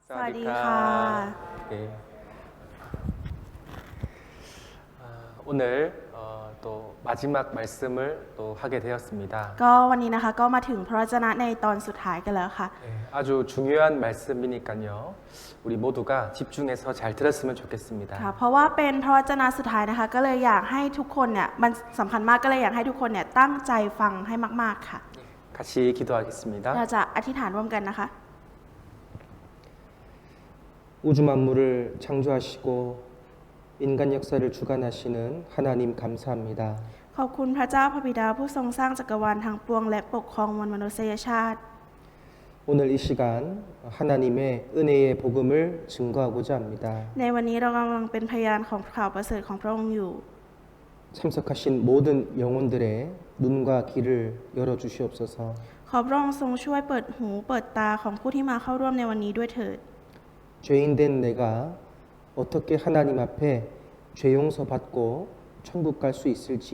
สวัสดีค่ะ 네. 오늘 또 마지막 말씀을 또 하게 되었습니다. ก็วันนี้นะคะก็มาถึงพระวจนะในตอนสุดท้ายกันแล้วค่ะ 네, 아주 중요한 말씀이니까요. 우리 모두가 집중해서 잘 들었으면 ค่ะ 좋겠습니다. เพราะว่าเป็นพระวจนะสุดท้ายนะคะก็เลยอยากให้ทุกคนเนี่ยมันสำคัญมากก็เลยอยากให้ทุกคนเนี่ยตั้งใจฟังให้มากๆค่ะ 같이 기도하겠습니다. เราจะอธิษฐานร่วมกันนะคะ 우주 만물을 창조하시고 인간 역사를 주관하시는 하나님 감사합니다. ขอบคุณพระเจ้าพระบิดาผู้ทรงสร้างจักรวาลทั้งปวงและปกครองมวลมนุษยชาติ 오늘 이 시간 하나님의 은혜의 복음을 증거하고자 합니다. ในวันนี้เรากำลังเป็นพยานของข่าวประเสริฐของพระองค์อยู่ 참석하신 모든 영혼들의 눈과 귀를 열어 주시옵소서. ขอพระองค์ทรงช่วยเปิดหูเปิดตาของผู้ที่มาเข้าร่วมในวันนี้ด้วยเถิด 죄인된 내가 어떻게 하나님 앞에 죄 용서 받고 천국 갈 수 있을지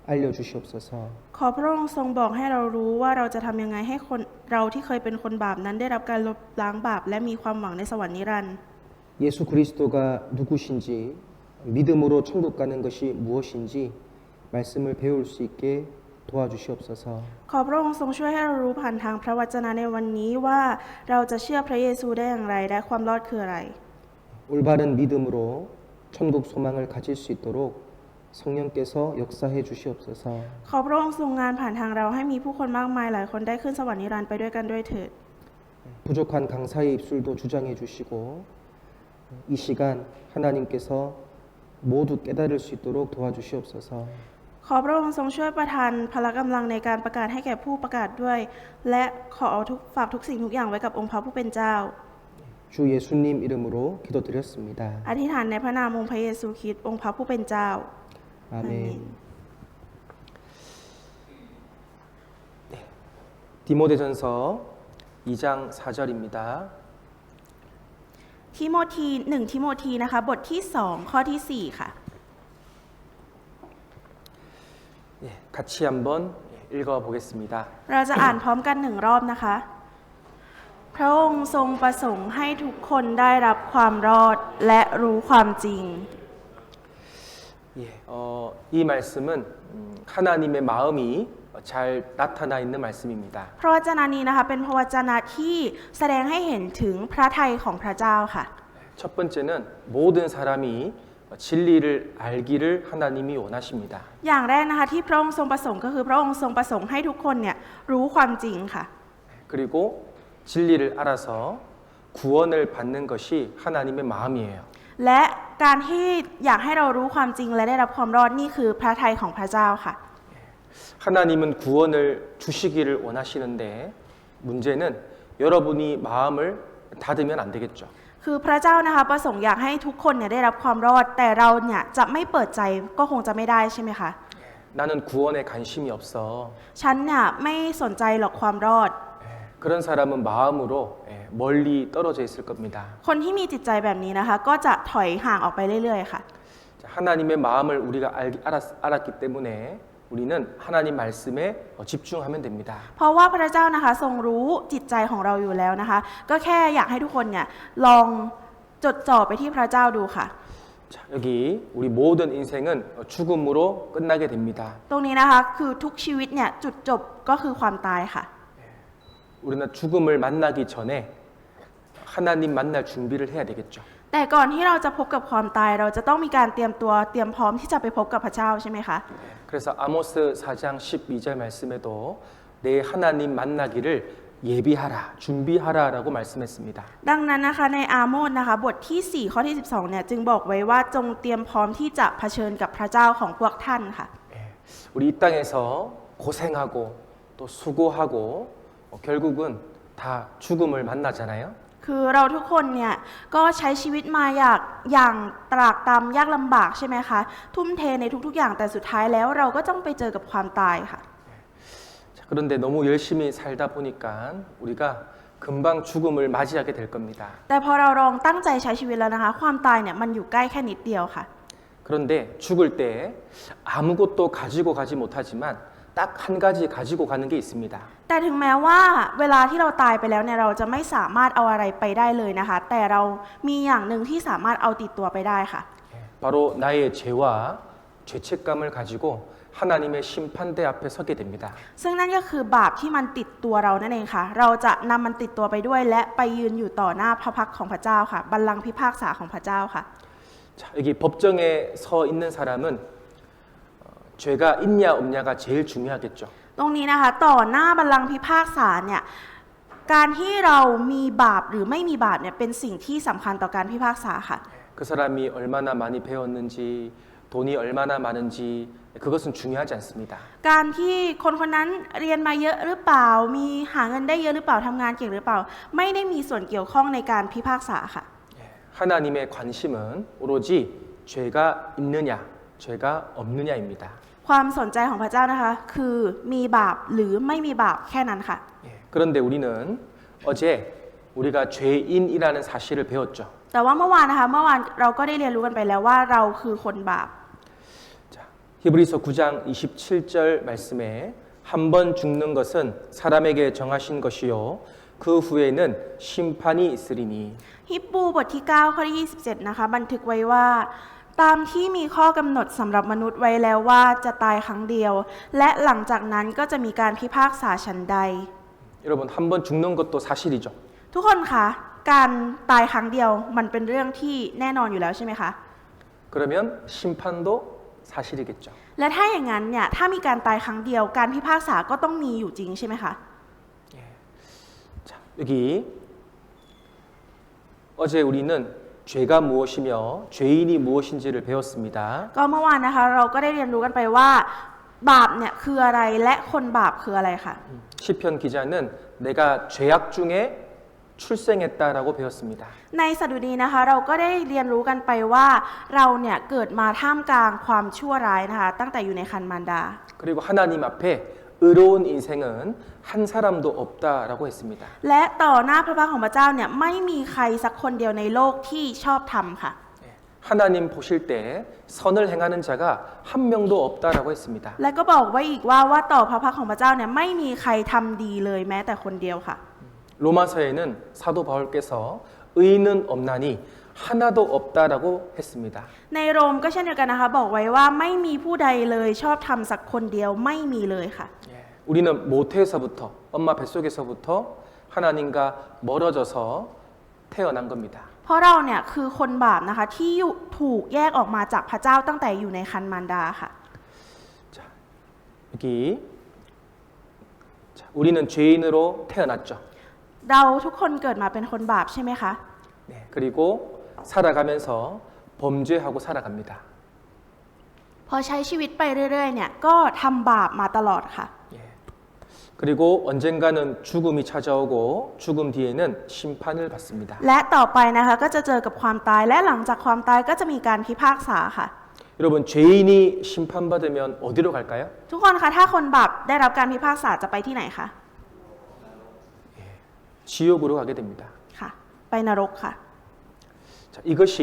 알려 주시옵소서. ขอพระองค์ทรงบอกให้เรารู้ว่าเราจะทำยังไงให้คนเราที่เคยเป็นคนบาปนั้นได้รับการลบล้างบาปและมีความหวังในสวรรค์นิรันดร์ 예수 그리스도가 누구신지 믿음으로 천국 가는 것이 무엇인지 말씀을 배울 수 있게 도와주시옵소서. ขอพระองค์ทรงช่วยให้เรารู้ผ่านทางพระวจนะในวันนี้ว่าเราจะเชื่อพระเยซูได้อย่างไรและความรอดคืออะไร 올바른 믿음으로 천국 소망을 가질 수 있도록 성령께서 역사해 주시옵소서. ขอพระองค์ทรงงานผ่านทางเราให้มีผู้คนมากมายหลายคนได้ขึ้นสวรรค์นิรันดร์ไปด้วยกันด้วยเถิด 부족한 강사의 입술도 주장해 주시고 이 시간 하나님께서 모두 깨달을 수 있도록 도와주시옵소서. ขอพระองค์ทรงช่วยประทานพละกำลังในการประกาศให้แก่ผู้ประกาศด้วย และขอเอาฝากทุกสิ่งทุกอย่างไว้กับองค์พระผู้เป็นเจ้า 주 예수님 이름으로 기도드렸습니다. อธิษฐานในพระนามองค์พระเยซูคริสต์องค์พระผู้เป็นเจ้า 아멘. 네. 디모데전서 2장 4절입니다. ทิโมธี1ทิโมธีนะคะบทที่2ข้อที่4ค่ะ 예, 같이 한번 읽어 보겠습니다. เราจะอ่านพร้อมกัน1รอบนะคะ พระองค์ทรงประสงค์ให้ทุกคนได้รับความรอดและรู้ความจริง 예, 이 말씀은 하나님의 마음이 잘 나타나 있는 말씀입니다. พระวจนะนี้นะคะเป็นพระวจนะที่แสดงให้เห็นถึงพระทัยของพระเจ้าค่ะ 첫 번째는 모든 사람이 진리를 알기를 하나님이 원하십니다. อย่างแรกนะคะที่พระองค์ทรงประสงค์ก็คือพระองค์ทรงประสงค์ให้ทุกคนเนี่ยรู้ความจริงค่ะ 그리고 진리를 알아서 구원을 받는 것이 하나님의 마음이에요. และการที่อยากให้เรารู้ความจริงและได้รับความรอดนี่คือพระทัยของพระเจ้าค่ะ 하나님은 구원을 주시기를 원하시는데 문제는 여러분이 마음을 닫으면 안 되겠죠. คือพระเจ้านะคะประสงค์อยากให้ทุกคนเนี่ยได้รับความรอดแต่เราเนี่ยจะไม่เปิดใจก็คงจะไม่ได้ใช่ไหมคะ 나는 구원에 관심이 없어. ฉันเนี่ยไม่สนใจหรอกความรอด 그런 사람은 마음으로 멀리 떨어져 있을 겁니다. คนที่มีจิตใจแบบนี้นะคะก็จะถอยห่างออกไปเรื่อยๆค่ะ 하나님의 마음을 우리가 알았기 때문에 우리는 하나님 말씀에 집중하면 됩니다. เพราะว่าพระเจ้านะคะทรงรู้จิตใจของเราอยู่แล้วนะคะก็แค่อยากให้ทุกคนเนี่ยลองจดจ่อไปที่พระเจ้าดูค่ะ 자, 여기 우리 모든 인생은 죽음으로 끝나게 됩니다. ตรงนี้นะคะคือทุกชีวิตเนี่ยจุดจบก็คือความตายค่ะ 우리는 죽음을 만나기 전에 하나님 만날 준비를 해야 되겠죠. แต่ก่อนที่เราจะพบกับความตายเราจะต้องมีการเตรียมตัวเตรียมพร้อมที่จะไปพบกับพระเจ้าใช่ไหมคะ 그래서 아모스 4장 12절 말씀에도 내 하나님 만나기를 예비하라, 준비하라라고 말씀했습니다. ดังนั้นนะคะในอาโมสนะคะบทที่4ข้อที่12เนี่ยจึงบอกไว้ว่าจงเตรียมพร้อมที่จะเผชิญกับพระเจ้าของพวกท่านค่ะ 우리 이 땅에서 고생하고 또 수고하고 결국은 다 죽음을 만나잖아요. คือเราทุกคนเนี่ยก็ใช้ชีวิตมาอย่างตรากตรำยากลำบากใช่ไหมคะทุ่มเทในทุกๆอย่างแต่สุดท้ายแล้วเราก็ต้องไปเจอกับความตายค่ะ 그런데 너무 열심히 살다 보니까 우리가 금방 죽음을 맞이하게 될 겁니다. แต่พอเราลองตั้งใจใช้ชีวิตแล้วนะคะความตายเนี่ยมันอยู่ใกล้แค่นิดเดียวค่ะ 그런데 죽을 때 아무것도 가지고 가지 못하지만 딱 한 가지 가지고 가는 게 있습니다. แต่ถึงแม้ว่าเวลาที่เราตายไปแล้วเนี่ยเราจะไม่สามารถเอาอะไรไปได้เลยนะคะ แต่เรามีอย่างหนึ่งที่สามารถเอาติดตัวไปได้ค่ะ 바로 나의 죄와 죄책감을 가지고 하나님의 심판대 앞에 서게 됩니다. ซึ่งนั่นก็คือบาปที่มันติดตัวเรานั่นเองค่ะ เราจะนำมันติดตัวไปด้วยและไปยืนอยู่ต่อหน้าพระพักตร์ของพระเจ้าค่ะ บัลลังก์พิพากษาของพระเจ้าค่ะ 자, 여기 법정에 서 있는 사람은 죄가 있냐 없냐가 제일 중요하겠죠. ตรงนี้นะคะต่อหน้าบัลลังก์พิพากษาเนี่ยการที่เรามีบาปหรือไม่มีบาปเนี่ยเป็นสิ่งที่สำคัญต่อการพิพากษาค่ะ 그 사람이 얼마나 많이 배웠는지 돈이 얼마나 많은지 그것은 중요하지 않습니다. การที่คนคนนั้นเรียนมาเยอะหรือเปล่ามีหาเงินได้เยอะหรือเปล่าทำงานเก่งหรือเปล่า ไม่ได้มีส่วนเกี่ยวข้องในการพิพากษาค่ะ 하나님의 관심은 오로지 죄가 있느냐 죄가 없느냐입니다. ความสนใจของพระเจ้านะคะคือมีบาปหรือไม่มีบาปแค่นั้นค่ะ 그런데 우리는 어제 우리가 죄인이라는 사실을 배웠죠. แต่ว่าเมื่อวานเราก็ได้เรียนรู้กันไปแล้วว่าเราคือคนบาป 자, 히브리서 9장 27절 말씀에 한 번 죽는 것은 사람에게 정하신 것이요 그 후에는 심판이 있으리니 ฮิบรูบทที่9ข้อที่27นะคะบันทึกไว้ว่าตามที่มีข้อกำหนดสำหรับมนุษย์ไว้แล้วว่าจะตายครั้งเดียว และหลังจากนั้นก็จะมีการพิพากษาฉันใด 여러분 한 번 죽는 것도 사실이죠. ทุกคนคะการตายครั้งเดียวมันเป็นเรื่องที่แน่นอนอยู่แล้วใช่ไหมคะ 그러면 심판도 사실이겠죠. และถ้าอย่างนั้นเนี่ยถ้ามีการตายครั้งเดียวการพิพากษาก็ต้องมีอยู่จริงใช่ไหมคะ 자, 여기 어제 우리는 죄가 무엇이며 죄인이 무엇인지를 배웠습니다. ก็เมื่อวานนะคะเราก็ได้เรียนรู้กันไปว่าบาปเนี่ยคืออะไรและคนบาปคืออะไรค่ะ 시편 기자는 내가 죄악 중에 출생했다라고 배웠습니다. ในสดุดีนะคะเราก็ได้เรียนรู้กันไปว่าเราเนี่ยเกิดมาท่ามกลางความชั่วร้ายนะคะตั้งแต่อยู่ในครรภ์มารดา 그리고 하나님 앞에 의로운 인생은 한 사람도 없다라고 했습니다. และต่อหน้าพระพักตร์ของพระเจ้าเนี่ยไม่มีใครสักคนเดียวในโลกที่ชอบธรรมค่ะ 하나님 보실 때 선을 행하는 자가 한 명도 없다라고 했습니다. และก็บอกไว้อีกว่าต่อพระพักตร์ของพระเจ้าเนี่ยไม่มีใครทำดีเลยแม้แต่คนเดียวค่ะ 로마서에는 사도 바울께서 의인은 없나니 하나도 없다라고 했습니다. ในโรมก็เช่นเดียวกันนะคะบอกไว้ว่าไม่มีผู้ใดเลยชอบทำสักคนเดียวไม่มีเลยค่ะ 우리는 모태에서부터 엄마 뱃속에서부터 하나님과 멀어져서 태어난 겁니다. เพราะเราเนี่ยคือคนบาปนะคะที่ถูกแยกออกมาจากพระเจ้าตั้งแต่อยู่ในครรภ์มารดาค่ะ 자, 여기 자, 우리는 죄인으로 태어났죠. เราทุกคนเกิดมาเป็นคนบาปใช่ไหมคะ 네, 그리고 살아가면서 범죄하고 살아갑니다. พอใช้ชีวิตไปเรื่อยๆเนี่ยก็ทำบาปมาตลอดค่ะ 예. 그리고 언젠가는 죽음이 찾아오고 죽음 뒤에는 심판을 받습니다. และต่อไปนะคะก็จะเจอกับความตายและหลังจากความตายก็จะมีการพิพากษาค่ะ 여러분 죄인이 심판받으면 어디로 갈까요? ทุกคนคะถ้าคนบาปได้รับการพิพากษาจะไปที่ไหนคะ 지옥으로 가게 됩니다. ค่ะไปนรกค่ะ 자, 이것이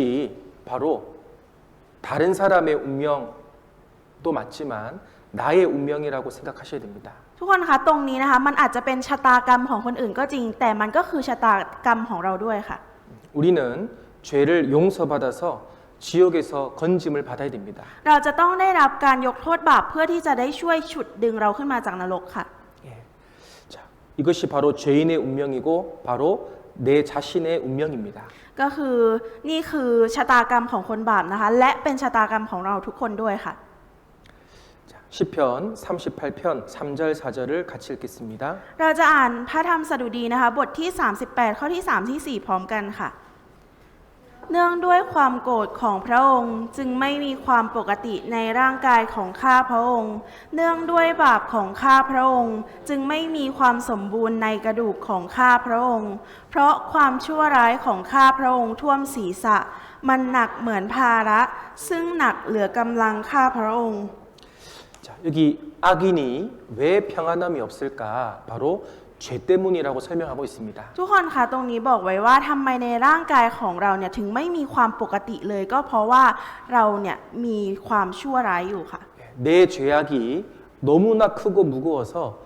바로 다른 사람의 운명도 맞지만 나의 운명이라고 생각하셔야 됩니다. ทุกคนคะตรงนี้นะคะมันอาจจะเป็นชะตากรรมของคนอื่นก็จริง แต่มันก็คือชะตากรรมของเราด้วยค่ะ 우리는 죄를 용서받아서 지옥에서 건짐을 받아야 됩니다. เราจะต้องได้รับการยกโทษบาปเพื่อที่จะได้ช่วยฉุดดึงเราขึ้นมาจากนรกค่ะ 예. 자, 이것이 바로 죄인의 운명이고 바로 내 자신의 운명입니다. ก็คือนี่คือชะตากรรมของคนบาปนะคะและเป็นชะตากรรมของเราทุกคนด้วยค่ะ 자, 시편 38편 3절 4절을 같이 읽겠습니다. เราจะอ่านพระธรรมสดุดีนะคะบทที่38ข้อที่3ที่4พร้อมกันค่ะ เนื่องด้วยความโกรธของพระองค์จึงไม่มีความปกติในร่างกายของข้าพระองค์ เนื่องด้วยบาปของข้าพระองค์จึงไม่มีความสมบูรณ์ในกระดูกของข้าพระองค์ เพราะความชั่วร้ายของข้าพระองค์ท่วมศีรษะมันหนักเหมือนภาระซึ่งหนักเหลือกำลังข้าพระองค์ 자, 여기 악인이 왜 평안함이 없을까? 바로 죄 때문이라고 설명하고 있습니다. ทุกคนคะตรงนี้บอกไว้ว่าทำไมในร่างกายของเราเนี่ยถึงไม่มีความปกติเลย ก็เพราะว่าเราเนี่ยมีความชั่วร้ายอยู่ค่ะ 내 죄악이 너무나 크고 무거워서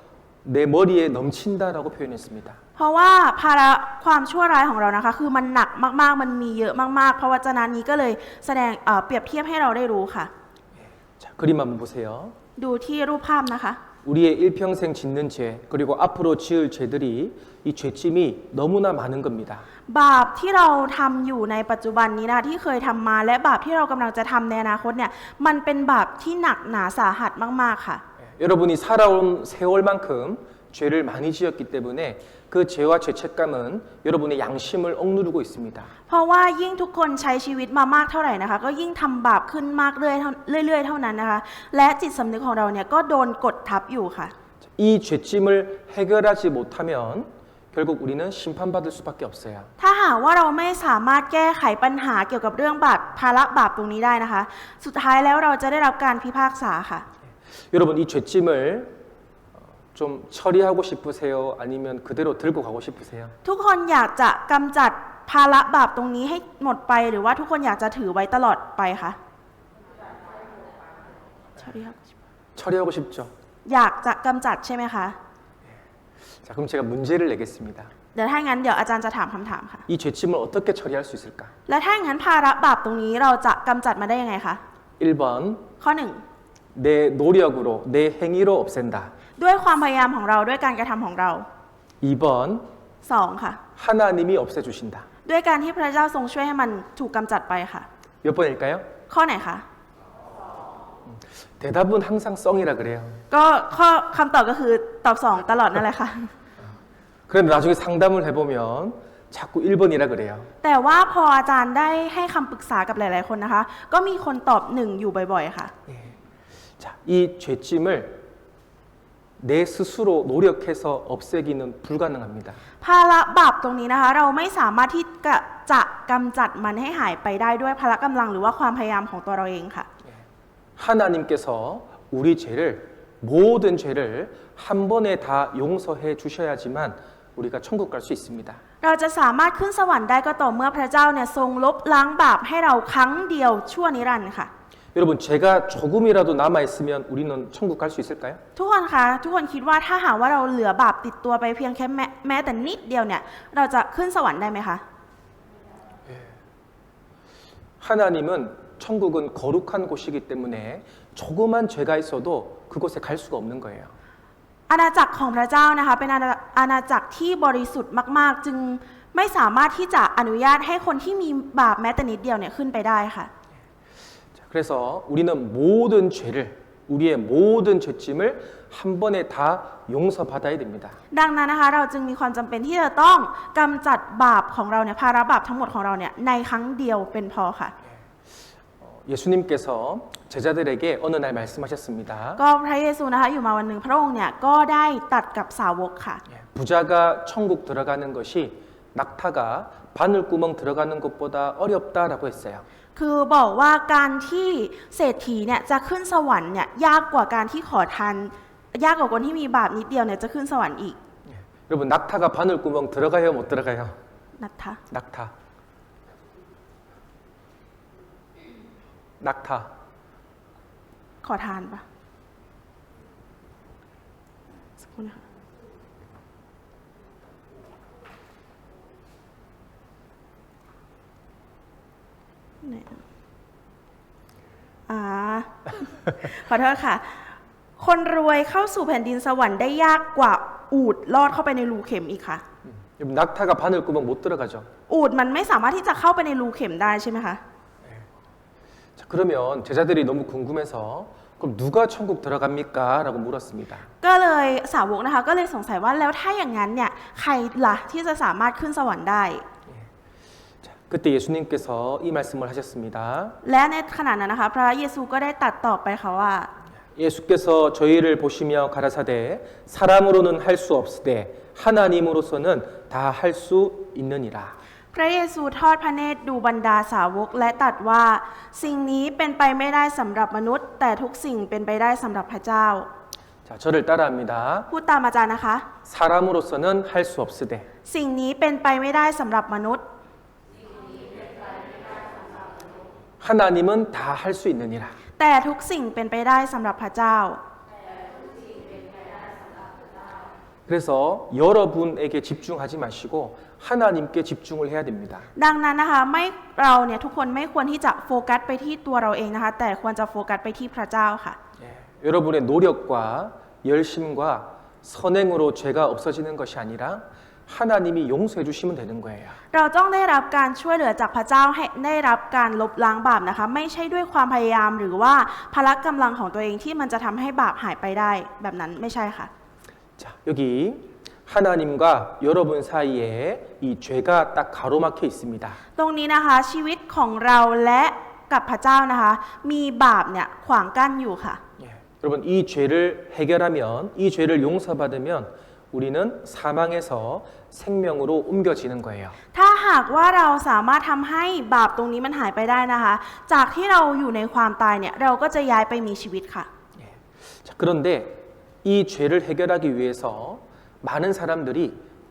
내 머리에 넘친다라고 표현했습니다. เพราะว่าภาระความชั่วร้ายของเรานะคะคือมันหนักมากๆมันมีเยอะมากๆพระวจนะนี้ก็เลยแสดงเปรียบเทียบให้เราได้รู้ค่ะ 자, 그림 한번 보세요. ดูที่รูปภาพนะคะ 우리의 일평생 짓는 죄 그리고 앞으로 지을 죄들이 이 죄짐이 너무나 많은 겁니다. บาปที่เราทำอยู่ในปัจจุบันนี้นะคะที่เคยทำมาและบาปที่เรากำลังจะทำในอนาคตเนี่ยมันเป็นบาปที่หนักหนาสาหัสมากๆค่ะ 여러분이 살아온 세월만큼 죄를 많이 지었기 때문에 그 죄와 죄책감은 여러분의 양심을 억누르고 있습니다. เพราะว่ายิ่งทุกคนใช้ชีวิตมามากเท่าไหร่นะคะก็ยิ่งทำบาปขึ้นมากเรื่อยๆเท่านั้นนะคะและจิตสำนึกของเราเนี่ยก็โดนกดทับอยู่ค่ะ 이 죄짐을 해결하지 못하면 결국 우리는 심판받을 수밖에 없어요. ถ้าหากว่าเราไม่สามารถแก้ไขปัญหาเกี่ยวกับเรื่องบาปภาระบาปตรงนี้ได้นะคะสุดท้ายแล้วเราจะได้รับการพิพากษาค่ะ 여러분 이 죄짐을 좀 처리하고 싶으세요? 아니면 그대로 들고 가고 싶으세요? ทุกคนอยากจะกำจัดภาระบาปตรงนี้ให้หมดไปหรือว่าทุกคนอยากจะถือไว้ตลอดไปคะ 처리하고 싶죠. อยากจะกำจัดใช่ไหมคะ 자, 그럼 제가 문제를 내겠습니다. เดี๋ยวถ้างั้นเดี๋ยวอาจารย์จะถามคำถามค่ะ 이 죄짐을 어떻게 처리할 수 있을까? และถ้างั้นภาระบาปตรงนี้เราจะกำจัดมาได้ยังไงคะ 1번 ข้อ 내 노력으로 내 행위로 없앤다. 1ด้วยความพยายามของเราด้วยการกระทำของเรา 2번 2ค่ะ 하나님이 없애주신다. ด้วยการที่พระเจ้าทรงช่วยให้มันถูกกำจัดไปค่ะ 몇 번일까요? ข้อไหนคะ 대답은 항상 썽이라 그래요. ก็ข้อคำตอบก็คือตอบ 2 ตลอดนั่นแหละค่ะ 그런데 나중에 상담을 해보면 자꾸 1번이라 그래요. แต่ว่าพออาจารย์ได้ให้คำปรึกษากับหลายๆคนนะคะ ก็มีคนตอบ 1 อยู่บ่อยๆค่ะ 자, 이 죄짐을 내 스스로 노력해서 없애기는 불가능합니다. ภาระบาปตรงนี้นะคะ เราไม่สามารถที่จะกำจัดมันให้หายไปได้ด้วยพละกำลังหรือว่าความพยายามของตัวเราเองค่ะ 하나님께서 우리 죄를 모든 죄를 한 번에 다 용서해 주셔야지만 우리가 천국 갈 수 있습니다. เราจะสามารถขึ้นสวรรค์ได้ก็ต่อเมื่อพระเจ้าเนี่ยทรงลบล้างบาปให้เราครั้งเดียวชั่วนิรันดร์ค่ะ 여러분 죄가 조금이라도 남아 있으면 우리는 천국 갈 수 있을까요? ทุกคนคะทุกคนคิดว่าถ้าหากว่าเราเหลือบาปติดตัวไปเพียงแค่แม้แต่นิดเดียวเนี่ยเราจะขึ้นสวรรค์ได้ไหมคะ 하나님은 천국은 거룩한 곳이기 때문에 조그만 죄가 있어도 그곳에 갈 수가 없는 거예요. อาณาจักรของพระเจ้านะคะเป็นอาณาจักรที่บริสุทธิ์มากๆ จึงไม่สามารถที่จะอนุญาตให้คนที่มีบาปแม้แต่นิดเดียวเนี่ยขึ้นไปได้ค่ะ 그래서 우리는 모든 죄를 우리의 모든 죄짐을 한 번에 다 용서받아야 됩니다. ดังนั้นนะคะเราจึงมีความจำเป็นที่จะต้องกำจัดบาปของเราเนี่ยภาระบาปทั้งหมดของเราเนี่ยในครั้งเดียวเป็นพอค่ะ 예수님께서 제자들에게 어느 날 말씀하셨습니다. ก็พระเยซูนะคะอยู่มาวันหนึ่งพระองค์เนี่ยก็ได้ตรัสกับสาวกค่ะ 부자가 천국 들어가는 것이 낙타가 바늘구멍 들어가는 것보다 어렵다라고 했어요. คือบอกว่าการที่เศรษฐีเนี่ยจะขึ้นสวรรค์เนี่ยยากกว่าการที่ขอทานยากกว่าคนที่มีบาปนิดเดียวเนี่ยจะขึ้นสวรรค์อีก 여러분 낙타가 바늘구멍 들어가요 못 들어가요? นัทธะ 낙타. 낙타. ขอทานปะสักครู่นะคะไหนขอโทษค่ะ คนรวยเข้าสู่แผ่นดินสวรรค์ได้ยากกว่าอูฐลอดเข้าไปในรูเข็มอีกค่ะ 여러분 낙타가 바늘구멍 못 들어가죠. อูฐมันไม่สามารถที่จะเข้าไปในรูเข็มได้ใช่ไหมคะ 자, 그러면 제자들이 너무 궁금해서 그럼 누가 천국 들어갑니까? 라고 물었습니다. ก็เลยสาวกนะคะก็เลยสงสัยว่าแล้วถ้าอย่างนั้นเนี่ยใครล่ะที่จะสามารถขึ้นสวรรค์ได้ 자, 그때 예수님께서 이 말씀을 하셨습니다. และในขณะนั้นนะคะพระเยซูก็ได้ตรัสตอบไปค่ะว่า 예수께서 저희를 보시며 가라사대 사람으로는 할 수 없으되 하나님으로서는 다 할 수 있느니라. พระเยซูทอดพระเนตรดูบรรดาสาวกและตรัสว่าสิ่งนี้เป็นไปไม่ได้สำหรับมนุษย์ แต่ทุกสิ่งเป็นไปได้สำหรับพระเจ้า 자, 저를 따라합니다. พูดตามอาจารย์นะคะ 사람으로서는 할 수 없으되 สิ่งนี้เป็นไปไม่ได้สำหรับมนุษย์ 하나님은 다 할 수 있느니라. แต่ทุกสิ่งเป็นไปได้สำหรับพระเจ้า 그래서 여러분에게 집중하지 마시고 하나님께 집중을 해야 됩니다. ดังนั้นนะคะไม่เราเนี่ยทุกคนไม่ควรที่จะโฟกัสไปที่ตัวเราเองนะคะแต่ควรจะโฟกัสไปที่พระเจ้าค่ะ 예, 여러분의 노력과 열심과 선행으로 죄가 없어지는 것이 아니라 하나님이 용서해 주시면 되는 거예요. เราต้องได้รับการช่วยเหลือจากพระเจ้าให้ได้รับการลบล้างบาปนะคะไม่ใช่ด้วยความพยายามหรือว่าพละกำลังของตัวเองที่มันจะทำให้บาปหายไปได้แบบนั้นไม่ใช่ค่ะ 자, 여기 하나님과 여러분 사이에 이 죄가 딱 가로막혀 있습니다. ตรงนี้นะคะชีวิตของเราและกับพระเจ้านะคะมีบาปเนี่ยขวางกั้นอยู่ค่ะ 예, 여러분 이 죄를 해결하면 이 죄를 용서받으면 우리는 사망에서 생명으로 옮겨지는 거예요. ถ้าหากว่าเราสามารถทำให้บาปตรงนี้มันหายไปได้นะคะจากที่เราอยู่ในความตายเนี่ยเราก็จะย้ายไปมีชีวิตค่ะ 예. 자, 그런데 이 죄를 해결하기 위해서 많은 사람들이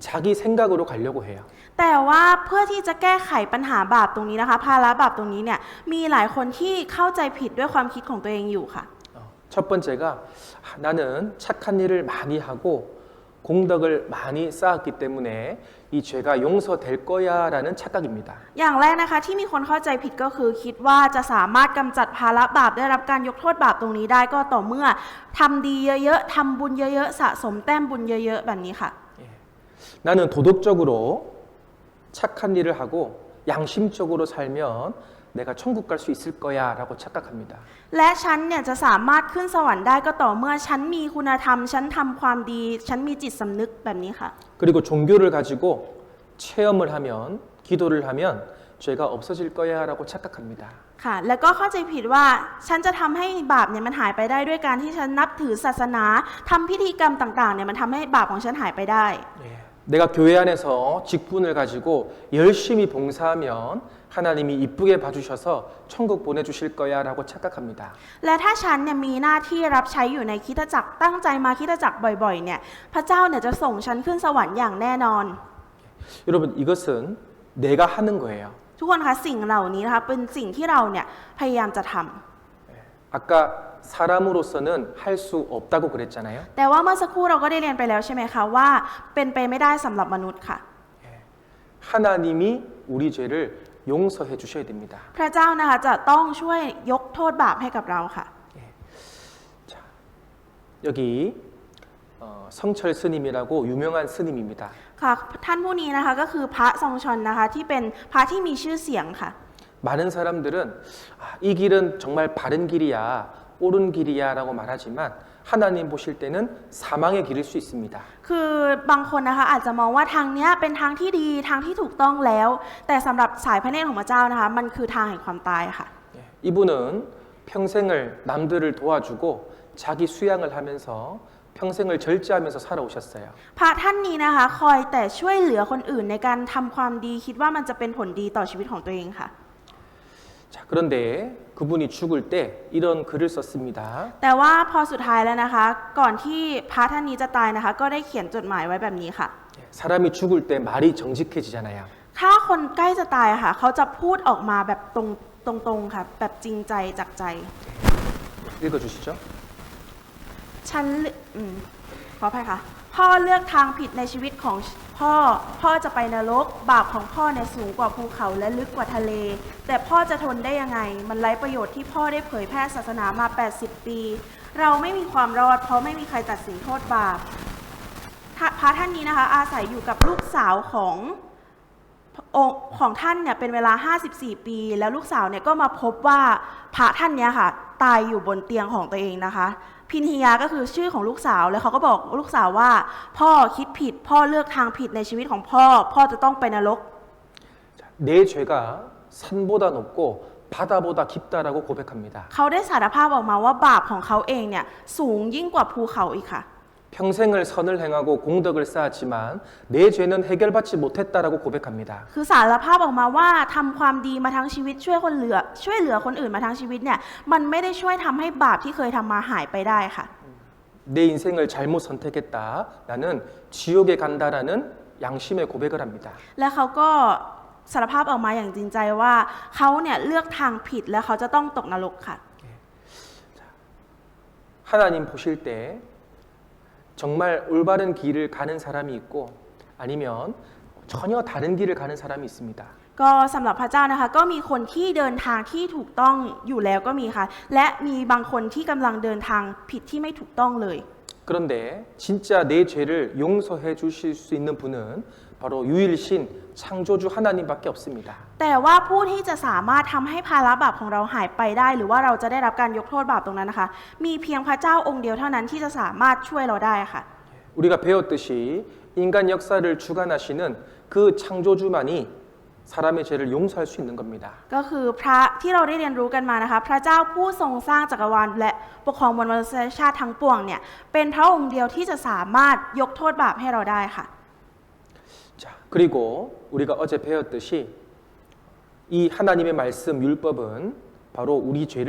자기 생각으로 가려고 해요. แต่ว่าเพื่อที่จะแก้ไขปัญหาบาปตรงนี้นะคะภาระบาปตรงนี้เนี่ยมีหลายคนที่เข้าใจผิดด้วยความคิดของตัวเองอยู่ค่ะ 첫 번째가 나는 착한 일을 많이 하고 공덕을 많이 쌓았기 때문에 이 죄가 용서될 거야라는 착각입니다. อย่างแรกนะคะที่มีคนเข้าใจผิดก็คือคิดว่าจะสามารถกำจัดภาระบาปได้รับการยกโทษบาปตรงนี้ได้ก็ต่อเมื่อทำดีเยอะๆทำบุญเยอะๆสะสมแต้มบุญเยอะๆแบบนี้ค่ะ 예. 나는 도덕적으로 착한 일을 하고 양심적으로 살면 내가 천국 갈 수 있을 거야라고 착각합니다. และฉันเนี่ยจะสามารถขึ้นสวรรค์ได้ก็ต่อเมื่อฉันมีคุณธรรมฉันทำความดีฉันมีจิตสำนึกแบบนี้ค่ะ 그리고 종교를 가지고 체험을 하면 기도를 하면 죄가 없어질 거야라고 착각합니다. ค่ะแล้วก็เข้าใจผิดว่าฉันจะทำให้บาปเนี่ยมันหายไปได้ด้วยการที่ฉันนับถือศาสนาทำพิธีกรรมต่างๆเนี่ยมันทำให้บาปของฉันหายไปได้ 예. 내가 교회 안에서 직분을 가지고 열심히 봉사하면 하나님이 이쁘게 봐주셔서 천국 보내주실 거야라고 착각합니다. และถ้าฉันเนี่ยมีหน้าที่รับใช้อยู่ในคริสตจักรตั้งใจมาคริสตจักรบ่อยๆเนี่ยพระเจ้าเนี่ยจะส่งฉันขึ้นสวรรค์อย่างแน่นอน 여러분 이것은 내가 하는 거예요. ทุกคนคะสิ่งเหล่านี้นะคะเป็นสิ่งที่เราเนี่ยพยายามจะทำ 아까 사람으로서는 할 수 없다고 그랬잖아요. แต่ว่าเมื่อสักครู่เราก็ได้เรียนไปแล้วใช่ไหมคะว่าเป็นไปไม่ได้สำหรับมนุษย์ค่ะ 하나님이 우리 죄를 용서해 주셔야 됩니다. พระเจ้านะคะจะต้องช่วยยกโทษบาปให้กับเราค่ะ 자, 여기 성철 스님이라고 유명한 스님입니다. ค่ะท่านผู้นี้นะคะก็คือพระทรงชนนะคะที่เป็นพระที่มีชื่อเสียงค่ะ 많은 사람들은 이 길은 정말 바른 길이야, 옳은 길이야라고 말하지만 하나님 보실 때는 사망의 길일 수 있습니다. คือบางคนนะคะอาจจะมองว่าทางเนี้ยเป็นทางที่ดีทางที่ถูกต้องแล้ว แต่สำหรับสายพระเนตรของพระเจ้านะคะมันคือทางแห่งความตายค่ะ 이분은 평생을 남들을 도와주고 자기 수양을 하면서 평생을 절제하면서 살아오셨어요. พระท่านนี้นะคะคอยแต่ช่วยเหลือคนอื่นในการทำความดีคิดว่ามันจะเป็นผลดีต่อชีวิตของตัวเองค่ะ 자, 그런데 그분이 죽을 때 이런 글을 썼습니다. แต่ว่าพอสุดท้ายแล้วนะคะก่อนที่พระท่านนี้จะตายนะคะก็ได้เขียนจดหมายไว้แบบนี้ค่ะ 사람이 죽을 때 말이 정직해지잖아요. ถ้าคนใกล้จะตายค่ะเขาจะพูดออกมาแบบตรงๆค่ะแบบจริงใจจากใจ 읽어주시죠. ฉันขออภัยค่ะพ่อเลือกทางผิดในชีวิตของพ่อจะไปนรกบาปของพ่อเนี่ยสูงกว่าภูเขาและลึกกว่าทะเล แต่พ่อจะทนได้ยังไงมันไร้ประโยชน์ที่พ่อได้เผยแพร่ศาสนามา80 ปี เราไม่มีความรอดเพราะไม่มีใครตัดสินโทษบาปพระท่านนี้นะคะอาศัยอยู่กับลูกสาวของท่านเนี่ยเป็นเวลา54 ปีแล้วลูกสาวเนี่ยก็มาพบว่าพระท่านเนี่ยค่ะตายอยู่บนเตียงของตัวเองนะคะพินฮิยาก็คือชื่อของลูกสาวแล้วเขาก็บอกลูกสาวว่าพ่อคิดผิดพ่อเลือกทางผิดในชีวิตของพ่อจะต้องไปนรก 내 죄가 산보다 높고 바다보다 깊다라고 고백합니다. เขาได้สารภาพออกมาว่าบาปของเขาเองเนี่ยสูงยิ่งกว่าภูเขาอีกค่ะ 평생을 선을 행하고 공덕을 쌓았지만 내 죄는 해결받지 못했다라고 고백합니다. คือสารภาพออกมาว่าทำความดีมาทั้งชีวิตช่วยเหลือคนอื่นมาทั้งชีวิตเนี่ยมันไม่ได้ช่วยทำให้บาปที่เคยทำมาหายไปได้ค่ะ 내 인생을 잘못 선택했다. 나는 지옥에 간다라는 양심의 고백을 합니다. และเขาก็สารภาพออกมาอย่างจริงใจว่าเขาเนี่ยเลือกทางผิดและเขาจะต้องตกนรกค่ะ 하나님 보실 때 정말 올바른 길을 가는 사람이 있고 아니면 전혀 다른 길을 가는 사람이 있습니다. ก็สำหรับพระเจ้านะคะก็มีคนที่เดินทางที่ถูกต้องอยู่แล้วก็มีค่ะและมีบางคนที่กำลังเดินทางผิดที่ไม่ถูกต้องเลย 그런데 진짜 내 죄를 용서해 주실 수 있는 분은 바로 유일신 창조주 하나님밖에 없습니다. แต่ว่าผู้ที่จะสามารถทำให้ภาระบาปของเราหายไปได้หรือว่าเราจะได้รับการยกโทษบาปตรงนั้นนะคะมีเพียงพระเจ้าองค์เดียวเท่านั้นที่จะสามารถช่วยเราได้ค่ะ 우리가 배웠듯이 인간 역사를 주관하시는 그 창조주만이 사람의 죄를 용서할 수 있는 겁니다. ก็คือพระที่เราได้เรียนรู้กันมานะคะพระเจ้าผู้ทรงสร้างจักรวาลและปกครองมวลมนุษยชาติทั้งปวงเนี่ยเป็นพระองค์เดียวที่จะสามารถยกโทษบาปให้เราได้ค่ะ 자, 그리고 우리가 어제 배웠듯이 이 하나님의 말씀 율법은 바로 우리 죄를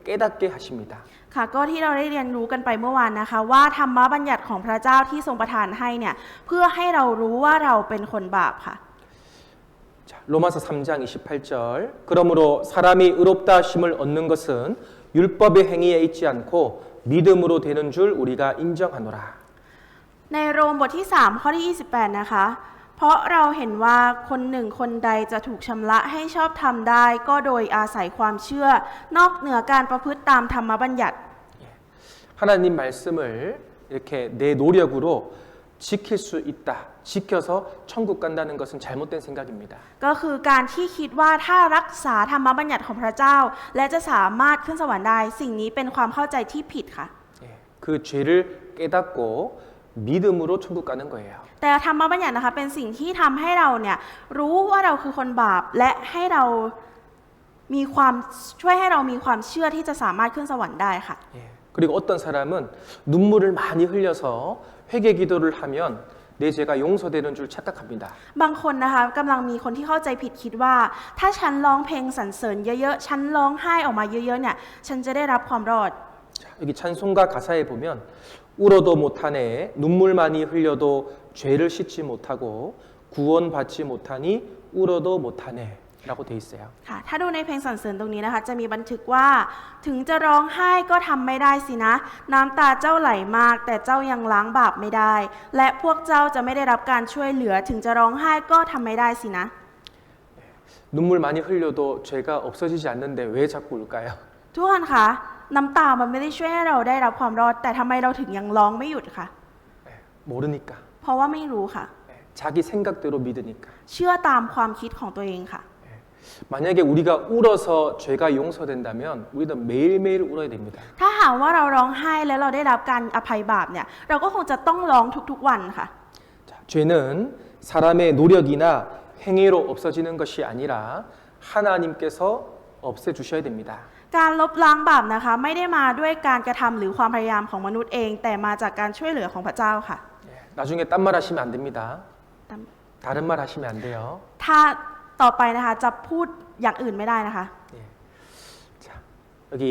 깨닫게 하십니다. ค่ะก็ที่เราได้เรียนรู้กันไปเมื่อวานนะคะว่าธรรมบัญญัติของพระเจ้าที่ทรงประทานให้เนี่ยเพื่อให้เรารู้ว่าเราเป็นคนบาปค่ะ 자, 로마서 3장 28절 그러므로 사람이 의롭다 하심을 얻는 것은 율법의 행위에 있지 않고 믿음으로 되는 줄 우리가 인정하노라. ในโรมบทที่3ข้อที่28นะคะเพราะเราเห็นว่าคนหนึ่งคนใดจะถูกชำระให้ชอบธรรมได้ก็โดยอาศัยความเชื่อนอกเหนือการประพฤติตามธรรมบัญญัติ 하나님 말씀을 이렇게 내 노력으로 지킬 수 있다. 지켜서 천국 간다는 것은 잘못된 생각입니다. ก็คือการที่คิดว่าถ้ารักษาธรรมบัญญัติของพระเจ้าและจะสามารถขึ้นสวรรค์ได้สิ่งนี้เป็นความเข้าใจที่ผิดค่ะ 그 죄를 깨닫고 믿음으로 천국 가는 거예요. แต่ธรรมบัญญัตินะคะเป็นสิ่งที่ทำให้เราเนี่ยรู้ว่าเราคือคนบาปและให้เรามีความช่วยให้เรามีความเชื่อที่จะสามารถขึ้นสวรรค์ได้ค่ะ 그리고 어떤 사람은 눈물을 많이 흘려서 회개 기도를 하면 내 죄가 용서되는 줄 착각합니다. บางคนนะคะกำลังมีคนที่เข้าใจผิดคิดว่าถ้าฉันร้องเพลงสรรเสริญเยอะๆฉันร้องไห้ออกมาเยอะๆเนี่ยฉันจะได้รับความรอด 자, 여기 찬송가 가사에 보면 울어도 못하네 눈물 많이 흘려도 죄를 씻지 못하고 구원받지 못하니 울어도 못하네 라고 돼 있어요. ค่ะถ้าดูในเพลงสรรเสริญตรงนี้นะคะจะมีบันทึกว่าถึงจะร้องไห้ก็ทำไม่ได้สินะน้ำตาเจ้าไหลมากแต่เจ้ายังล้างบาปไม่ได้และพวกเจ้าจะไม่ได้รับการช่วยเหลือถึงจะร้องไห้ก็ทำไม่ได้สินะ 눈물 많이 흘려도 죄가 없어지지 않는데 왜 자꾸 울까요? ทุกคนคะน้ำตามันไม่ได้ช่วยให้เราได้รับความรอดแต่ทำไมเราถึงยังร้องไม่หยุดคะ 모르니까. เพราะว่าไม่รู้ค่ะ 자기 생각대로 믿으니까. เชื่อตามความคิดของตัวเองค่ะ 만약에 우리가 울어서 죄가 용서된다면 우리는 매일매일 울어야 됩니다. ถ้าหากว่าเราร้องไห้แล้วเราได้รับการอภัยบาปเนี่ยเราก็คงจะต้องร้องทุกๆวันค่ะ 자, 죄는 사람의 노력이나 행위로 없어지는 것이 아니라 하나님께서 없애주셔야 됩니다. การลบล้างบาปนะคะไม่ได้มาด้วยการกระทำหรือความพยายามของมนุษย์เอง แต่มาจากการช่วยเหลือของพระเจ้าค่ะ 나중에 딴 말 하시면 안 됩니다. 다른 말 하시면 안 돼요. ถ้าต่อไปนะคะจะพูดอย่างอื่นไม่ได้นะคะ 자, 여기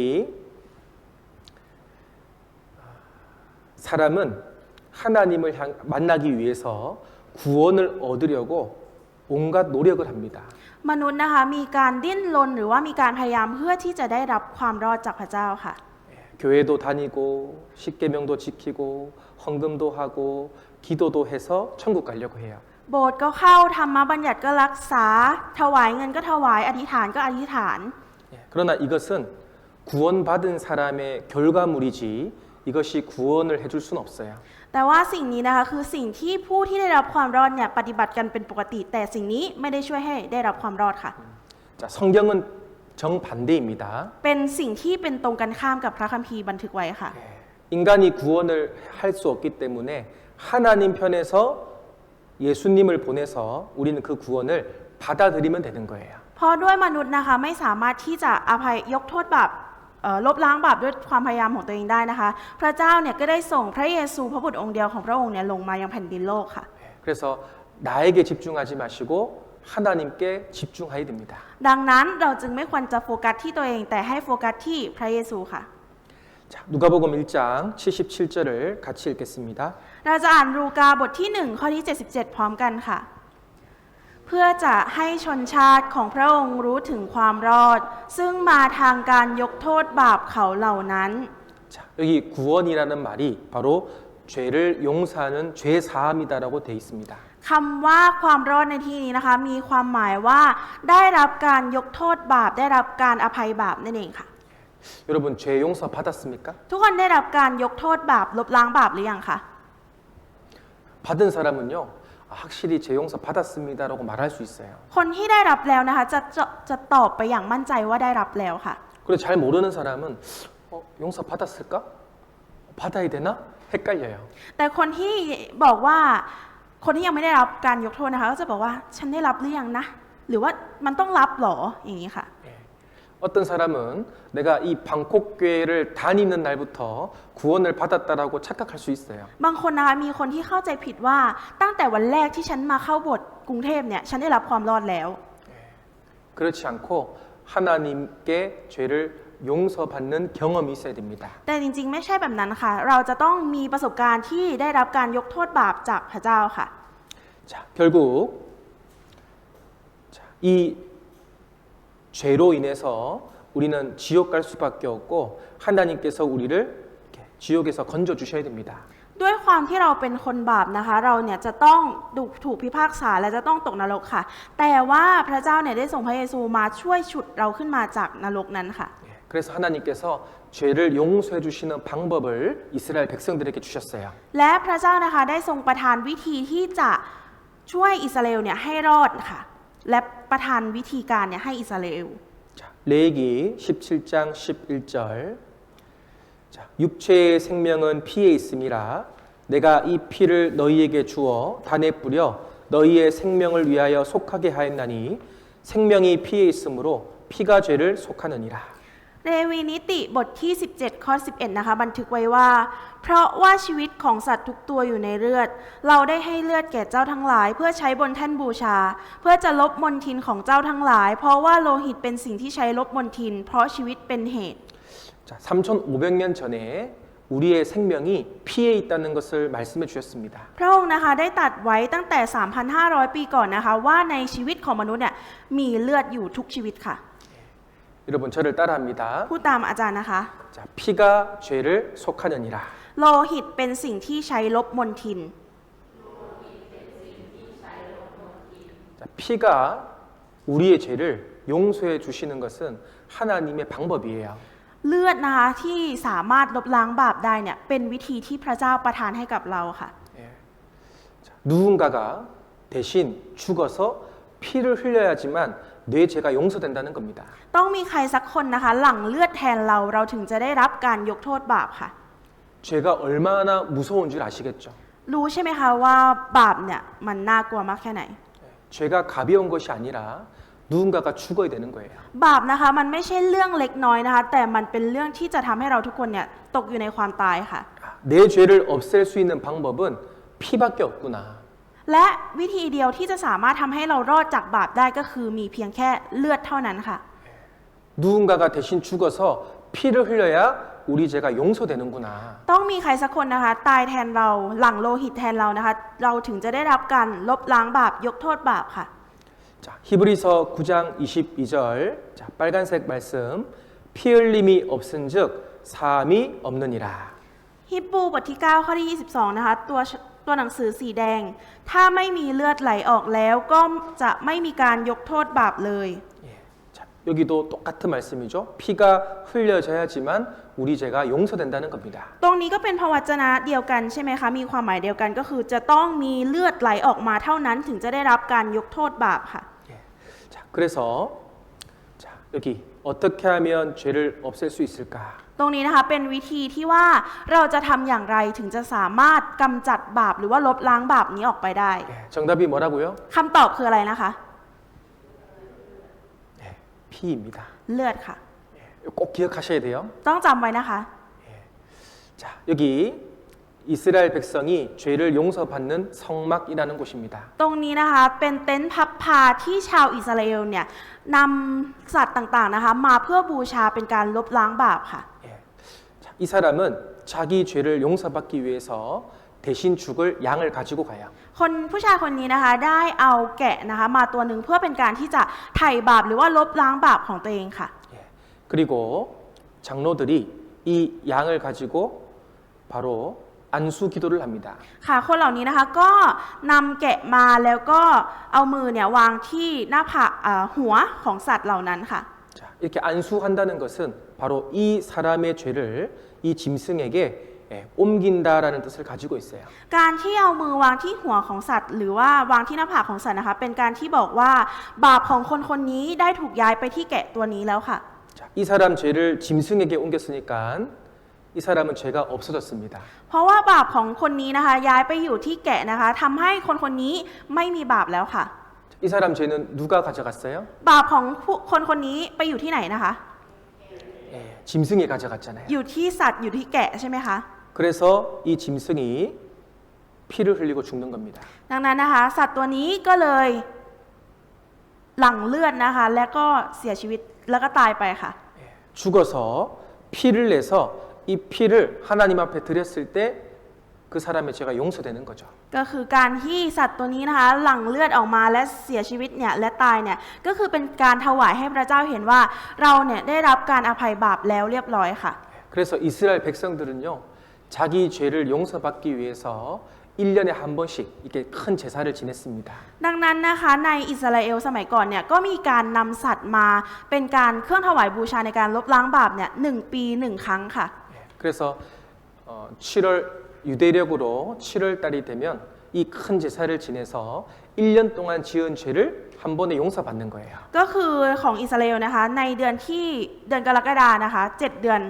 사람은 하나님을 만나기 위해서 구원을 얻으려고 온갖 노력을 합니다. มนุษย์นะคะมีการดิ้นรนหรือว่ามีการพยายามเพื่อที่จะได้รับความรอดจากพระเจ้าค่ะ 교회도 다니고 십계명도 지키고 헌금도 하고 기도도 해서 천국 가려고 해요. โบสถ์ก็เข้าธรรมบัญญัติก็รักษาถวายเงินก็ถวายอธิษฐานก็อธิษฐาน 그러나 이것은 구원받은 사람의 결과물이지 이것이 구원을 해줄 수는 없어요. แต่ว่าสิ่งนี้นะคะคือสิ่งที่ผู้ที่ได้รับความรอดเนี่ยปฏิบัติกันเป็นปกติ แต่สิ่งนี้ไม่ได้ช่วยให้ได้รับความรอดค่ะ 자, 성경은 정반대입니다. เป็นสิ่งที่เป็นตรงกันข้ามกับพระคัมภีร์บันทึกไว้ค่ะ 인간이 구원을 할 수 없기 때문에 하나님 편에서 예수님을 보내서 우리는 그 구원을 받아들이면 되는 거예요. เพราะด้วยมนุษย์นะคะไม่สามารถที่จะอภัยยกโทษบาปลบล้างบาปด้วยความพยายามของตัวเองได้นะคะ พระเจ้าเนี่ยก็ได้ส่งพระเยซูพระบุตรองค์เดียวของพระองค์เนี่ยลงมายังแผ่นดินโลกค่ะ 그래서 나에게 집중하지 마시고 하나님께 집중해야 됩니다. ดังนั้นเราจึงไม่ควรจะโฟกัสที่ตัวเองแต่ให้โฟกัสที่พระเยซูค่ะ 자, 누가복음 1장 77절을 같이 읽겠습니다. เราจะอ่านลูกาบทที่1ข้อที่77พร้อมกันค่ะเพื่อจะให้ชนชาติของพระองค์รู้ถึงความรอดซึ่งมาทางการยกโทษบาปเขาเหล่านั้น 자, 여기 구원이라는 말이 바로 죄를 용서하는 죄 사함이다라고 돼 있습니다. คำว่าความรอดในที่นี้นะคะมีความหมายว่าได้รับการยกโทษบาปได้รับการอภัยบาปนั่นเองค่ะ 여러분 죄 용서 받았습니까? ทุกคนได้รับการยกโทษบาปลบล้างบาปหรือยังคะ 받은 사람은요. 확실히 죄 용서 받았습니다라고 말할 수 있어요. คนที่ได้รับแล้วนะคะจะตอบไปอย่างมั่นใจว่าได้รับแล้วค่ะ 그리고 잘 모르는 사람은 용서 받았을까? 받아야 되나? 헷갈려요. แต่คนที่บอกว่าคนที่ยังไม่ได้รับการยกโทษนะคะก็จะบอกว่าฉันได้รับหรือยังนะ หรือว่ามันต้องรับหรออย่างนี้ค่ะ 어떤 사람은 내가 이 방콕교회를 다니는 날부터 구원을 받았다라고 착각할 수 있어요. บางคนนะคะมีคนที่เข้าใจผิดว่าตั้งแต่วันแรกที่ฉันมาเข้าโบสถ์กรุงเทพเนี่ยฉันได้รับความรอดแล้ว 그렇지 않고 하나님께 죄를 용서받는 경험이 있어야 됩니다. แต่จริงๆไม่ใช่แบบนั้นค่ะ เราจะต้องมีประสบการณ์ที่ได้รับการยกโทษบาปจากพระเจ้าค่ะ 자, 결국 이 죄로 인해서 우리는 지옥 갈 수밖에 없고 하나님께서 우리를 이렇게 지옥에서 건져 주셔야 됩니다. ด้วยความที่เราเป็นคนบาปนะคะ เราเนี่ยจะต้องถูกพิพากษาและจะต้องตกนรกค่ะ แต่ว่าพระเจ้าเนี่ยได้ส่งพระเยซูมาช่วยฉุดเราขึ้นมาจากนรกนั้นค่ะ 그래서 하나님께서 죄를 용서해 주시는 방법을 이스라엘 백성들에게 주셨어요. และพระเจ้านะคะได้ทรงประทานวิธีที่จะช่วยอิสราเอลเนี่ยให้รอดค่ะ และประทานวิธีการเนี่ยให้อิสราเอล 자, 레위기 17장 11절. 자, 육체의 생명은 피에 있음이라 내가 이 피를 너희에게 주어 단에 뿌려 너희의 생명을 위하여 속하게 하였나니 생명이 피에 있으므로 피가 죄를 속하느니라. เลวีนิติบทที่17ข้อ11นะคะบันทึกไว้ว่าเพราะว่าชีวิตของสัตว์ทุกตัวอยู่ในเลือดเราได้ให้เลือดแก่เจ้าทั้งหลายเพื่อใช้บนแท่นบูชาเพื่อจะลบมลทินของเจ้าทั้งหลายเพราะว่าโลหิตเป็นสิ่งที่ใช้ลบมลทินเพราะชีวิตเป็นเหตุ 자, 3,500년 전에 우리의 생명이 피에 있다는 것을 말씀해 주셨습니다. พระองค์นะคะได้ตรัสไว้ตั้งแต่ 3,500 ปีก่อนนะคะว่าในชีวิตของมนุษย์เนี่ยมีเลือดอยู่ทุกชีวิตค่ะ 여러분 저를 따라합니다. พูดตามอาจารย์นะคะ 자, 피가 죄를 속하느니라. โลหิตเป็นสิ่งที่ใช้ลบมลทิน 자, 피가 우리의 죄를 용서해 주시는 것은 하나님의 방법이에요. เลือดนะคะที่สามารถลบล้างบาปได้เนี่ยเป็นวิธีที่พระเจ้าประทานให้กับเราค่ะ 예. 자, 누군가가 대신 죽어서 피를 흘려야지만 내 죄가 용서된다는 겁니다. ต้องมีใครสักคนนะคะหลั่งเลือดแทนเราถึงจะได้รับการยกโทษบาปค่ะ 죄가 얼마나 무서운 줄 아시겠죠? รู้ใช่ไหมคะว่าบาปเนี่ยมันน่ากลัวมากแค่ไหน 죄가 가벼운 것이 아니라 누군가가 죽어야 되는 거예요. บาปนะคะมันไม่ใช่เรื่องเล็กน้อยนะคะแต่มันเป็นเรื่องที่จะทำให้เราทุกคนเนี่ยตกอยู่ในความตายค่ะ 내 죄를 없앨 수 있는 방법은 피밖에 없구나. และวิธีเดียวที่จะสามารถทำให้เรารอดจากบาปได้ก็คือมีเพียงแค่เลือดเท่านั้นค่ะ 누군가가 대신 죽어서 피를 흘려야 우리 죄가 용서되는구나. ต้องมีใครสักคนนะคะตายแทนเราหลั่งโลหิตแทนเรานะคะเราถึงจะได้รับการลบล้างบาปยกโทษบาปค่ะ 자, 히브리서 9장 22절. 자, 빨간색 말씀. 피 흘림이 없은즉 사함이 없느니라. ฮิบรูบทที่9ข้อที่22นะคะตัวหนังสือสีแดงถ้าไม่มีเลือดไหลออกแล้วก็จะไม่มีการยกโทษบาปเลย 예. 자, 여기도 똑같은 말씀이죠. 피가 흘려져야지만 우리 죄가 용서된다는 겁니다. ตรงนี้ก็เป็นพระวจนะเดียวกันใช่ไหมคะมีความหมายเดียวกันก็คือจะต้องมีเลือดไหลออกมาเท่านั้นถึงจะได้รับการยกโทษบาปค่ะ 예. 자, 그래서 자, 여기 어떻게 하면 죄를 없앨 수 있을까? ตรงนี้นะคะเป็นวิธีที่ว่าเราจะทำอย่างไรถึงจะสามารถกำจัดบาปหรือว่าลบล้างบาปนี้ออกไปได้ 예. 정답이 뭐라고요? คำตอบคืออะไรนะคะ 예. 피입니다. เลือดค่ะ 예. 꼭 기억하셔야 돼요. ต้องจำไว้นะคะ 자, 여기 이스라엘 백성이 죄를 용서받는 성막이라는 곳입니다. ตรงนี้นะคะเป็นเต็นท์พับพาที่ชาวอิสราเอลเนี่ยนำสัตว์ต่างๆนะคะมาเพื่อบูชาเป็นการลบล้างบาปค่ะ 예. 자, 이 사람은 자기 죄를 용서받기 위해서 대신 죽을 양을 가지고 가요. คนผู้ชายคนนี้นะคะได้เอาแกะนะคะมาตัวหนึ่งเพื่อเป็นการที่จะไถ่บาปหรือว่าลบล้างบาปของตัวเองค่ะ 예. 그리고 장로들이 이 양을 가지고 바로 안수 기도를 합니다. ค่ะคนเหล่านี้นะคะก็นำแกะมาแล้วก็เอามือเนี่ยวางที่หน้าผากหัวของสัตว์เหล่านั้นค่ะ 자, 이렇게 안수한다는 것은 바로 이 사람의 죄를 이 짐승에게 옮긴다라는 뜻을 가지고 있어요. การที่เอามือวางที่หัวของสัตว์ หรือว่าวางที่หน้าผากของสัตว์นะคะเป็นการที่บอกว่าบาปของคนคนนี้ได้ถูกย้ายไปที่แกะตัวนี้แล้วค่ะ 자, 이 사람 죄를 짐승에게 옮겼으니까 이 사람은 죄가 없어졌습니다. เพราะว่าบาปของคนนี้นะคะย้ายไปอยู่ที่แกะนะคะทำให้คนคนนี้ไม่มีบาปแล้วค่ะ 이 사람 죄는 누가 가져갔어요? บาปของคนคนนี้ไปอยู่ที่ไหนนะคะ 짐승이 가져갔잖아요. อยู่ที่สัตว์อยู่ที่แกะใช่ไหมคะ 그래서 이 짐승이 피를 흘리고 죽는 겁니다. ดังนั้นนะคะสัตว์ตัวนี้ก็เลยหลั่งเลือดนะคะและก็เสียชีวิตแล้วก็ตายไปค่ะ 죽어서 피를 내서 이 피를 하나님 앞에 드렸을 때 그 사람의 죄가 용서되는 거죠. ก็คือการที่สัตว์ตัวนี้นะคะหลั่งเลือดออกมาและเสียชีวิตเนี่ยและตายเนี่ยก็คือเป็นการถวายให้พระเจ้าเห็นว่าเราเนี่ยได้รับการอภัยบาปแล้วเรียบร้อยค่ะ 그래서 이스라엘 백성들은요 자기 죄를 용서받기 위해서 1년에 한 번씩 이렇게 큰 제사를 지냈습니다. ดังนั้นนะคะในอิสราเอลสมัยก่อนเนี่ยก็มีการนำสัตว์มาเป็นการเครื่องถวายบูชาในการลบล้างบาปเนี่ย1 ปี1 ครั้งค่ะ 그래서 7월 유대력으로 7월 달이 되면 이 큰 제사를 지내서 1년 동안 지은 죄를 한 번에 용서받는 거예요. ก็คือของอิสราเอลนะคะในเดือนกรกฎานะคะ7 เดือน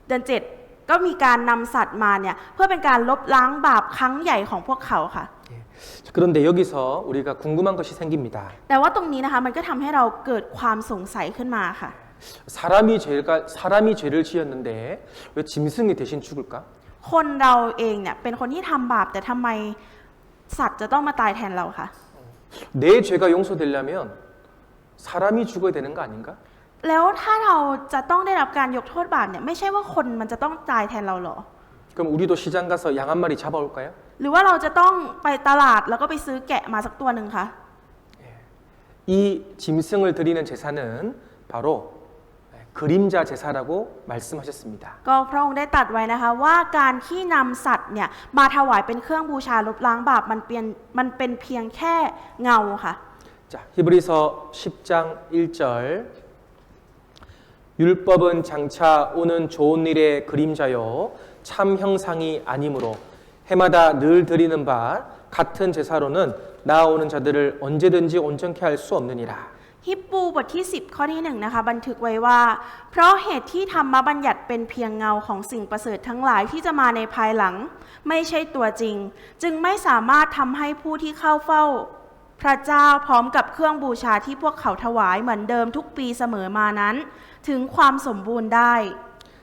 7ก็มีการนำสัตว์มาเนี่ยเพื่อเป็นการลบล้างบาปครั้งใหญ่ของพวกเขาค่ะ 그런데 여기서 우리가 궁금한 것이 생깁니다. แต่ว่าตรงนี้นะคะมันก็ทำให้เราเกิดความสงสัยขึ้นมาค่ะ 사람이 죄를 지었는데 왜 짐승이 대신 죽을까? คนเราเองเนี่ยเป็นคนที่ทำบาปแต่ทำไมสัตว์จะต้องมาตายแทนเราคะ 내 죄가 용서되려면 사람이 죽어야 되는 거 아닌가? แล้วถ้าเราจะต้องได้รับการยกโทษบาปเนี่ยไม่ใช่ว่าคนมันจะต้องตายแทนเราหรอ 그럼 우리도 시장 가서 양 한 마리 잡아올까요? หรือว่าเราจะต้องไปตลาดแล้วก็ไปซื้อแกะมาสักตัวหนึ่งคะ 이 짐승을 드리는 제사는 바로 그림자 제사라고 말씀하셨습니다. ก็พระองค์ได้ตรัสไว้นะคะว่าการที่นำสัตว์เนี่ยมาถวายเป็นเครื่องบูชาลบล้างบาปมันเป็นเพียงแค่เงาค่ะ 자, 히브리서 10장 1절 율법은 장차 오는 좋은 일의 그림자요 참 형상이 아니므로 해마다 늘 드리는 바 같은 제사로는 나아오는 자들을 언제든지 온전케 할 수 없느니라. ฮิบรูบทที่10ข้อที่1นะคะบันทึกไว้ว่าเพราะเหตุที่ธรรมบัญญัติเป็นเพียงเงาของสิ่งประเสริฐทั้งหลายที่จะมาในภายหลังไม่ใช่ตัวจริงจึงไม่สามารถทำให้ผู้ที่เข้าเฝ้าพระเจ้าพร้อมกับเครื่องบูชาที่พวกเขาถวายเหมือนเดิมทุกปีเสมอมานั้นถึงความสมบูรณ์ได้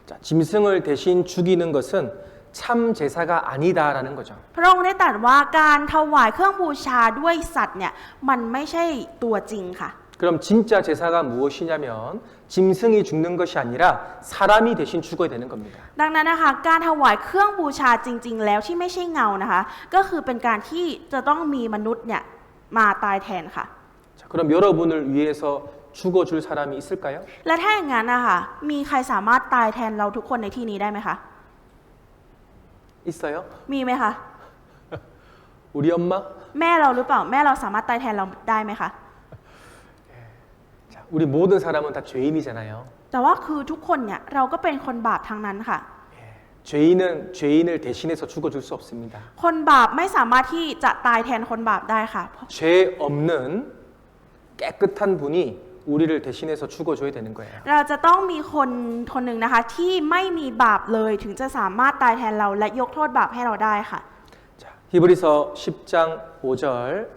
자, 짐승을 대신 죽이는 것은 참 제사가 아니다라는 거죠. พระองค์ได้ตรัสว่าการถวายเครื่องบูชาด้วยสัตว์เนี่ยมันไม่ใช่ตัวจริงค่ะ 그럼 진짜 제사가 무엇이냐면 짐승이 죽는 것이 아니라 사람이 대신 죽어야 되는 겁니다. ดังนั้นนะคะการถวายเครื่องบูชาจริง ๆ แล้วที่ไม่ใช่เงานะคะก็คือเป็นการที่จะต้องมีมนุษย์เนี่ยมาตายแทนค่ะ 자, 그럼 여러분을 위해서 죽어줄 사람이 있을까요? และถ้าอย่างนั้นนะคะมีใครสามารถตายแทนเราทุกคนในที่นี้ได้ไหมคะ 있어요? มีไหมคะ 우리 엄마? แม่เราหรือเปล่าแม่เราสามารถตายแทนเราได้ไหมคะ 자, 우리 모든 사람은 다 죄인이잖아요. แต่ว่าคือทุกคนเนี่ยเราก็เป็นคนบาปทั้งนั้นค่ะ 죄인을 대신해서 죽어줄 수 없습니다. คนบาปไม่สามารถที่จะตายแทนคนบาปได้ค่ะ 죄 없는 깨끗한 분이 우리를 대신해서 죽어줘야 되는 거예요. เราจะต้องมีคนหนึ่งนะคะที่ไม่มีบาปเลยถึงจะสามารถตายแทนเราและยกโทษบาปให้เราได้ค่ะ 자, 히브리서 10장 5절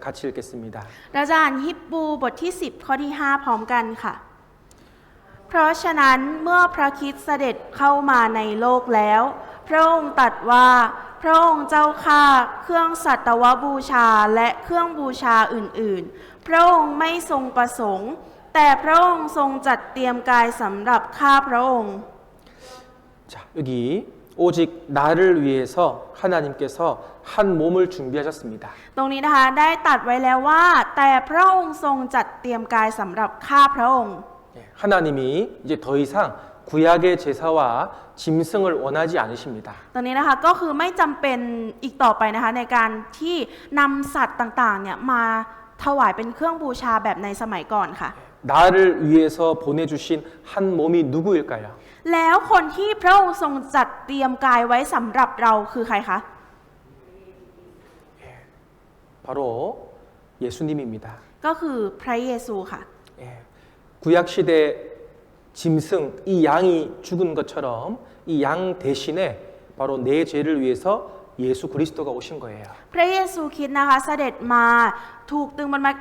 같이 읽겠습니다. เราจะอ่านฮิบรูบทที่10ข้อที่5พร้อมกันค่ะ เพราะฉะนั้นเมื่อพระคริสต์เสด็จเข้ามาในโลกแล้วพระองค์ตรัสว่าพระองค์เจ้าข้าเครื่องสัตวบูชาและเครื่องบูชาอื่นๆพระองค์ไม่ทรงประสงค์แต่พระองค์ทรงจัดเตรียมกายสำหรับข้าพระองค์ 자, 여기 오직 나를 위해서 하나님께서 한 몸을 준비하셨습니다. ตรงนี้นะคะได้ตัดไว้แล้วว่าแต่พระองค์ทรงจัดเตรียมกายสำหรับข้าพระองค์ 하나님이 이제 더 이상 구약의 제사와 짐승을 원하지 않으십니다. ตรงนี้นะคะก็คือไม่จำเป็นอีกต่อไปนะคะในการที่นำสัตว์ต่างๆเนี่ยมาถวายเป็นเครื่องบูชาแบบในสมัยก่อนค่ะ 나를 위해서 보내주신 한 몸이 누구일까요? แล้วคนที่พระองค์ทรงจัดเตรียมกายไว้สำหรับเราคือใครคะ 바로 예수님입니다. ก็คือพระเยซูค่ะ 예. 구약 시대 짐승 이 양이 죽은 것처럼 이 양 대신에 바로 내 죄를 위해서 예수 그리스도가 오신 거예요. พระเยซูคริสต์นะคะเสด็จมาถูกตึงบนไม้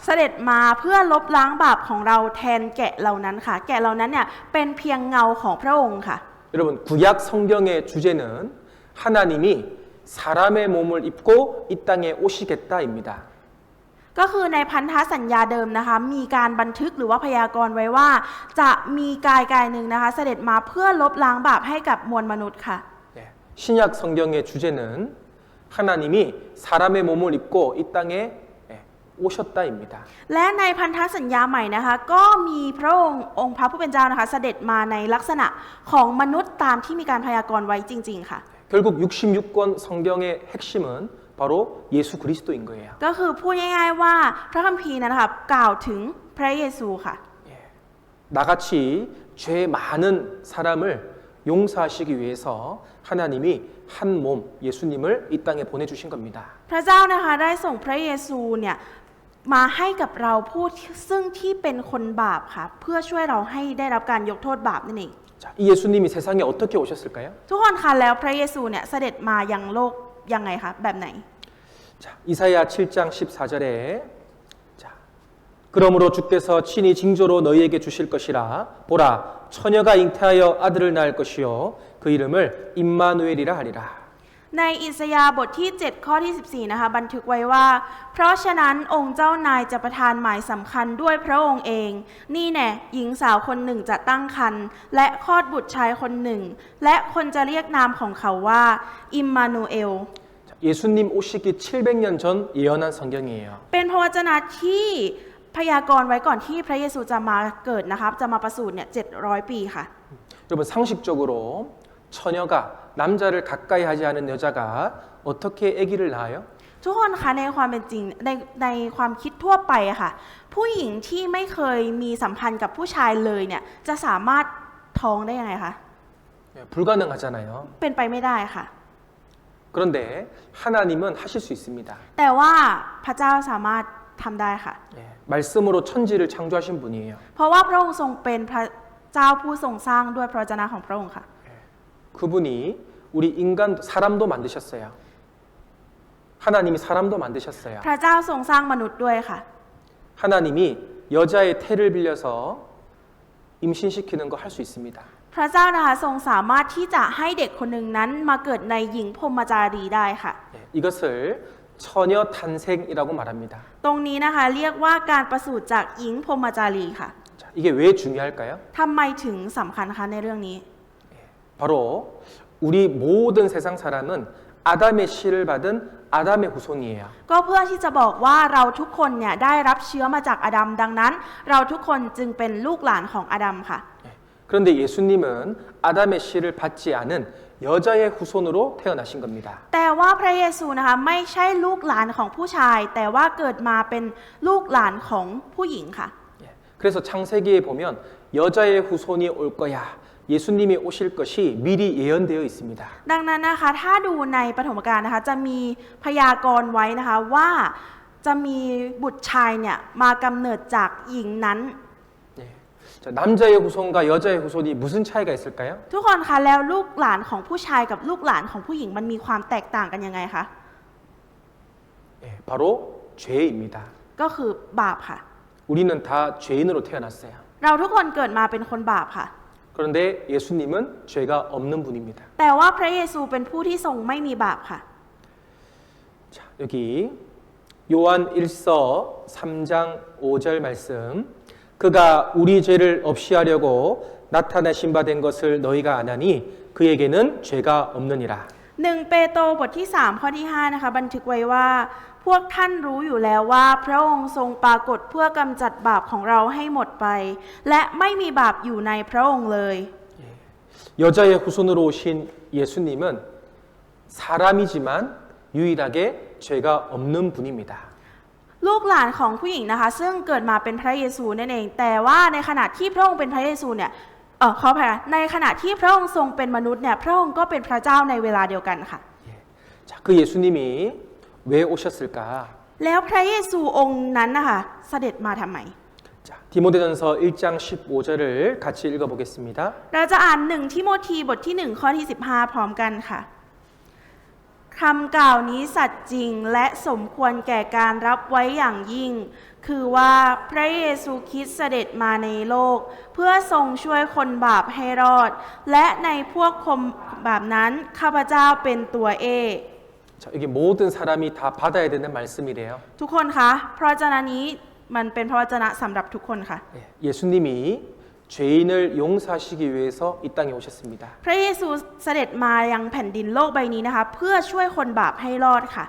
เสด็จมาเพื่อลบล้างบาปของเราแทนแกะเหล่านั้นค่ะแกะเหล่านั้นเนี่ยเป็นเพียงเงาของพระองค์ค่ะ 여러분 구약 성경의 주제는 하나님이 사람의 몸을 입고 이 땅에 오시겠다입니다. ก็คือในพันธสัญญาเดิมนะคะมีการบันทึกหรือว่าพยากรณ์ไว้ว่าจะมีกายหนึ่งนะคะเสด็จมาเพื่อลบล้างบาปให้กับมวลมนุษย์ค่ะ 네. 신약 성경의 주제는 하나님이 사람의 몸을 입고 이 땅에 오셨다입니다. และในพันธสัญญาใหม่นะคะก็มีพระองค์พระผู้เป็นเจ้านะคะเสด็จมาในลักษณะของมนุษย์ตามที่มีการพยากรณ์ไว้จริงๆค่ะ 결국 66권 성경의 핵심은 바로 예수 그리스도인 거예요. ก็คือพูดง่ายๆว่าพระคัมภีร์นะคะกล่าวถึงพระเยซูค่ะ 나같이 죄 많은 사람을 용서하시기 위해서 하나님이 한 몸 예수님을 이 땅에 보내주신 겁니다. พระเจ้านะคะได้ส่งพระเยซูเนี่ยมาให้กับเราผู้ซึ่งที่เป็นคนบาปค่ะเพื่อช่วยเราให้ได้รับการยกโทษบาปนั่นเอง 자, 이 예수님이 세상에 어떻게 오셨을까요? ทุกคนคะแล้วพระเยซูเนี่ยเสด็จมายังโลกยังไงคะแบบไหน 자, 이사야 7장 14절에 자, 그러므로 주께서 친히 징조로 너희에게 주실 것이라 보라 처녀가 잉태하여 아들을 낳을 것이요 그 이름을 임마누엘이라 하리라. ในอิสยาห์บทที่7ข้อที่14นะคะบันทึกไว้ว่าเพราะฉะนั้นองค์เจ้านายจะประทานหมายสำคัญด้วยพระองค์เองนี่แน่หญิงสาวคนหนึ่งจะตั้งครรภ์และคลอดบุตรชายคนหนึ่งและคนจะเรียกนามของเขาว่าอิมมานูเอล 예수님 오시기 700년 전 예언한 성경이에요. เป็นพระวจนะที่พยากรณ์ไว้ก่อนที่พระเยซูจะมาเกิดนะคะจะมาประสูติเนี่ย700 ปีค่ะ 여러분 상식적으로 처녀가 남자를 가까이 하지 않은 여자가 어떻게 아기를 낳아요? ทุกคนคะในความเป็นจริงในความคิดทั่วไปอะค่ะผู้หญิงที่ไม่เคยมีสัมพันธ์กับผู้ชายเลยเนี่ยจะสามารถท้องได้ยังไงคะ 불가능하잖아요. เป็นไปไม่ได้ค่ะ 그런데 하나님은 하실 수 있습니다. แต่ว่าพระเจ้าสามารถทำได้ค่ะ 말씀으로 천지를 창조하신 분이에요. เพราะว่าพระองค์ทรงเป็นพระเจ้าผู้ทรงสร้างด้วยพระวจนะของพระองค์ค่ะ 그분이 우리 인간 사람도 만드셨어요. 하나님이 사람도 만드셨어요. พระเจ้าทรงสร้างมนุษย์ด้วยค่ะ 하나님이 여자의 태를 빌려서 임신시키는 거 할 수 있습니다. พระเจ้านะคะทรงสามารถที่จะให้เด็กคนหนึ่งนั้นมาเกิดในหญิงพรหมจารีได้ค่ะ 이것을 처녀 탄생이라고 말합니다. ตรงนี้นะคะเรียกว่าการประสูติจากหญิงพรหมจารีค่ะ 자, 이게 왜 중요할까요? ทำไมถึงสำคัญคะในเรื่องนี้ 바로 우리 모든 세상 사람은 아담의 씨를 받은 아담의 후손이에요. ก็เพื่อที่จะบอกว่าเราทุกคนเนี่ยได้รับเชื้อมาจากอาดัมดังนั้น เราทุกคนจึงเป็นลูกหลานของอาดัมค่ะ 그런데 예수님은 아담의 씨를 받지 않은 여자의 후손으로 태어나신 겁니다. แต่ว่าพระเยซูนะคะไม่ใช่ลูกหลานของผู้ชาย แต่ว่าเกิดมาเป็นลูกหลานของผู้หญิงค่ะ 그래서 창세기에 보면 여자의 후손이 올 거야. 예수님이 오실 것이 미리 예언되어 있습니다. ดังนั้นนะคะถ้าดูในปฐมกาลนะคะจะมีพยากรณ์ไว้นะคะว่าจะมีบุตรชายเนี่ยมากำเนิดจากหญิงนั้น 자, 남자의 후손과 여자의 후손이 무슨 차이가 있을까요? ทุกคนคะแล้วลูกหลานของผู้ชายกับลูกหลานของผู้หญิงมันมีความแตกต่างกันยังไงคะ 바로 죄입니다. ก็คือบาปค่ะ 우리는 다 죄인으로 태어났어요. เราทุกคนเกิดมาเป็นคนบาปค่ะ 그런데 예수님은 죄가 없는 분입니다. แต่ว่าพระเยซูเป็นผู้ที่ทรงไม่มีบาปค่ะ 자, 여기 요한 1서 3장 5절 말씀 그가 우리 죄를 없이 하려고 나타나신 바 된 것을 너희가 아나니 그에게는 죄가 없느니라. 1 เปโตรบทที่3ข้อที่5นะคะบันทึกไว้ว่าพวกท่านรู้อยู่แล้วว่าพระองค์ทรงปรากฏเพื่อกำจัดบาปของเราให้หมดไปและไม่มีบาปอยู่ในพระองค์เลย 여자의 후손으로 오신 예수님은 사람이지만 유일하게 죄가 없는 분입니다. ลูกหลานของผู้หญิงนะคะซึ่งเกิดมาเป็นพระเยซูนั่นเองแต่ว่าในขณะที่พระองค์เป็นพระเยซูเนี่ยขออภัยค่ะในขณะที่พระองค์ทรงเป็นมนุษย์เนี่ยพระองค์ก็เป็นพระเจ้าในเวลาเดียวกันค่ะ 자, 그 예수님이 왜 오셨을까? แล้วพระเยซูองค์นั้นนะคะเสด็จมาทำไม 자, 디모데전서 1장 15절을 같이 읽어보겠습니다. เราจะอ่าน1ทิโมธีบทที่1ข้อที่15พร้อมกันค่ะคำกล่าวนี้สัตย์จริงและสมควรแก่การรับไว้อย่างยิ่งคือว่าพระเยซูคริสต์เสด็จมาในโลกเพื่อทรงช่วยคนบาปให้รอดและในพวกคนบาปนั้นข้าพเจ้าเป็นตัวเอก 자, 여기 모든 사람이 다 받아야 되는 말씀이래요. ทุกคนคะพระวจนะนี้มันเป็นพระวจนะสำหรับทุกคนค่ะ 예수님이 죄인을 용서하시기 위해서 이 땅에 오셨습니다. พระเยซูเสด็จมายังแผ่นดินโลกใบนี้นะคะเพื่อช่วยคนบาปให้รอดค่ะ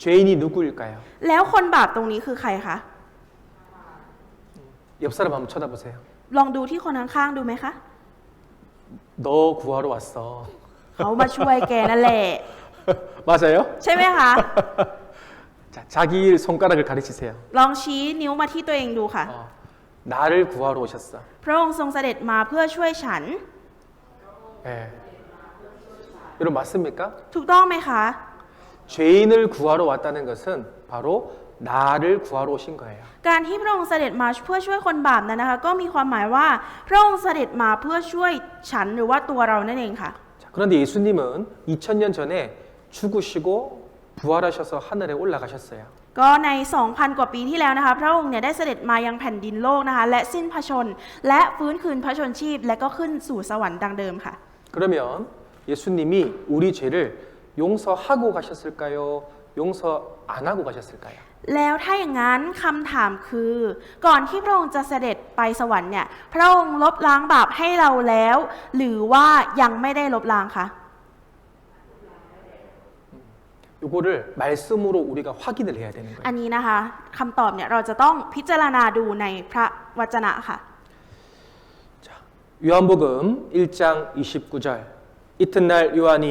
죄인이 누구일까요? แล้วคนบาปตรงนี้คือใครคะ 옆 사람 한번 쳐다보세요. ลองดูที่คนข้างๆดูไหมคะ 너 구하러 왔어. เขามาช่วยแกนั่นแหละ 맞아요? ใช่ไหมคะ 자, 자기 손가락을 가리치세요. ลองชี้นิ้วมาที่ตัวเองดูค่ะ 나를 구하러 오셨어. พระองค์ทรงเสด็จมาเพื่อช่วยฉัน 예. 여러분 맞습니까? ถูกต้องไหมคะ 죄인을 구하러 왔다는 것은 바로 나를 구하러 오신 거예요. การที่พระองค์เสด็จมาเพื่อช่วยคนบาปนั้นนะคะก็มีความหมายว่าพระองค์เสด็จมาเพื่อช่วยฉันหรือว่าตัวเรานั่นเองค่ะ 자, 그런데 예수님은 2000년 전에 죽으시고 부활하셔서 하늘에 올라가셨어요. ก็ใน 2,000 กว่าปีที่แล้วนะคะพระองค์เนี่ยได้เสด็จมายังแผ่นดินโลกนะคะและสิ้นพระชนม์และฟื้นคืนพระชนชีพและก็ขึ้นสู่สวรรค์ดังเดิมค่ะ 그러면 예수님이 우리 죄를 용서하고 가셨을까요? 용서 안 하고 가셨을까요? แล้วถ้าอย่างนั้นคำถามคือก่อนที่พระองค์จะเสด็จไปสวรรค์เนี่ยพระองค์ลบล้างบาปให้เราแล้ว หรือว่ายังไม่ได้ลบล้างคะ 이거를 말씀으로 우리가 확인을 해야 되는 อัน 거예요. นี้นะคะคำตอบเนี่ยเราจะต้องพิจารณาดูในพระวจนะค่ะ 자, 요한복음 1장 29절. 이튿날 요한이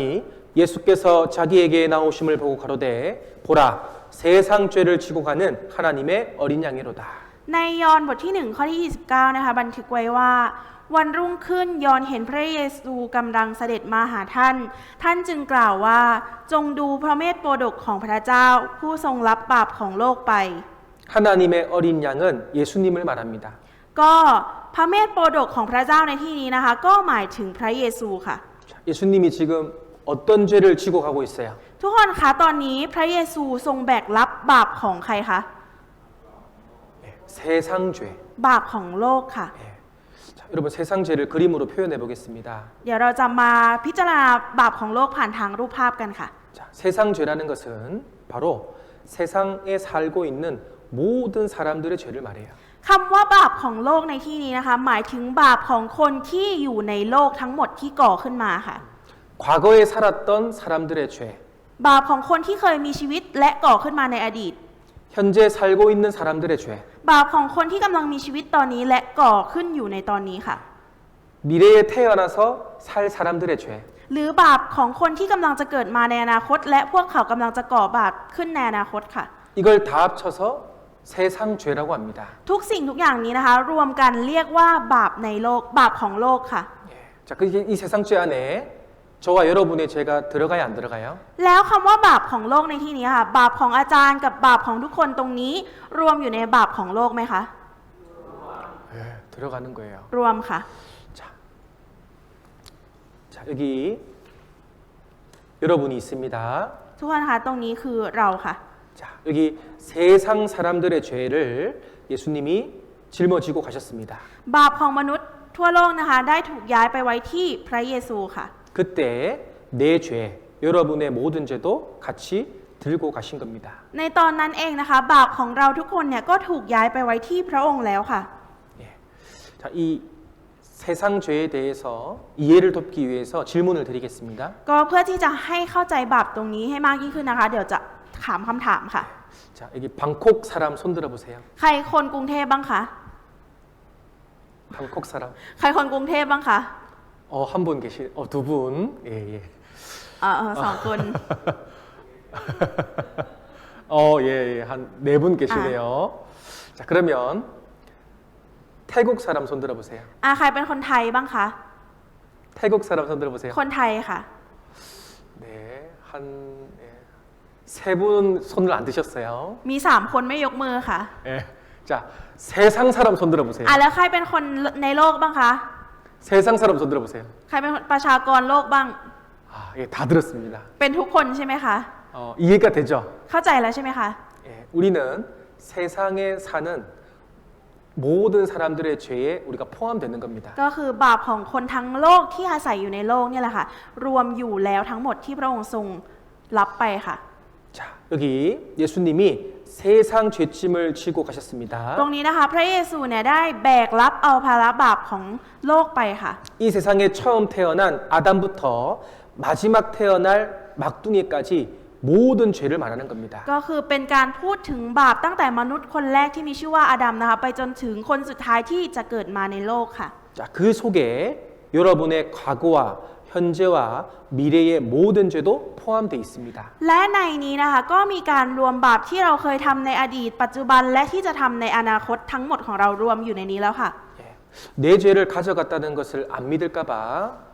예수께서 자기에게 나오심을 보고 가로되 보라 세상 죄를 지고 가는 하나님의 어린 양이로다. ในยอห์นบทที่1ข้อที่29นะคะบันทึกไว้ว่าวันรุ่งขึ้นยอห์นเห็นพระเยซูกำลังเสด็จมาหาท่านท่านจึงกล่าวว่าจงดูพระเมธโปรดกของพระเจ้าผู้ทรงรับบาปของโลกไป 하나님의 어린 양은 예수님을 말합니다. ก็พระเมธโปรดกของพระเจ้าในที่นี้นะคะก็หมายถึงพระเยซูค่ะ 자, 예수님이 지금 어떤 죄를 지고 가고 있어요? ทุกคนคะตอนนี้พระเยซูทรงแบกรับบาปของใครคะ 세상 죄. บาปของโลกค่ะ 자, 여러분 세상 죄를 그림으로 표현해 보겠습니다. เดี๋ยวเราจะมาพิจารณาบาปของโลกผ่านทางรูปภาพกันค่ะ 자, 세상 죄라는 것은 바로 세상에 살고 있는 모든 사람들의 죄를 말해요. คำว่าบาปของโลกในที่นี้นะคะหมายถึงบาปของคนที่อยู่ในโลกทั้งหมดที่ก่อขึ้นมาค่ะ 과거에 살았던 사람들의 죄, บาปของคนที่เคยมีชีวิตและก่อขึ้นมาในอดีต 현재 살고 있는 사람들의 죄, บาปของคนที่กำลังมีชีวิตตอนนี้และก่อขึ้นอยู่ในตอนนี้ค่ะ 미래에 태어나서 살 사람들의 죄, หรือบาปของคนที่กำลังจะเกิดมาในอนาคต และพวกเขากำลังจะก่อบาปขึ้นในอนาคตค่ะ 이걸 다 합쳐서 세상 죄라고 합니다. ทุกสิ่งทุกอย่างนี้นะคะรวมกันเรียกว่าบาปในโลกบาปของโลกค่ะ 자, 이 세상 죄 안에 저와 여러분의 죄가 들어가야 안 들어가요? แล้วคำว่าบาปของโลกในที่นี้ค่ะบาปของอาจารย์กับบาปของทุกคนตรงนี้รวมอยู่ในบาปของโลกไหมคะ 네, 들어가는 거예요. รวมค่ะ 자, 여기 여러분이 있습니다. ทุกคนคะตรงนี้คือเราค่ะ 자, 여기 세상 사람들의 죄를 예수님이 짊어지고 가셨습니다. บาปของมนุษย์ทั่วโลกนะคะได้ถูกย้ายไปไว้ที่พระเยซูค่ะ 그때 내 죄, 여러분의 모든 죄도 같이 들고 가신 겁니다. ในตอนนั้นเองนะคะบาปของเราทุกคนเนี่ยก็ถูกย้ายไปไว้ที่พระองค์แล้วค่ะ 예. 자, 이 세상 죄에 대해서 이해를 돕기 위해서 질문을 드리겠습니다. ก็เพื่อที่จะให้เข้าใจบาปตรงนี้ให้มากยิ่งขึ้นนะคะเดี๋ยวจะถามคำถามค่ะ 자, 여기 방콕 사람 손 들어 보세요. ใครคนกรุงเทพบ้างคะ 방콕 사람. ใครคนกรุงเทพบ้างคะ 한 분 계시, 두 분. 예, 예. สองคน 예, 예. 한 네 분 계시네요. 자, 그러면 태국 사람 손 들어보세요. ใครเป็นคนไทยบ้างคะ 태국 사람 손 들어보세요. คนไทยค่ะ 네, 한 세 분 손을 안 드셨어요. มี3คนไม่ยกมือค่ะ 예. 자, 세상 사람 손 들어보세요. แล้วใครเป็นคนในโลกบ้างคะ 세상 사람 손 들어보세요. ใครเป็นประชากรโลกบ้าง 예, 다 들었습니다. เป็นทุกคนใช่ไหมคะ 이해가 되죠? เข้าใจแล้วใช่ไหมคะ 예, 우리는 세상에 사는 모든 사람들의 죄에 우리가 포함되는 겁니다. ก็คือบาปของคนทั้งโลกที่อาศัยอยู่ในโลกเนี่ยแหละค่ะ รวมอยู่แล้วทั้งหมดที่พระองค์ทรงรับไปค่ะ 자, 여기 예수님이 세상 죄짐을 지고 가셨습니다. ตรงนี้นะคะพระเยซูเนี่ยได้แบกรับเอาภาระบาปของโลกไปค่ะ 이 세상에 처음 태어난 아담부터 마지막 태어날 막둥이까지 모든 죄를 말하는 겁니다. ก็คือเป็นการพูดถึงบาปตั้งแต่มนุษย์คนแรกที่มีชื่อว่าอาดัมนะคะไปจนถึงคนสุดท้ายที่จะเกิดมาในโลกค่ะ 자, 그 속에 여러분의 과거와 현재와 미래의 모든 죄도 포함되어 있습니다. และในนี้นะคะก็มีการรวมบาปที่เราเคยทำในอดีต ปัจจุบันและที่จะทำในอนาคตทั้งหมดของเรารวมอยู่ในนี้แล้วค่ะ 내 죄를 가져갔다는 것을 안 믿을까봐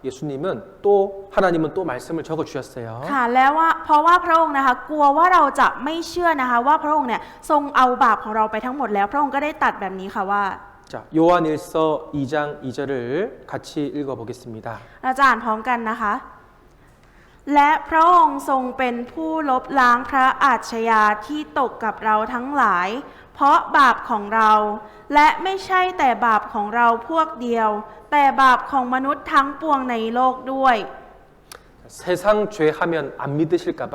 예수님은 또 하나님은 또 말씀을 적어 주셨어요. ค่ะแล้วว่าเพราะว่าพระองค์นะคะกลัวว่าเราจะไม่เชื่อนะคะว่าพระองค์เนี่ยทรงเอาบาปของเราไปทั้งหมดแล้วพระองค์ก็ได้ตัดแบบนี้ค่ะว่า 자, 요한일서 2장 2절을 같이 읽어보겠습니다. เราจะอ่านพร้อมกันนะคะ และพระองค์ทรงเป็นผู้ลบล้างพระอาชญาที่ตกกับเราทั้งหลาย เพราะบาปของเรา และไม่ใช่แต่บาปของเราพวกเดียว แต่บาปของมนุษย์ทั้งปวงในโลกด้วย 세상 죄하면 안 믿으실까봐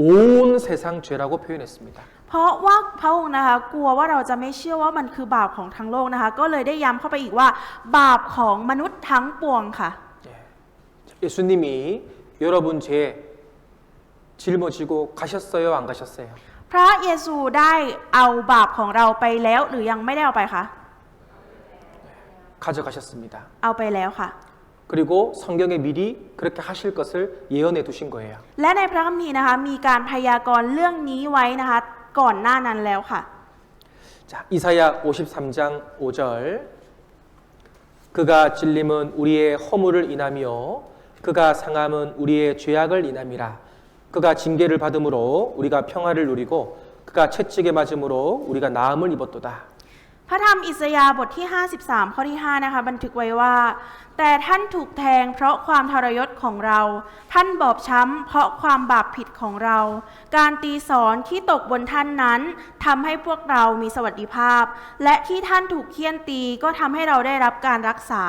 온 세상 죄라고 표현했습니다. เพราะว่าพระองค์นะคะกลัวว่าเราจะไม่เชื่อว่ามันคือบาปของทั้งโลกนะคะก็เลยได้ย้ำเข้าไปอีกว่า บาปของมนุษย์ทั้งปวงค่ะ 예수님이 여러분 죄 짊어지고 가셨어요, 안 가셨어요? พระเยซูได้เอาบาปของเราไปแล้วหรือยังไม่ได้เอาไปคะ 가져가셨습니다. เอาไปแล้วค่ะ 그리고 성경에 미리 그렇게 하실 것을 예언해 두신 거예요. และในพระคัมภีร์นะคะมีการพยากรณ์เรื่องนี้ไว้นะคะก่อนหน้านั้นแล้วค่ะ 자, 이사야 53장 5절. 그가 찔림은 우리의 허물을 인하며 그가 상함은 우리의 죄악을 인함이라. 그가 징계를 받음으로 우리가 평화를 누리고 그가 채찍에 맞음으로 우리가 나음을 입었도다. พระธรรมอิสยาห์บทที่53ข้อที่5นะคะบันทึกไว้ว่า แต่ท่านถูกแทงเพราะความทรยศของเรา ท่านบอบช้ำเพราะความบาปผิดของเรา การตีสอนที่ตกบนท่านนั้นทำให้พวกเรามีสวัสดิภาพ และที่ท่านถูกเฆี่ยนตีก็ทำให้เราได้รับการรักษา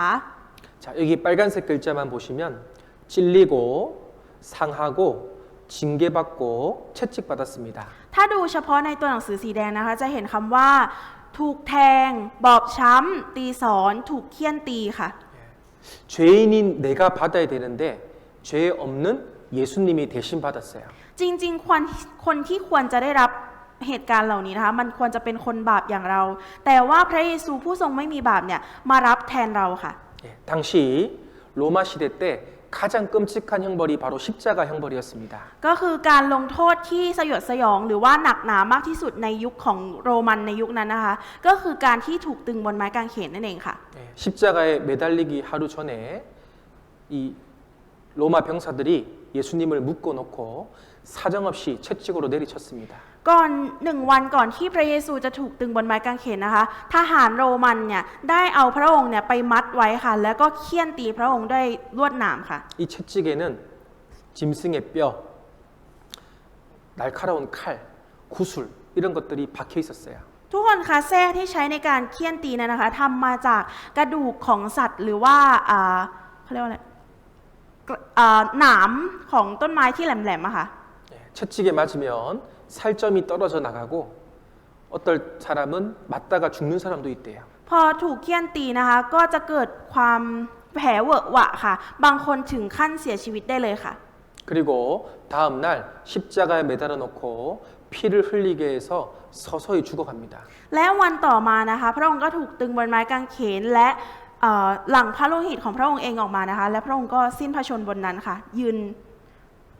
자, 여기 빨간색 글자만 보시면 찔리고 상하고 징계받고 채찍받았습니다. ถ้าดูเฉพาะในตัวหนังสือสีแดงนะคะจะเห็นคำว่า ถูกแทง บอบช้ำ ตีสอน ถูกเฆี่ยนตีค่ะ 죄인인 내가 받아야 되는데 죄 없는 예수님이 대신 받았어요. จริงๆคนที่ควรจะได้รับเหตุการณ์เหล่านี้นะคะมันควรจะเป็นคนบาปอย่างเรา แต่ว่าพระเยซูผู้ทรงไม่มีบาปเนี่ยมารับแทนเราค่ะ 당시 로마 시대 때 가장 끔찍한 형벌이 바로 십자가 형벌이었습니다. ก็คือการลงโทษที่สยดสยองหรือว่าหนักหนามากที่สุดในยุคของโรมันในยุคนั้นนะคะก็คือการที่ถูกตึงบนไม้กางเขนนั่นเองค่ะ 십자가에 매달리기 하루 전에 이 로마 병사들이 예수님을 묶어놓고 사정없이 채찍으로 내리쳤습니다. ก่อน1 วันก่อนที่พระเยซูจะถูกตึงบนไม้กางเขนนะคะทหารโรมันเนี่ยได้เอาพระองค์เนี่ยไปมัดไว้ค่ะแล้วก็เฆี่ยนตีพระองค์ด้วยลวดหนามค่ะ 이 채찍에는 짐승의 뼈, 날카로운 칼, 구슬 이런 것들이 박혀 있었어요. ทุกคนคะแส้ที่ใช้ในการเฆี่ยนตีนั้นนะคะทำมาจากกระดูกของสัตว์หรือว่าเขาเรียกว่าอะไรหนามของต้นไม้ที่แหลมๆอะค่ะ 채찍에 맞으면 살점이 떨어져 나가고 어떨 사람은 맞다가 죽는 사람도 있대요. พอถูกเฆี่ยนตีนะคะก็จะเกิดความแผลเวอะหวะค่ะบางคนถึงขั้นเสียชีวิตได้เลยค่ะ 그리고 다음 날 십자가에 매달아 놓고 피를 흘리게 해서 서서히 죽어갑니다. และวันต่อมานะคะพระองค์ก็ถูกตึงบนไม้กางเขนและ หลังพระโลหิตของพระองค์เองออกมานะคะและพระองค์ก็สิ้นพระชนม์บนนั้นค่ะยืน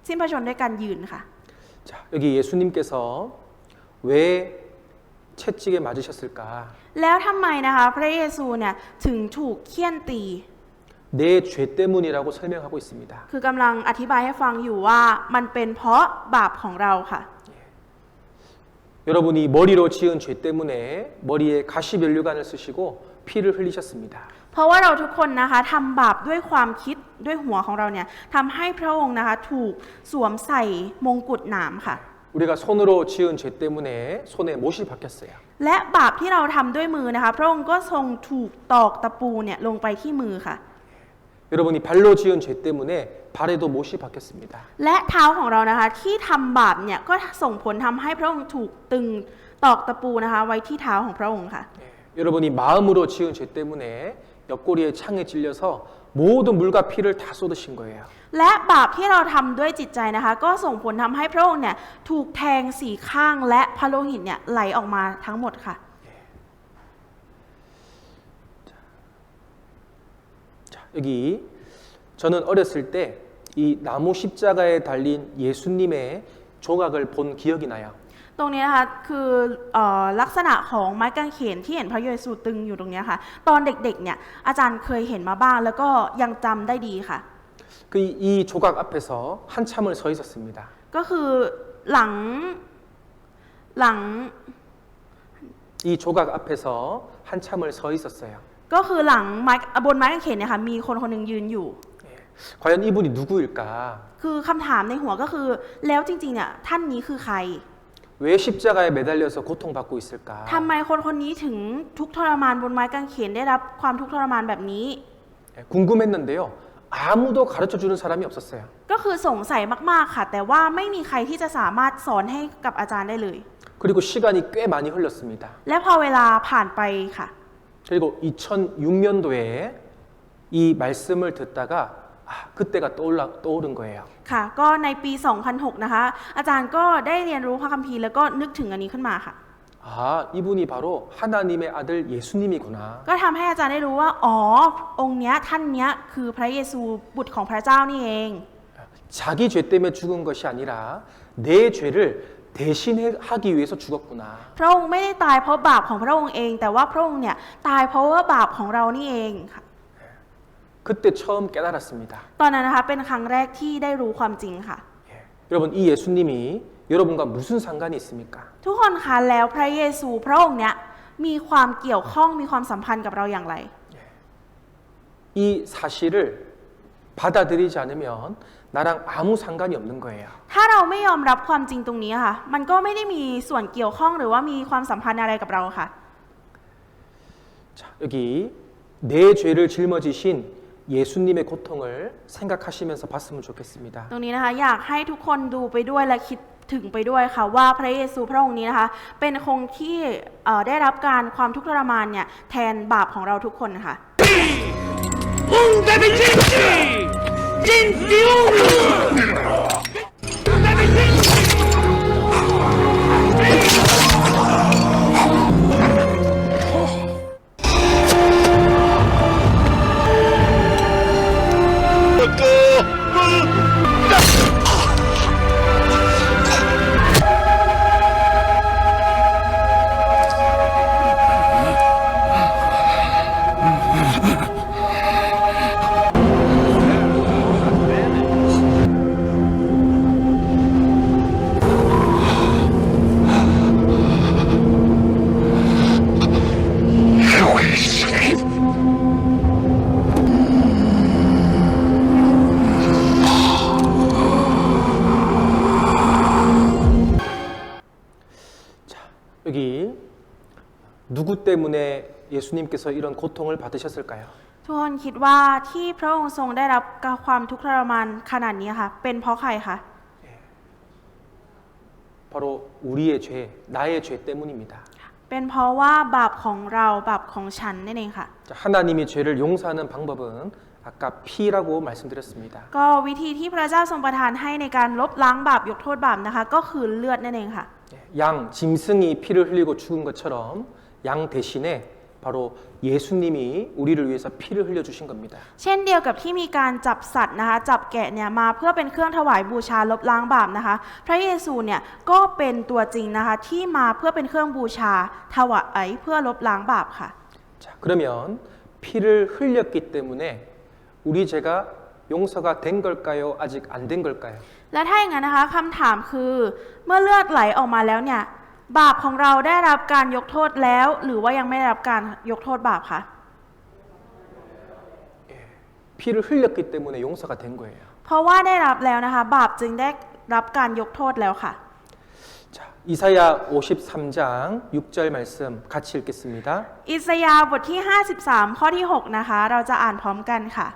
สิ้นพระชนม์ด้วยการยืนค่ะ 자, 여기 예수님께서 왜 채찍에 맞으셨을까? แล้วทำไมนะคะพระเยซูเนี่ยถึงถูกเฆี่ยนตี 내 죄 때문이라고 설명하고 있습니다. คือกำลังอธิบายให้ฟังอยู่ว่ามันเป็นเพราะบาปของเราค่ะ 여러분이 머리로 지은 죄 때문에 머리에 가시면류관을 쓰시고 피를 흘리셨습니다. เพราะว่าเราทุกคนนะคะทำบาปด้วยความคิดด้วยหัวของเราเนี่ยทำให้พระองค์นะคะถูกสวมใส่มงกุฎหนามค่ะ 우리가 손으로 지은 죄 때문에 손에 못이 박혔어요. และบาปที่เราทำด้วยมือนะคะพระองค์ก็ทรงถูกตอกตะปูเนี่ยลงไปที่มือค่ะ 여러분이 발로 지은 죄 때문에 발에도 못이 박혔습니다. และเท้าของเรานะคะที่ทำบาปเนี่ยก็ส่งผลทำให้พระองค์ถูกตึงตอกตะปูนะคะไว้ที่เท้าของพระองค์ค่ะ 여러분이 마음으로 지은 죄 때문에 옆구리에 창에 찔려서 모든 물과 피를 다 쏟으신 거예요. และบาปที่เราทำด้วยจิตใจนะคะก็ส่งผลทำให้พระองค์เนี่ยถูกแทงสี่ข้างและพระโลหิตเนี่ยไหลออกมาทั้งหมดค่ะ 자, 여기 저는 어렸을 때 이 나무 십자가에 달린 예수님의 조각을 본 기억이 나요. ตรงนี้นะคะคือลักษณะของไม้กางเขนที่เห็นพระเยซูตึงอยู่ตรงนี้ค่ะตอนเด็กๆเนี่ยอาจารย์เคยเห็นมาบ้างแล้วก็ยังจำได้ดีค่ะ 이 조각 앞에서 한참을 서 있었습니다. ก็คือหลัง 이 조각 앞에서 한참을 서 있었어요. ก็คือหลังไม้บนไม้กางเขนเนี่ยค่ะมีคนคนหนึ่งยืนอยู่ 과연 이분이 누구일까? คือคำถามในหัวก็คือแล้วจริงๆเนี่ยท่านนี้คือใคร 왜 십자가에 매달려서 고통받고 있을까? ทำไมคนคนนี้ถึงทุกข์ทรมานบนไม้กางเขนได้รับความทุกข์ทรมานแบบนี้ 궁금했는데요. 아무도 가르쳐 주는 사람이 없었어요. ก็คือสงสัยมากๆค่ะแต่ว่าไม่มีใครที่จะสามารถสอนให้กับอาจารย์ได้เลย 그리고 시간이 꽤 많이 흘렀습니다. และพอเวลาผ่านไปค่ะ 그리고 2006년도에 이 말씀을 듣다가 그때가 떠오른 거예요. ค่ะก็ในปี 2006 นะคะอาจารย์ก็ได้เรียนรู้พระคัมภีร์แล้วก็นึกถึงอันนี้ขึ้นมาค่ะ 이분이 바로 하나님의 아들 예수님이구나. ก็ทำให้อาจารย์ได้รู้ว่าอ๋อองค์เนี้ยท่านเนี้ยคือพระเยซูบุตรของพระเจ้านี่เอง 자기 죄 때문에 죽은 것이 아니라 내 죄를 대신하기 위해서 죽었구나. พระองค์ไม่ได้ตายเพราะบาปของพระองค์เอง แต่ว่าพระองค์เนี่ยตายเพราะว่าบาปของเรานี่เองค่ะ 그때 처음 깨달았습니다. ตอนนั้นนะคะเป็นครั้งแรกที่ได้รู้ความจริงค่ะ 여러분 이 예수님이 여러분과 무슨 상관이 있습니까? ทุกคนคะแล้วพระเยซูพระองค์เนี่ยมีความเกี่ยวข้องมีความสัมพันธ์กับเราอย่างไร 이 사실을 받아들이지 않으면 나랑 아무 상관이 없는 거예요. ถ้าเราไม่ยอมรับความจริงตรงนี้ค่ะมันก็ไม่ได้มีส่วนเกี่ยวข้องหรือว่ามีความสัมพันธ์อะไรกับเราค่ะ 자, 여기 내 죄를 짊어지신 예수님의 고통을 생각하시면서 봤으면 좋겠습니다. ตรงนี้นะคะอยากให้ทุกคนดูไปด้วยและคิดถึงไปด้วยค่ะว่าพระเยซูพระองค์นี้นะคะเป็นคงที่ได้รับการความทุกข์ทรมานเนี่ยแทนบาปของเราทุกคนค่ะ 응답의 진지! 진지웅! 응답의 진지! 여기 누구 때문에 예수님께서 이런 고통을 받으셨을까요? ทุกคนคิดว่าที่พระองค์ทรงได้รับความทุกข์ทรมานขนาดนี้ค่ะเป็นเพราะใครคะ 바로 우리의 죄, 나의 죄 때문입니다. เป็นเพราะว่าบาปของเราบาปของฉันนั่นเองค่ะ 자, 하나님이 죄를 용서하는 방법은 아까 피라고 말씀드렸습니다. ก็วิธีที่พระเจ้าทรงประทานให้ในการลบล้างบาปยกโทษบาปนะคะก็คือเลือดนั่นเองค่ะ 양 짐승이 피를 흘리고 죽은 것처럼 양 대신에 바로 예수님이 우리를 위해서 피를 흘려 주신 겁니다. เช่นเดียวกับที่มีการจับสัตว์นะคะจับแกะเนี่ยมาเพื่อเป็นเครื่องถวายบูชาลบล้างบาปนะคะพระเยซูเนี่ยก็เป็นตัวจริงนะคะที่มาเพื่อเป็นเครื่องบูชาถวายเพื่อลบล้างบาปค่ะ 자, 그러면 피를 흘렸기 때문에 우리 죄가 용서가 된 걸까요? 아직 안 된 걸까요? และถ้าอย่างนั้นนะคะคำถามคือเมื่อเลือดไหลออกมาแล้วเนี่ยบาปของเราได้รับการยกโทษแล้วหรือว่ายังไม่ได้รับการยกโทษบาปคะ 피를 흘렸기 때문에 용서가 된 거예요. เพราะว่าได้รับแล้วนะคะบาปจึงได้รับการยกโทษแล้วค่ะ 자, 이사야 53장 6절 말씀 같이 읽겠습니다. อิสยาห์บทที่53ข้อที่6นะคะเราจะอ่านพร้อมกันค่ะ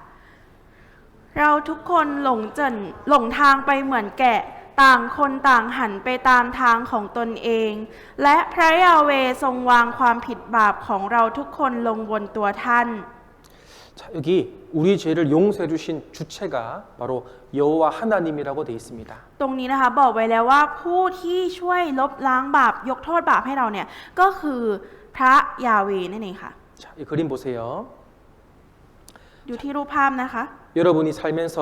เราทุกคนหลงทางไปเหมือนแกะต่างคนต่างหันไปตามทางของตนเองและพระยาเวห์ทรงวางความผิดบาปของเราทุกคนลงบนตัวท่าน 자, 여기 우리 죄를 용서해 주신 주체가 바로 여호와 하나님이라고 되어 있습니다. ตรงนี้นะคะบอกไว้แล้วว่าผู้ที่ช่วยลบล้างบาปยกโทษบาปให้เราเนี่ยก็คือพระยาเวห์นั่นเองค่ะ 자, 이 그림 보세요. อยู่ที่รูปภาพนะคะ 여러분이 살면서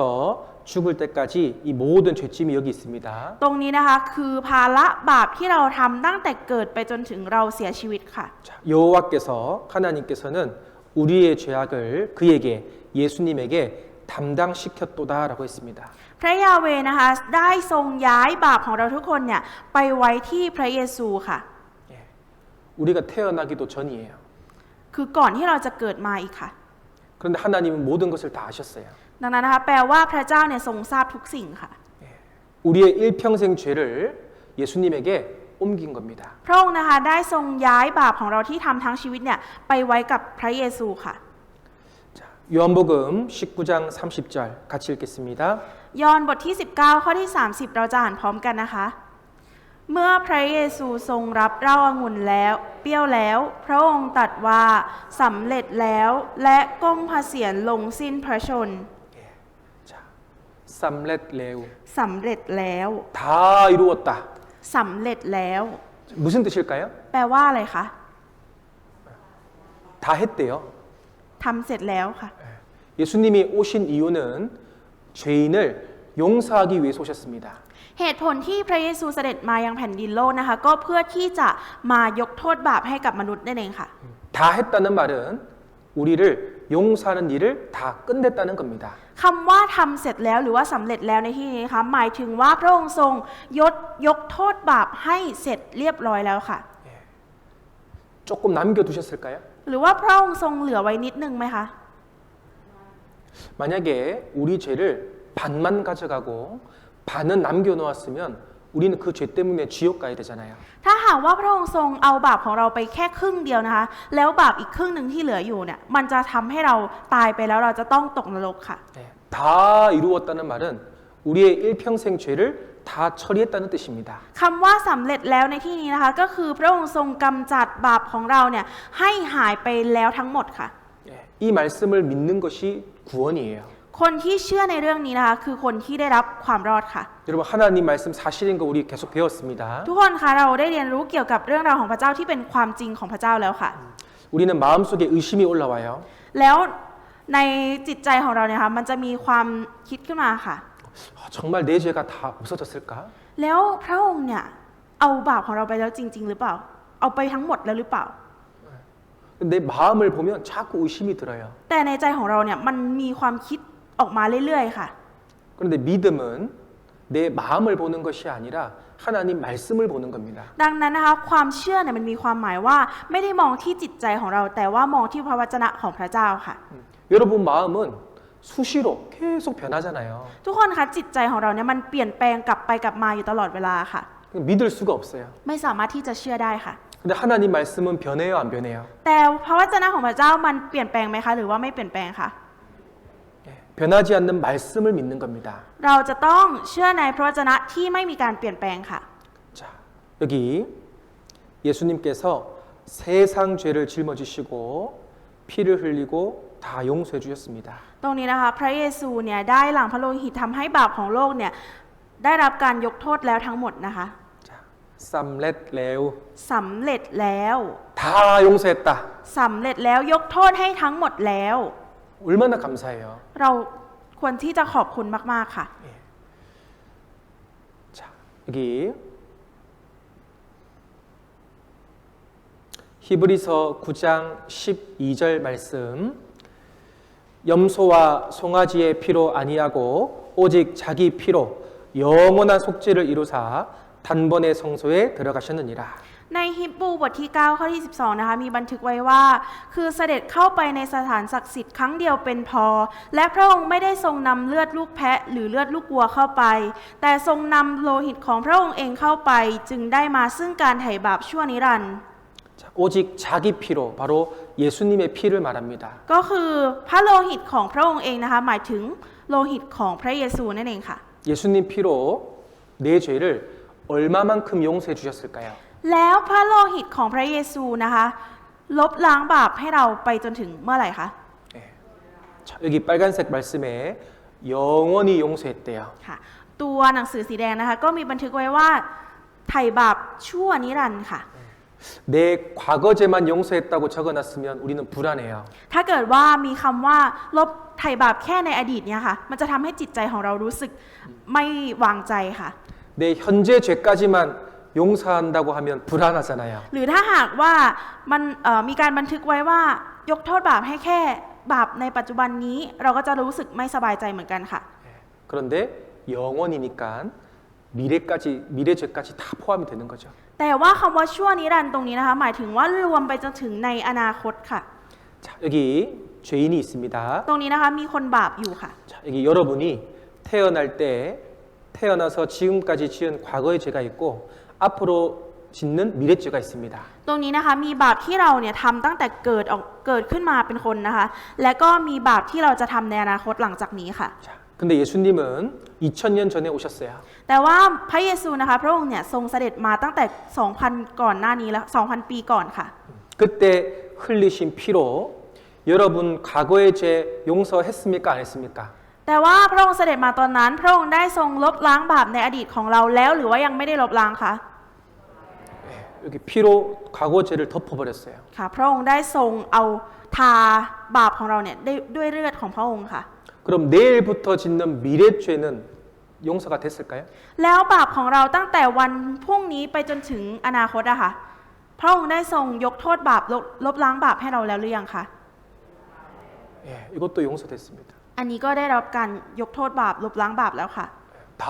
죽을 때까지 이 모든 죄짐이 여기 있습니다. ตรงนี้นะคะคือภาระบาปที่เราทำตั้งแต่เกิดไปจนถึงเราเสียชีวิตค่ะ 자, 여호와께서 하나님께서는 우리의 죄악을 그에게 예수님에게 담당시켰도다라고 했습니다. พระยาเวห์นะคะได้ทรงย้ายบาปของเราทุกคนเนี่ยไปไว้ที่พระเยซูค่ะ 예, 우리가 태어나기도 전이에요. คือก่อนที่เราจะเกิดมาอีกค่ะ 그런데 하나님은 모든 것을 다 아셨어요. ดังนั้นนะคะแปลว่าพระเจ้าเนี่ยทรงทราบทุกสิ่งค่ะ 우리의 일평생 죄를 예수님에게 옮긴 겁니다. พระองค์นะคะได้ทรงย้ายบาปของเราที่ทำทั้งชีวิตเนี่ยไปไว้กับพระเยซูค่ะ 자, 요한복음 19장 30절 같이 읽겠습니다. ยอห์นบทที่19ข้อที่30เราจะอ่านพร้อมกันนะคะเมื่อพระเยซูทรงรับเหล้าองุ่นแล้วเปรี้ยวแล้วพระองค์ตรัสว่าสำเร็จแล้วและก้มพระเศียรลงสิ้นพระชน 자, 쌈렛 레우 สำเร็จแล้ว 다 이루었다. สำเร็จแล้ว 무슨 뜻일까요? แปลว่าอะไรคะ 다 했대요. ทำเสร็จแล้วค่ะ 예수님이 오신 이유는 죄인을 용서하기 위해서 오셨습니다. เหตุผลที่พระเยซูเสด็จมายังแผ่นดินโลกนะคะก็เพื่อที่จะมายกโทษบาปให้กับมนุษย์นั่นเองค่ะ 다 했다는 말은 우리를 용서하는 일을 다 끝냈다는 겁니다. คำว่าทำเสร็จแล้วหรือว่าสำเร็จแล้วในที่นี้นะคะหมายถึงว่าพระองค์ทรงยกโทษบาปให้เสร็จเรียบร้อยแล้วค่ะ 조금 남겨두셨을까요? หรือว่าพระองค์ทรงเหลือไว้นิดนึงไหมคะ 만약에 우리 죄를 반만 가져가고 반은 남겨놓았으면 우리는 그 죄 때문에 지옥 가야 되잖아요. ถ้าหากว่าพระองค์ทรงเอาบาปของเราไปแค่ครึ่งเดียวนะคะแล้วบาปอีกครึ่งหนึ่งที่เหลืออยู่เนี่ยมันจะทำให้เราตายไปแล้วเราจะต้องตกนรกค่ะ 네, 다 이루었다는 말은 우리의 일평생 죄를 다 처리했다는 뜻입니다. คำว่าสำเร็จแล้วในที่นี้นะคะก็คือพระองค์ทรงกำจัดบาปของเราเนี่ยให้หายไปแล้วทั้งหมดค่ะ 네, 이 말씀을 믿는 것이 구원이에요. คนที่เชื่อในเรื่องนี้นะคะคือคนที่ได้รับความรอดค่ะ 여러분 하나님 말씀 사실인 거 우리 계속 배웠습니다. ทุกคนคะเราได้เรียนรู้เกี่ยวกับเรื่องราวของพระเจ้าที่เป็นความจริงของพระเจ้าแล้วค่ะ 우리는 마음속에 의심이 올라와요. แล้วในจิตใจของเราเนี่ยค่ะมันจะมีความคิดขึ้นมาค่ะ 정말 내 죄가 다 없어졌을까? แล้วพระองค์เนี่ยเอาบาปของเราไปแล้วจริงๆหรือเปล่าเอาไปทั้งหมดแล้วหรือเปล่า 내 마음을 보면 자꾸 의심이 들어요. แต่ในใจของเราเนี่ยมันมีความคิดออกมาเรื่อยๆค่ะ 그런데 믿음은 내 마음을 보는 것이 아니라 하나님 말씀을 보는 겁니다. ดังนั้นนะคะความเชื่อเนี่ยมันมีความหมายว่าไม่ได้มองที่จิตใจของเราแต่ว่ามองที่พระวจนะของพระเจ้าค่ะ 여러분 마음은 수시로 계속 변하잖아요. ทุกคนคะจิตใจของเราเนี่ยมันเปลี่ยนแปลงกลับไปกลับมาอยู่ตลอดเวลาค่ะ 믿을 수가 없어요. ไม่สามารถที่จะเชื่อได้ค่ะ 근데 하나님 말씀은 변해요, 안 변해요? แต่พระวจนะของพระเจ้ามันเปลี่ยนแปลงไหมคะหรือว่าไม่เปลี่ยนแปลงคะ 변하지 않는 말씀을 믿는 겁니다. เราจะต้องเชื่อในพระวจนะที่ไม่มีการเปลี่ยนแปลงค่ะ 자, 여기 예수님께서 세상 죄를 짊어지시고 피를 흘리고 다 용서해 주셨습니다. ตรงนี้นะคะพระเยซูเนี่ยได้หลั่งพระโลหิตทำให้บาปของโลกเนี่ยได้รับการยกโทษแล้วทั้งหมดนะคะ 자, 쌈렛 레우 สำเร็จแล้ว 다 용서했다. สำเร็จแล้วยกโทษให้ทั้งหมดแล้ว 얼마나 감사해요. เราควรที่จะขอบคุณมากๆค่ะ 자, 여기 히브리서 9장 12절 말씀. 염소와 송아지의 피로 아니하고 오직 자기 피로 영원한 속죄를 이루사 단번에 성소에 들어가셨느니라. ในฮิบรูบทที่ 9 ข้อที่ 12 นะคะมีบันทึกไว้ว่าคือเสด็จเข้าไปในสถานศักดิ์สิทธิ์ครั้งเดียวเป็นพอและพระองค์ไม่ได้ทรงนำเลือดลูกแพะหรือเลือดลูกวัวเข้าไปแต่ทรงนำโลหิตของพระองค์เองเข้าไปจึงได้มาซึ่งการไถ่บาปชั่วนิรันดร์ 자, 오직 자기 피로 바로 예수님의 피를 말합니다. ก็คือพระโลหิตของพระองค์เองนะคะหมายถึงโลหิตของพระเยซูนั่นเองค่ะ 예수님 피로 내 죄를 얼마만큼 용서해 주셨을까요? แล้วพระโลหิตของพระเยซูนะคะลบล้างบาปให้เราไปจนถึงเมื่อไหร่คะ 네. 자, 여기 빨간색 말씀에 영원히 용서했대요. ค่ะตัวหนังสือสีแดงนะคะก็มีบันทึกไว้ว่าไถ่บาปชั่วนิรันดร์ค่ะ 내 과거죄만 용서했다고 적어놨으면 우리는 불안해요. ถ้าเกิดว่ามีคำว่าลบไถ่บาปแค่ในอดีตเนี่ยค่ะมันจะทำให้จิตใจของเรารู้สึกไม่วางใจค่ะ 내 현재 죄까지만 용서한다고 하면 불안하잖아요. หรือถ้าหากว่ามันมีการบันทึกไว้ว่ายกโทษบาปให้แค่บาปในปัจจุบันนี้เราก็จะรู้สึกไม่สบายใจเหมือนกันค่ะ 그런데 영원이니까 미래 죄까지 다 포함이 되는 거죠. แต่ว่าคำว่าชั่วนิรันดร์ตรงนี้นะคะหมายถึงว่ารวมไปจนถึงในอนาคตค่ะ 자, 여기 죄인이 있습니다. ตรงนี้นะคะมีคนบาปอยู่ค่ะ 자, 여기 여러분이 태어나서 지금까지 지은 과거의 죄가 있고 앞으로 짓는 미래 죄가 있습니다. ตรงนี้นะคะมีบาปที่เราเนี่ยทำตั้งแต่เกิดขึ้นมาเป็นคนนะคะและก็มีบาปที่เราจะทำในอนาคตหลังจากนี้ค่ะ 자, 근데 예수님은 2000년 전에 오셨어요. แต่ว่าพระเยซูนะคะพระองค์เนี่ยทรงเสด็จมาตั้งแต่ 2,000 ก่อนหน้านี้แล้ว 2,000 ปีก่อนค่ะ 그때 흘리신 피로 여러분 과거의 죄 용서했습니까? 안 했습니까? แต่ว่าพระองค์เสด็จมาตอนนั้นพระองค์ได้ทรงลบล้างบาปในอดีตของเราแล้วหรือว่ายังไม่ได้ลบล้างคะ 여기 피로 과거 죄를 덮어버렸어요. ค่ะพระองค์ได้ทรงเอาทาบาปของเราเนี่ยด้วยเลือดของพระองค์ค่ะ 그럼 내일부터 짓는 미래 죄는 용서가 됐을까요? แล้วบาปของเราตั้งแต่วันพรุ่งนี้ไปจนถึงอนาคตอะค่ะพระองค์ได้ทรงยกโทษบาปลบล้างบาปให้เราแล้วหรือยังคะ 예, 이것도 용서됐습니다. อันนี้ก็ได้รับการยกโทษบาปลบล้างบาปแล้วค่ะ 다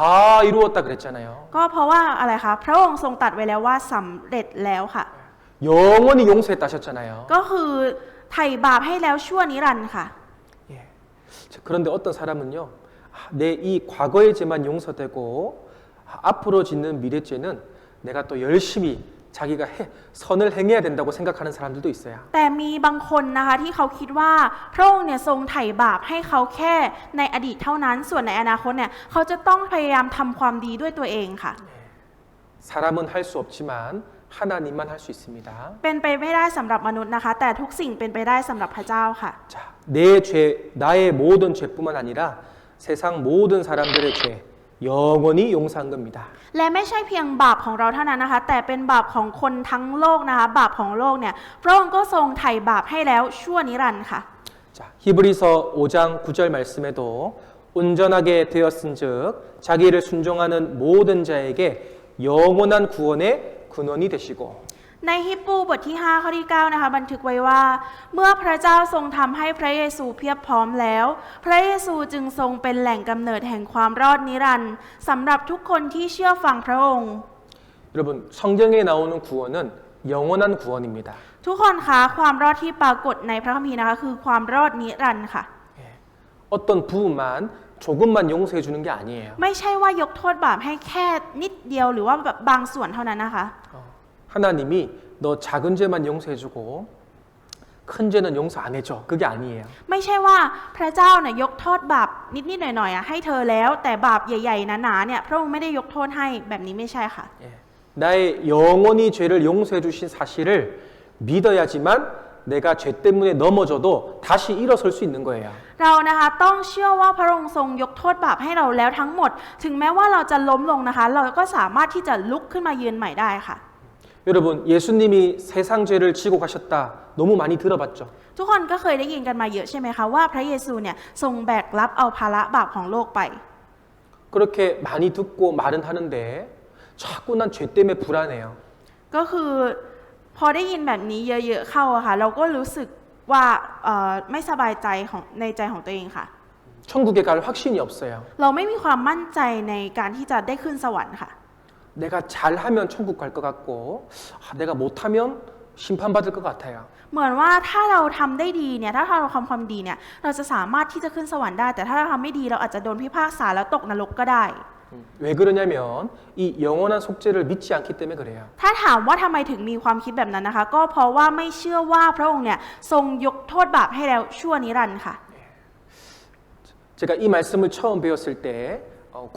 이루었다 그랬잖아요. ก็เพราะว่าอะไรคะพระองค์ทรงตรัสไว้แล้วว่าสำเร็จแล้วค่ะ 영원히 용서했다 하셨잖아요. ก็คือไถ่บาปให้แล้วชั่วนิรันดร์ค่ะ 예. 자, 그런데 어떤 사람은요, 내 이 과거의 죄만 용서되고 앞으로 짓는 미래 죄는 내가 또 열심히 자기가 선을 행해야 된다고 생각하는 사람들도 있어요. แต่มีบางคนนะคะที่เขาคิดว่าพระองค์เนี่ยทรงไถ่บาปให้เขาแค่ในอดีตเท่านั้นส่วนในอนาคตเนี่ยเขาจะต้องพยายามทำความดีด้วยตัวเองค่ะ 사람은 할 수 없지만 하나님만 할 수 있습니다. เป็นไปไม่ได้สำหรับมนุษย์นะคะ แต่ทุกสิ่งเป็นไปได้สำหรับพระเจ้าค่ะ 자, 나의 모든 죄뿐만 아니라 세상 모든 사람들의 죄 영원히 용서한 겁니다. และไม่ใช่เพียงบาปของเราเท่านั้นนะคะ แต่เป็นบาปของคนทั้งโลกนะคะ บาปของโลกเนี่ยพระองค์ก็ทรงไถ่บาปให้แล้วชั่วนิรันดร์ค่ะ 자, 히브리서 5장 9절 말씀에도 온전하게 되었은즉 자기를 순종하는 모든 자에게 영원한 구원의 근원이 되시고 ในฮิบรูบทที่ 5 ข้อที่ 9 นะคะบันทึกไว้ว่าเมื่อพระเจ้าทรงทำให้พระเยซูเพียบพร้อมแล้วพระเยซูจึงทรงเป็นแหล่งกำเนิดแห่งความรอดนิรันดร์สำหรับทุกคนที่เชื่อฟังพระองค์ 여러분 성경에 나오는 구원은 영원한 구원입니다. ทุกคนคะความรอดที่ปรากฏในพระคัมภีร์นะคะคือความรอดนิรันดร์ค่ะ 어떤 부분만 조금만 용서해 주는 게 아니에요. ไม่ใช่ว่ายกโทษบาปให้แค่นิดเดียวหรือว่าแบบบางส่วนเท่านั้นนะคะ 하나님이 너 작은 죄만 용서해 주고 큰 죄는 용서 안 해줘. 그게 아니에요. ไม่ใช่ว่าพระเจ้าเนี่ยยกโทษบาปนิดๆหน่อยๆให้เธอแล้วแต่บาปใหญ่ๆหนาๆเนี่ยพระองค์ไม่ได้ยกโทษให้แบบนี้ไม่ใช่ค่ะ 나의 영원히 죄를 용서해 주신 사실을 믿어야지만 내가 죄 때문에 넘어져도 다시 일어설 수 있는 거예요. เรานะคะต้องเชื่อว่าพระองค์ทรงยกโทษบาปให้เราแล้วทั้งหมด ถึงแม้ว่าเราจะล้มลงนะคะ เราก็สามารถที่จะลุกขึ้นมายืนใหม่ได้ค่ะ 여러분, 예수님이 세상 죄를 지고 가셨다. 너무 많이 들어봤죠? ทุกคนก็เคยได้ยินกันมาเยอะใช่ไหมคะว่าพระเยซูเนี่ยทรงแบกรับเอาภาระบาปของโลกไป 그렇게 많이 듣고 말은 하는데 자꾸 난 죄 때문에 불안해요. ก็คือพอได้ยินแบบนี้เยอะๆเข้าอะค่ะเราก็รู้สึกว่าไม่สบายใจของในใจของตัวเองค่ะ 천국에 갈 확신이 없어요. เราไม่มีความมั่นใจในการที่จะได้ขึ้นสวรรค์ค่ะ 내가 잘하면 천국 갈 것 같고 내가 못하면 심판받을 것 같아요. เหมือนว่าถ้าเราทำได้ดีเนี่ยถ้าเราทำความดีเนี่ยเราจะสามารถที่จะขึ้นสวรรค์ได้แต่ถ้าเราทำไม่ดีเราอาจจะโดนพิพากษาแล้วตกนรกก็ได้ 왜 그러냐면 이 영원한 속죄를 믿지 않기 때문에 그래요. ถ้าถามว่าทำไมถึงมีความคิดแบบนั้นนะคะก็เพราะว่าไม่เชื่อว่าพระองค์เนี่ยทรงยกโทษบาปให้แล้วชั่วนิรันดร์ค่ะ 제가 이 말씀을 처음 배웠을 때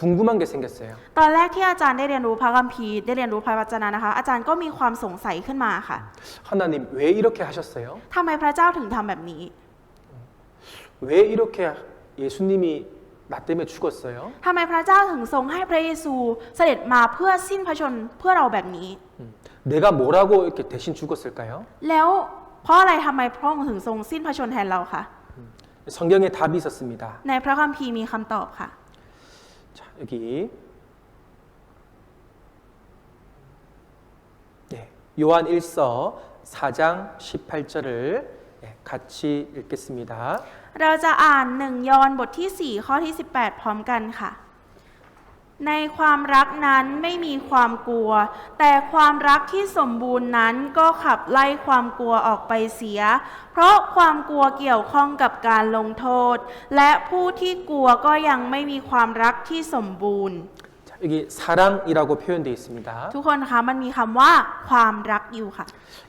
궁금한 게 생겼어요. ตอนแรกที่อาจารย์ได้เรียนรู้พระคัมภีร์ได้เรียนรู้พระวจนะนะคะอาจารย์ก็มีความสงสัยขึ้นมาค่ะ 하나님 왜 이렇게 하셨어요? ทำไมพระเจ้าถึงทำแบบนี้ 왜 이렇게 예수님이 나 때문에 죽었어요? ทำไมพระเจ้าถึงทรงให้พระเยซูเสด็จมาเพื่อสิ้นพระชนม์เพื่อเราแบบนี้ 내가 뭐라고 이렇게 대신 죽었을까요? แล้วเพราะอะไรทำไมพระองค์ถึงทรงสิ้นพระชนม์แทนเราคะ 성경에 답이 있었습니다. ในพระคัมภีร์มีคำตอบค่ะ 자, 여기 네, 요한 1서 4장 18절을 같이 읽겠습니다. เราจะอ่าน1 ยอห์นบทที่ 4 ข้อที่ 18 พร้อมกันค่ะ ในความรักนั้นไม่มีความกลัว แต่ความรักที่สมบูรณ์นั้นก็ขับไล่ความกลัวออกไปเสีย เพราะความกลัวเกี่ยวข้องกับการลงโทษ และผู้ที่กลัวก็ยังไม่มีความรักที่สมบูรณ์ 자, 여기 사랑이라고 표현되어 있습니다. ทุกคนคะมันมีคำว่าความรักอยู่ค่ะ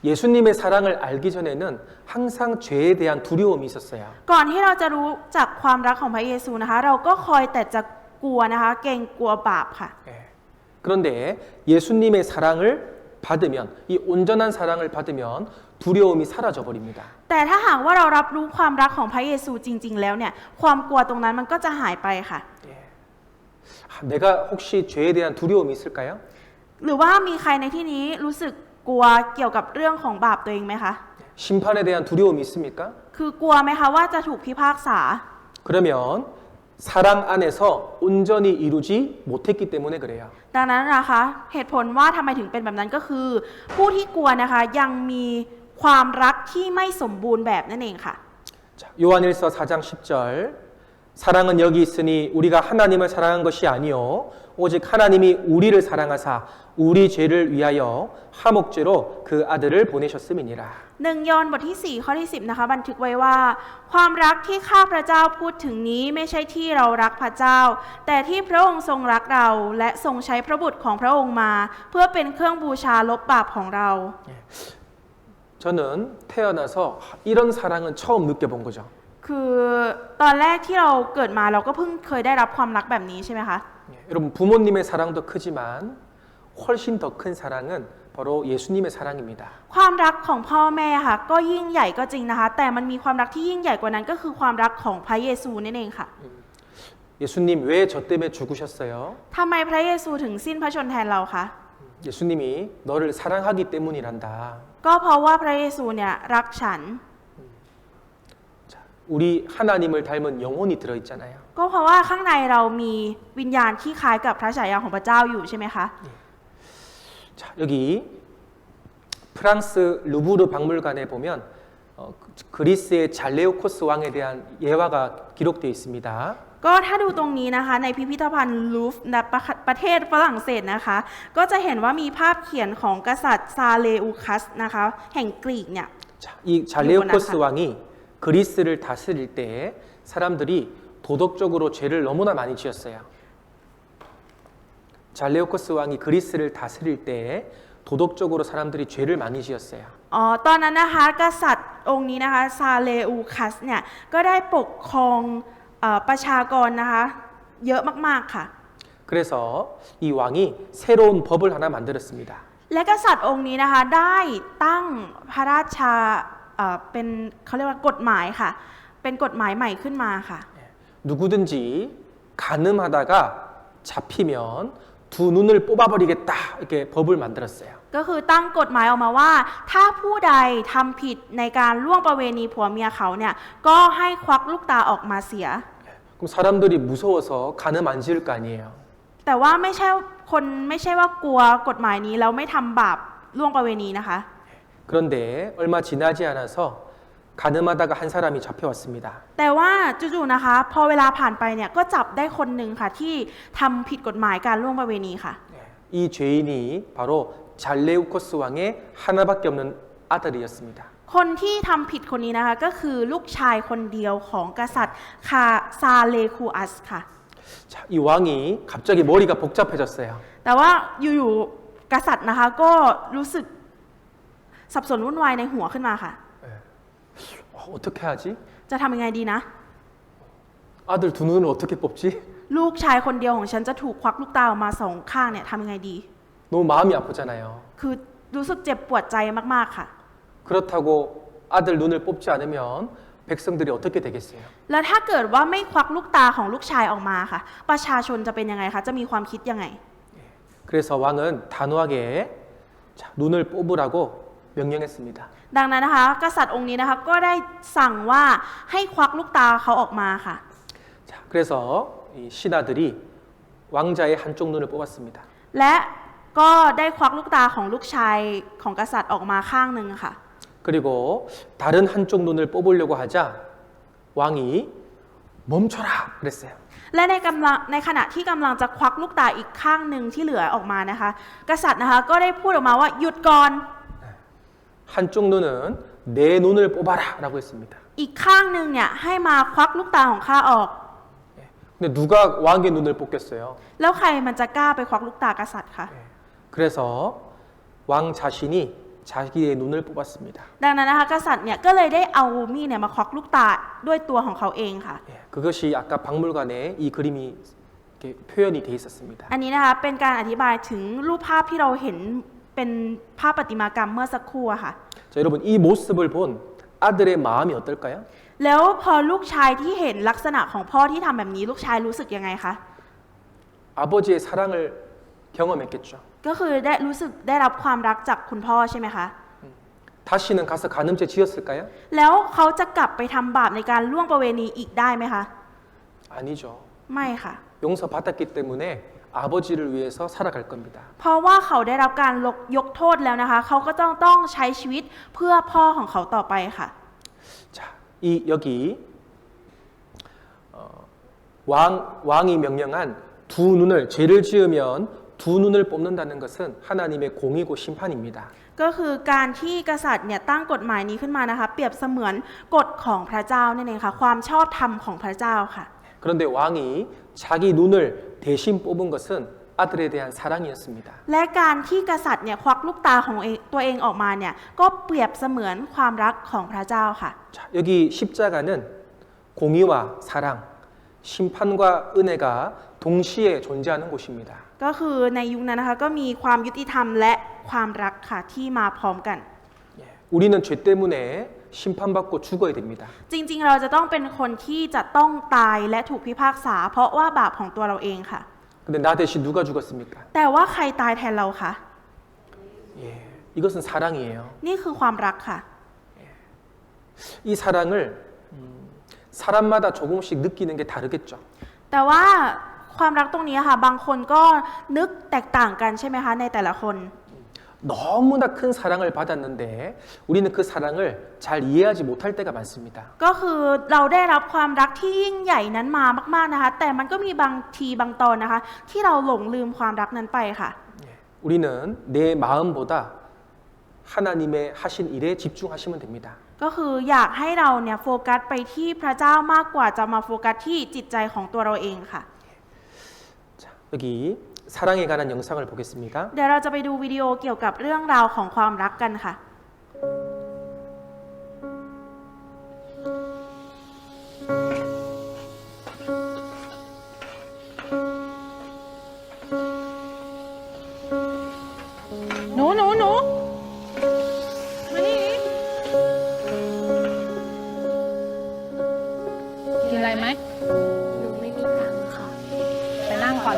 예수님의 사랑을 알기 전에는 항상 죄에 대한 두려움이 있었어요. ก่อนที่เราจะรู้จักความรักของพระเยซูนะคะ เราก็คอยแต่จะกลัวนะคะ เกรงกลัวบาปค่ะ 예. 그런데 예수님의 사랑을 받으면 이 온전한 사랑을 받으면 두려움이 사라져 버립니다. แต่ถ้าหากว่าเรารับรู้ความรักของพระเยซูจริง ๆ แล้วเนี่ยความกลัวตรงนั้นมันก็จะหายไปค่ะ 내가 혹시 죄에 대한 두려움이 있을까요? หรือว่ามีใครในที่นี้รู้สึกกลัวเกี่ยวกับเรื่องของบาปตัวเองไหมคะ 심판에 대한 두려움이 있습니까? คือกลัวไหมคะว่าจะถูกพิพากษา 그러면 사랑 안에서 온전히 이루지 못했기 때문에 그래요. ดังนั้นนะคะเหตุผลว่าทำไมถึงเป็นแบบนั้นก็คือ ผู้ที่กลัวนะคะยังมีความรักที่ไม่สมบูรณ์แบบนั่นเองค่ะ 자, 요한일서 4장 10절 사랑은 여기 있으니 우리가 하나님을 사랑한 것이 아니요 오직 하나님이 우리를 사랑하사 우리 죄를 위하여 화목제로 그 아들을 보내셨음이니라. 1 ยอห์นบทที่ 4 ข้อที่ 10 นะคะบันทึกไว้ว่าความรักที่ข้าพระเจ้าพูดถึงนี้ไม่ใช่ที่เรารักพระเจ้า แต่ที่พระองค์ทรงรักเราและทรงใช้พระบุตรของพระองค์มา เพื่อเป็นเครื่องบูชาลบบาปของเรา 저는 태어나서 이런 사랑은 처음 느껴본 거죠. คือตอนแรกที่เราเกิดมาเราก็เพิ่งเคยได้รับความรักแบบนี้ใช่ไหมคะ 여러분 부모님의 사랑도 크지만 훨씬 더 큰 사랑은 바로 예수님의 사랑입니다. ความรักของพ่อแม่ค่ะก็ยิ่งใหญ่ก็จริงนะคะ แต่มันมีความรักที่ยิ่งใหญ่กว่านั้นก็คือความรักของพระเยซูนั่นเองค่ะ 예수님 왜 저 때문에 죽으셨어요? ทำไมพระเยซูถึงสิ้นพระชนม์แทนเราคะ 예수님이 너를 사랑하기 때문이란다. ก็เพราะว่าพระเยซูเนี่ยรักฉัน 자, 우리 하나님을 닮은 영혼이 들어있잖아요. ก็เพราะว่าข้างในเรามีวิญญาณที่คล้ายกับพระฉายาของพระเจ้าอยู่ใช่ไหมคะ 자, 여기 프랑스 루브르 박물관에 보면 그리스의 잘레오코스 왕에 대한 예화가 기록되어 있습니다. ก็ถ้าดูตรงนี้นะคะในพิพิธภัณฑ์ลูฟร์ในประเทศฝรั่งเศสนะคะ ก็จะเห็นว่ามีภาพเขียนของกษัตริย์ซาเลอุคัสนะคะแห่งกรีกเนี่ย 자, 이 잘레오코스 왕이 그리스를 다스릴 때 사람들이 도덕적으로 죄를 너무나 많이 지었어요. 잘레오코스 왕이 그리스를 다스릴 때 도덕적으로 사람들이 죄를 많이 지었어요. ตอนนั้นนะคะกษัตริย์องค์นี้นะคะซาเลอุคัสเนี่ยก็ได้ปกครองประชากรนะคะเยอะมากๆค่ะ 그래서 이 왕이 새로운 법을 하나 만들었습니다. และกษัตริย์องค์นี้นะคะได้ตั้งพระราชาเป็นเขาเรียกว่ากฎหมายค่ะเป็นกฎหมายใหม่ขึ้นมาค่ะ 누구든지 간음하다가 잡히면 두 눈을 뽑아버리겠다 이렇게 법을 만들었어요. ก็คือตั้งกฎหมายออกมาว่า ถ้าผู้ใดทำผิดในการล่วงประเวณีผัวเมียเขาเนี่ยก็ให้ควักลูกตาออกมาเสีย 그럼 사람들이 무서워서 간음 안 지을 거 아니에요. แต่ว่าไม่ใช่ว่ากลัวกฎหมายนี้แล้วไม่ทำบาปล่วงประเวณีนะคะ 그런데 얼마 지나지 않아서 간음하다가 한 사람이 잡혀왔습니다. แต่ว่าจู่ๆนะคะพอเวลาผ่านไปเนี่ยก็จับได้คนหนึ่งค่ะที่ทำผิดกฎหมายการล่วงประเวณีค่ะ 이 죄인이 바로 잘레우코스 왕의 하나밖에 없는 아들이었습니다. คนที่ทำผิดคนนี้นะคะก็คือลูกชายคนเดียวของกษัตริย์ซาเลคูอัสค่ะ 자, 이 왕이 갑자기 머리가 복잡해졌어요. แต่ว่าอยู่ๆกษัตริย์นะคะก็รู้สึกสับสนวุ่นวายในหัวขึ้นมาค่ะ 어떻게 하지? จะทำยังไงดีนะ 아들 두 눈을 어떻게 뽑지? ลูกชายคนเดียวของฉันจะถูกควักลูกตาออกมาสองข้างเนี่ยทำยังไงดี 너무 마음이 아프잖아요. คือรู้สึกเจ็บปวดใจมากๆค่ะ 그렇다고 아들 눈을 뽑지 않으면 백성들이 어떻게 되겠어요? แล้วถ้าเกิดว่าไม่ควักลูกตาของลูกชายออกมาค่ะ ประชาชนจะเป็นยังไงคะจะมีความคิดยังไง 그래서 왕은 단호하게 자, 눈을 뽑으라고 명령했습니다. ดังนั้นนะคะกษัตริย์องค์นี้นะคะก็ได้สั่งว่าให้ควักลูกตาเขาออกมาค่ะ 자, 그래서 이 신하들이 왕자의 한쪽 눈을 뽑았습니다. และก็ได้ควักลูกตาของลูกชายของกษัตริย์ออกมาข้างหนึ่งค่ะ 그리고 다른 한쪽 눈을 뽑으려고 하자 왕이 멈춰라 그랬어요. และในขณะที่กำลังจะควักลูกตาอีกข้างหนึ่งที่เหลือออกมานะคะ กษัตริย์นะคะก็ได้พูดออกมาว่าหยุดก่อน 한쪽 눈은 내 눈을 뽑아라라고 했습니다. อีกข้างหนึ่งเนี่ยให้มาควักลูกตาของข้าออก 근데 누가 왕의 눈을 뽑겠어요? แล้วใครมันจะกล้าไปควักลูกตากษัตริย์คะ 그래서 왕 자신이 자기의 눈을 뽑았습니다. ดังนั้นนะคะกษัตริย์เนี่ยก็เลยได้เอามีดเนี่ยมาควักลูกตาด้วยตัวของเขาเองค่ะ 그것이 아까 박물관에 이 그림이 이렇게 표현이 돼 있었습니다. อันนี้นะคะเป็นการอธิบายถึงรูปภาพที่เราเห็นเป็นภาพประติมากรรมเมื่อสักครู่อะค่ะ 자, 여러분 이 모습을 본 아들의 마음이 어떨까요? แล้วพอลูกชายที่เห็นลักษณะของพ่อที่ทำแบบนี้ลูกชายรู้สึกยังไงคะ 아버지의 사랑을 경험했겠죠. ก็คือรู้สึกได้รับความรักจากคุณพ่อใช่ไหมคะ 다시는 가서 간음죄 지었을까요? แล้วเขาจะกลับไปทำบาปในการล่วงประเวณีอีกได้ไหมคะ 아니죠. ไม่ค่ะ 용서받았기 때문에 아버지를 위해서 살아갈 겁니다. เพราะว่าเขาได้รับการยกโทษแล้วนะคะ เขาก็ต้องใช้ชีวิตเพื่อพ่อของเขาต่อไปค่ะ 자, 여기 왕이 명령한 두 눈을 죄를 지으면 두 눈을 뽑는다는 것은 하나님의 공이고 심판입니다. ก็คือการที่กษัตริย์เนี่ยตั้งกฎหมายนี้ขึ้นมานะคะเปรียบเสมือนกฎของพระเจ้านั่นเองค่ะความชอบธรรมของพระเจ้าค่ะ 그런데 왕이 자기 눈을 대신 뽑은 것은 아들에 대한 사랑이었습니다. และการที่กษัตริย์เนี่ยควักลูกตาของตัวเองออกมาเนี่ยก็เปรียบเสมือนความรักของพระเจ้าค่ะ 자, 여기 십자가는 공의와 사랑, 심판과 은혜가 동시에 존재하는 곳입니다. ก็คือในยุคนั้นนะคะก็มีความยุติธรรมและความรักค่ะที่มาพร้อมกัน 우리는 죄 때문에 심판받고 죽어야 됩니다. จริงๆเราจะต้องเป็นคนที่จะต้องตายและถูกพิพากษา เพราะว่าบาปของตัวเราเองค่ะ 근데 나 대신 누가 죽었습니까? แต่ว่าใครตายแทนเราคะ 이것은 사랑이에요. นี่คือความรักค่ะ 이 사랑을 사람마다 조금씩 느끼는 게 다르겠죠. แต่ว่าความรักตรงนี้ค่ะบางคนก็นึกแตกต่างกันใช่ไหมคะในแต่ละคน 너무나 큰 사랑을 받았는데 우리는 그 사랑을 잘 이해하지 못할 때가 많습니다. ก็คือเราได้รับความรักที่ยิ่งใหญ่นั้นมามากๆนะคะ แต่มันก็มีบางทีบางตอนนะคะ ที่เราหลงลืมความรักนั้นไปค่ะ 우리는 내 마음보다 하나님의 하신 일에 집중하시면 됩니다. ก็คืออยากให้เราเนี่ยโฟกัสไปที่พระเจ้ามากกว่าจะมาโฟกัสที่จิตใจของตัวเราเองค่ะ 자, 여기 사랑에 관한 영상을 보겠습니다. เดี๋ยวเราจะไปดูวิดีโอเกี่ยวกับเรื่องราวของความรักกันค่ะ หนูมานี่กินอะไรไหม หนูไม่มีตังค์ค่ะ ไปนั่งก่อน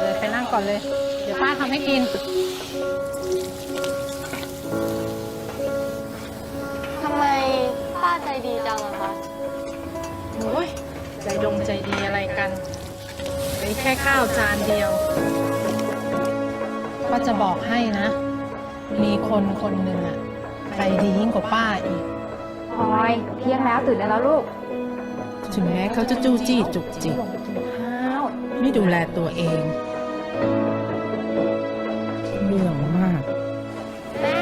เลย เดี๋ยวป้าทำให้กิน ใจดีจังอะคะ โอ้ยใจดงใจดีอะไรกันเหลือแค่ข้าวจานเดียวก็จะบอกให้นะ มีคนคนหนึ่งอะใจดียิ่งกว่าป้าอีก พลอยเที่ยงแล้วตื่นได้แล้วลูก ถึงแม้เขาจะจู้จี้จุกจิก ข้าว ไม่ดูแลตัวเองเรื่องมาก แม่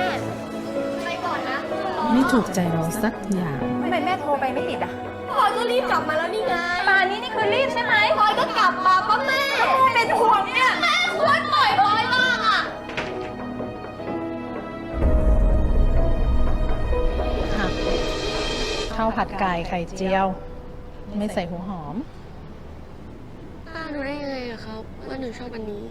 ไปก่อนนะ ไม่ถูกใจเราสักอย่าง ทำไมแม่โทรไปไม่ติดอ่ะ พลอยก็รีบกลับมาแล้วนี่ไง ป่านนี้นี่คือรีบใช่ไหม พลอยก็กลับมาป้าแม่ เป็นห่วงเนี่ย แม่ควรปล่อยพลอยบ้างอะ ค่ะข้าวผัดไก่ไข่เจียว ไม่ใส่หัวหอม ป้ารู้ได้ยังไงอะครับว่าหนูชอบอันนี้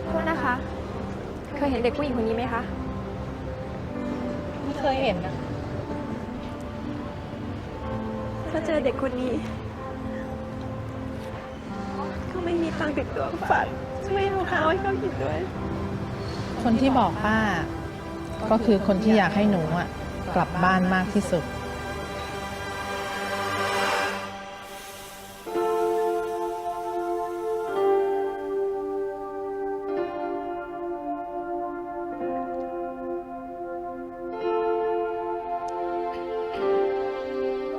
โทษนะคะ เคยเห็นเด็กผู้หญิงคนนี้ไหมคะ ไม่เคยเห็นนะ ถ้าเจอเด็กคนนี้ ก็ไม่มีตังค์ติดตัวฝากช่วยเอาข้าวให้เขากินด้วย คนที่บอกป้า ก็คือคนที่อยากให้หนูอะกลับบ้านมากที่สุด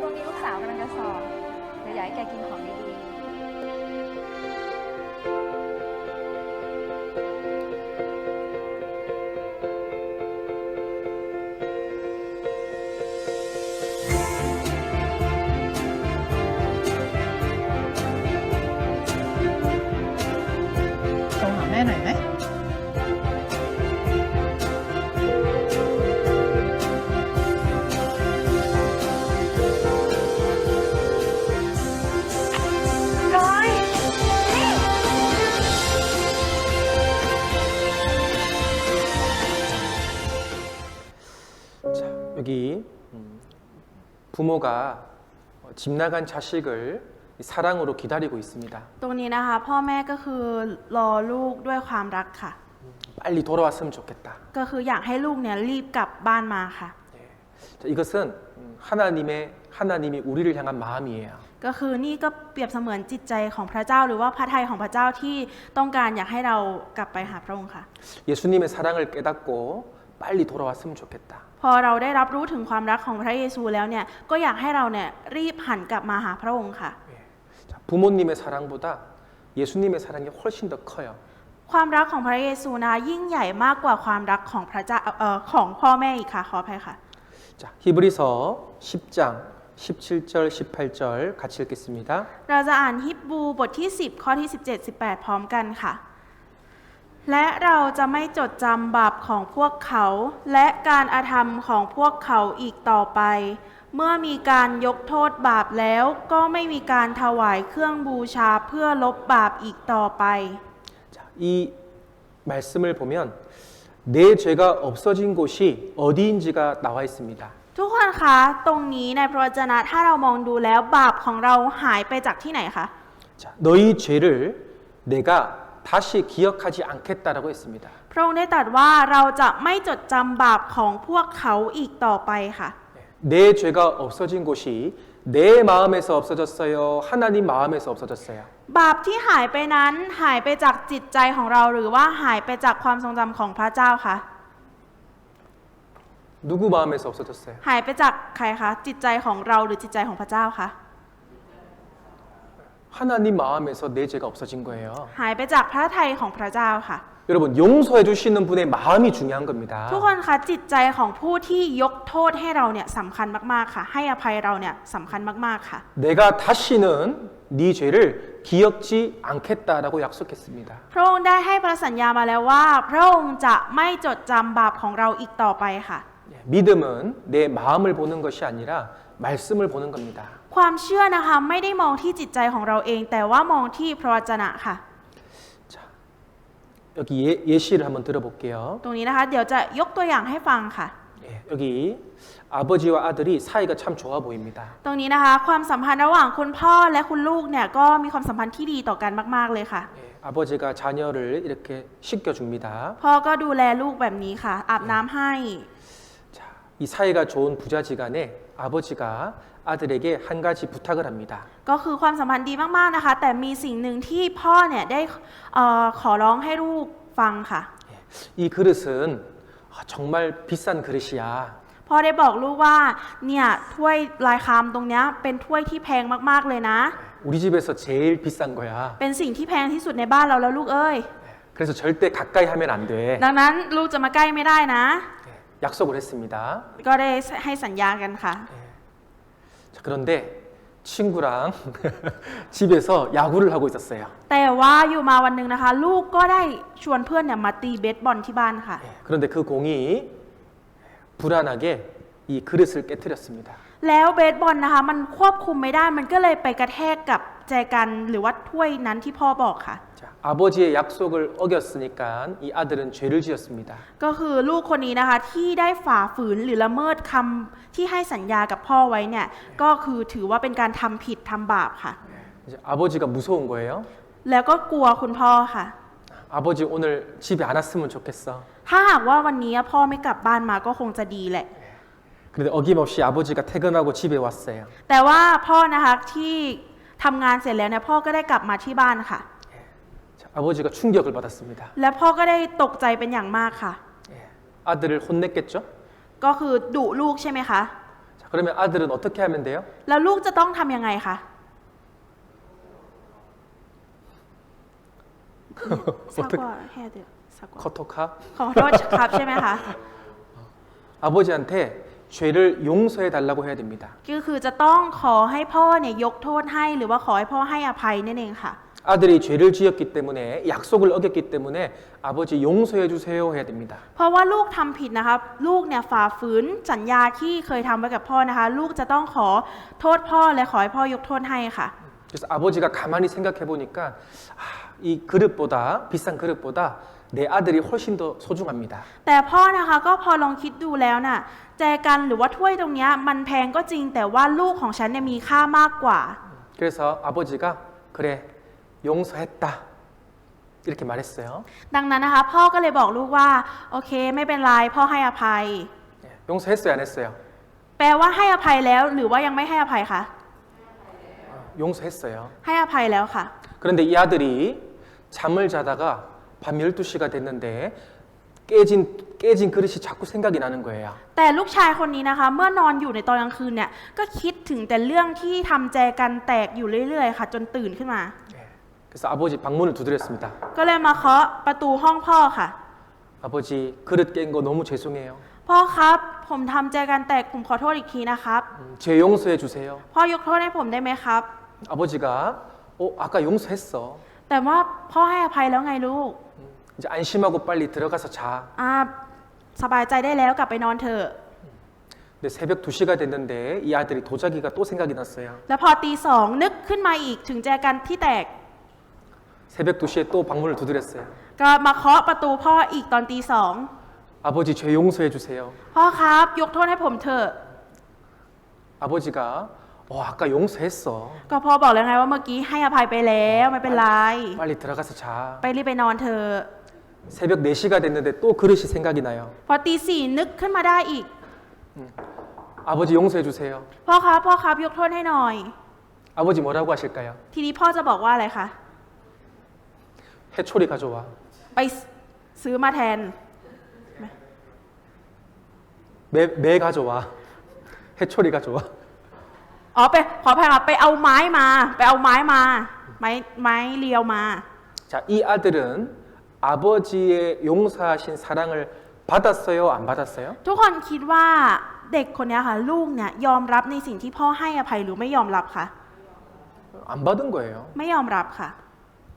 ตรงนี้ลูกสาวกำลังจะสอบเดี๋ยวอยากให้แกกินของดีๆ โทรหาแม่หน่อยไหม 자, 여기 부모가 집 나간 자식을 사랑으로 기다리고 있습니다. ตรงนี้นะคะพ่อแม่ก็คือรอลูกด้วยความรักค่ะ 빨리 돌아왔으면 좋겠다. ก็คืออยากให้ลูกเนี่ยรีบกลับบ้านมาค่ะ 자, 이것은 하나님이 우리를 향한 마음이에요. ก็คือนี่ก็เปรียบเสมือนจิตใจของพระเจ้าหรือว่าพระทัยของพระเจ้าที่ต้องการอยากให้เรากลับไปหาพระองค์ค่ะ 예수님의 사랑을 깨닫고 빨리 돌아왔으면 좋겠다. พอเราได้รับรู้ถึงความรักของพระเยซูแล้วเนี่ยก็อยากให้เราเนี่ยรีบหันกลับมาหาพระองค์ค่ะ 자, 부모님의 사랑보다 예수님의 사랑이 훨씬 더 커요. ความรักของพระเยซูนะคะยิ่งใหญ่มากกว่าความรักของพระเจ้าของพ่อแม่อีกค่ะขออภัยค่ะ 자, 히브리서 10장 17절 18절 같이 읽겠습니다. เราจะอ่านฮิบรูบทที่ 10 ข้อที่ 17 18 พร้อมกันค่ะ และเราจะไม่จดจำบาปของพวกเขา และการอาธรรมของพวกเขาอีกต่อไป เมื่อมีการยกโทษบาปแล้วก็ไม่มีการถวายเครื่องบูชาเพื่อลบบาปอีกต่อไป 자, 이 말씀을 보면 내 죄가 없어진 곳이 어디인지가 나와 있습니다. ทุกคนคะตรงนี้ในพระวจนะถ้าเรามองดูแล้วบาปของเราหายไปจากที่ไหนคะ 자, 너희 죄를 내가 다시 기억하지 않겠다라고 했습니다. พระองค์ได้ตรัสว่าเราจะไม่จดจำบาปของพวกเขาอีกต่อไปค่ะ 내 죄가 없어진 곳이 내 마음에서 없어졌어요. 하나님 마음에서 없어졌어요. บาปที่หายไปนั้นหายไปจากจิตใจของเราหรือว่าหายไปจากความทรงจำของพระเจ้าคะ 누구 마음에서 없어졌어요? หายไปจากใครคะจิตใจของเราหรือจิตใจของพระเจ้าคะ 하나님 마음에서 내 죄가 없어진 거예요. หายไปจากพระทัยของพระเจ้าค่ะ 여러분 용서해 주시는 분의 마음이 중요한 겁니다. ทุกคนคะจิตใจของผู้ที่ยกโทษให้เราเนี่ยสำคัญมากๆค่ะ ให้อภัยเราเนี่ยสำคัญมากๆค่ะ 내가 다시는 네 죄를 기억지 않겠다라고 약속했습니다. พระองค์ได้ให้พระสัญญามาแล้วว่าพระองค์จะไม่จดจำบาปของเราอีกต่อไปค่ะ 믿음은 내 마음을 보는 것이 아니라 말씀을 보는 겁니다. ความเชื่อนะคะไม่ได้มองที่จิตใจของเราเอง แต่ว่ามองที่พระวจนะค่ะ 자, 여기 예시를 한번 들어볼게요. ตรงนี้นะคะเดี๋ยวจะยกตัวอย่างให้ฟังค่ะ 예, 여기 아버지와 아들이 사이가 참 좋아 보입니다. ตรงนี้นะคะความสัมพันธ์ระหว่างคุณพ่อและคุณลูกเนี่ยก็มีความสัมพันธ์ที่ดีต่อกันมากๆเลยค่ะ 예, 아버지가 자녀를 이렇게 씻겨줍니다. พ่อก็ดูแลลูกแบบนี้ค่ะ อาบน้ำให้ 자, 이 사이가 좋은 부자지간에 아버지가 아들에게 한 가지 부탁을 합니다. ก็คือความสัมพันธ์ดีมากๆนะคะ แต่มีสิ่งหนึ่งที่พ่อเนี่ยได้ขอร้องให้ลูกฟังค่ะ 예, 이 그릇은 정말 비싼 그릇이야. พ่อได้บอกลูกว่าเนี่ยถ้วยลายคามตรงเนี้ยเป็นถ้วยที่แพงมากๆเลยนะ 우리 집에서 제일 비싼 거야. เป็นสิ่งที่แพงที่สุดในบ้านเราแล้วลูกเอ้ย 그래서 절대 가까이 하면 안 돼. ดังนั้นลูกจะมาใกล้ไม่ได้นะ 예, 약속을 했습니다. ก็ได้ให้สัญญากันค่ะ 자, 그런데 친구랑 집에서 야구를 하고 있었어요. แต่ว่าอยู่มาวันหนึ่งนะคะ ลูกก็ได้ชวนเพื่อนเนี่ยมาตีเบสบอลที่บ้านค่ะ 예, 그런데 그 공이 불안하게 이 그릇을 깨뜨렸습니다. แล้วเบสบอลนะคะมันควบคุมไม่ได้มันก็เลยไปกระแทกกับแจกันหรือว่าถ้วยนั้นที่พ่อบอกค่ะ 자, 아버지의 약속을 어겼으니까 이 아들은 죄를 지었습니다. ก็คือลูกคนนี้นะคะที่ได้ฝ่าฝืนหรือละเมิดคำที่ให้สัญญากับพ่อไว้เนี่ยก็คือถือว่าเป็นการทำผิดทำบาปค่ะ 이제 아버지가 무서운 거예요. แล้วก็กลัวคุณพ่อค่ะ 아버지 오늘 집에 안 왔으면 좋겠어. ถ้าหากว่าวันนี้พ่อไม่กลับบ้านมาก็คงจะดีแหละ 그런데 어김없이 아버지가 퇴근하고 집에 왔어요. แต่ว่าพ่อนะคะที่ทำงานเสร็จแล้วเนี่ยพ่อก็ได้กลับมาที่บ้านค่ะ 자, 아버지가 충격을 받았습니다. และพ่อก็ได้ตกใจเป็นอย่างมากค่ะ 예, 아들을 혼냈겠죠? ก็คือดุลูกใช่ไหมคะ 자, 그러면 아들은 어떻게 하면 돼요? แล้วลูกจะต้องทำยังไงคะ สักกว่าแค่เดียวสักกว่า 커터카? ขอโทษครับใช่ไหมคะ 아버지한테 죄를 용서해 달라고 해야 됩니다. ก็คือจะต้องขอให้พ่อเนี่ยยกโทษให้หรือว่าขอให้พ่อให้อภัยนั่นเองค่ะ 아들이 죄를 지었기 때문에 약속을 어겼기 때문에 아버지 용서해 주세요 해야 됩니다. เพราะว่าลูกทำผิดนะคะลูกเนี่ยฝ่าฝืนสัญญาที่เคยทำไว้กับพ่อนะคะ ลูกจะต้องขอโทษพ่อและขอให้พ่อยกโทษให้ค่ะ 그래서 아버지가 가만히 생각해 보니까 이 그릇보다 비싼 그릇보다 내 아들이 훨씬 더 소중합니다. แต่พ่อนะคะก็พอลองคิดดูแล้วน่ะแจกันหรือว่าถ้วยตรงเนี้ยมันแพงก็จริงแต่ว่าลูกของฉันเนี่ยมีค่ามากกว่า 그래서 아버지가 그래 용서했다 이렇게 말했어요. ดังนั้นนะคะพ่อก็เลยบอกลูกว่าโอเคไม่เป็นไรพ่อให้อภัย 예, 용서했어요 안 했어요? แปลว่าให้อภัยแล้วหรือว่ายังไม่ให้อภัยคะ 용서했어요. ให้อภัยแล้วค่ะ 그런데 이 아들이 잠을 자다가 밤 12시가 됐는데 깨진 그릇이 자꾸 생각이 나는 거예요. แต่ลูกชายคนนี้นะคะเมื่อนอนอยู่ในตอนกลางคืนเนี่ยก็คิดถึงแต่เรื่องที่ทำแจกันแตกอยู่เรื่อยๆค่ะจนตื่นขึ้นมา 예, 그래서 아버지 방문을 두드렸습니다. ก็เลยมาเคาะประตูห้องพ่อค่ะ 아버지 그릇 깬 거 너무 죄송해요. พ่อครับผมทำแจกันแตกผมขอโทษอีกทีนะครับ 죄 용서해 주세요. พ่อยกโทษให้ผมได้ไหมครับ 아버지가 아까 용서했어. แต่ว่าพ่อให้อภัยแล้วไงลูก 이제 안심하고 빨리 들어가서 자. สบายใจได้แล้วกลับไปนอนเถอะ 근데 새벽 2시가 됐는데 이 아들이 도자기가 또 생각이 났어요. แล้วพอตีสองนึกขึ้นมาอีกถึงแจกันที่แตก 새벽 2시에 또 방문을 두드렸어요. ก็มาเคาะประตูพ่ออีกตอนตีสอง 아버지 죄 용서해 주세요. พ่อครับยกโทษให้ผมเถอะ 아버지가 아까 용서했어. ก็พ่อบอกแล้วไงว่าเมื่อกี้ให้อภัยไปแล้วไม่เป็นไร 빨리 들어가서 자. ไปรีบไปนอนเถอะ 새벽 4시가 됐는데 또 그릇이 생각이 나요. พอตีสี่นึกขึ้นมาได้อีก 아버지 용서해 주세요. พ่อครับยกโทษให้หน่อย 아버지 뭐라고 하실까요? ทีนี้พ่อจะบอกว่าอะไรคะ 해초리 가져와. ไปซื้อมาแทน 매 가져와. 해초리 가져와. อ๋อไปขออภัยครับไปเอาไม้มาไม้เรียวมา 자, 이 아들은 아버지의 용서하신 사랑을 받았어요, 안 받았어요? ทุกคนคิดว่าเด็กคนนี้ค่ะลูกเนี่ยยอมรับในสิ่งที่พ่อให้อภัยหรือไม่ยอมรับคะ 안 받은 거예요. ไม่ยอมรับค่ะ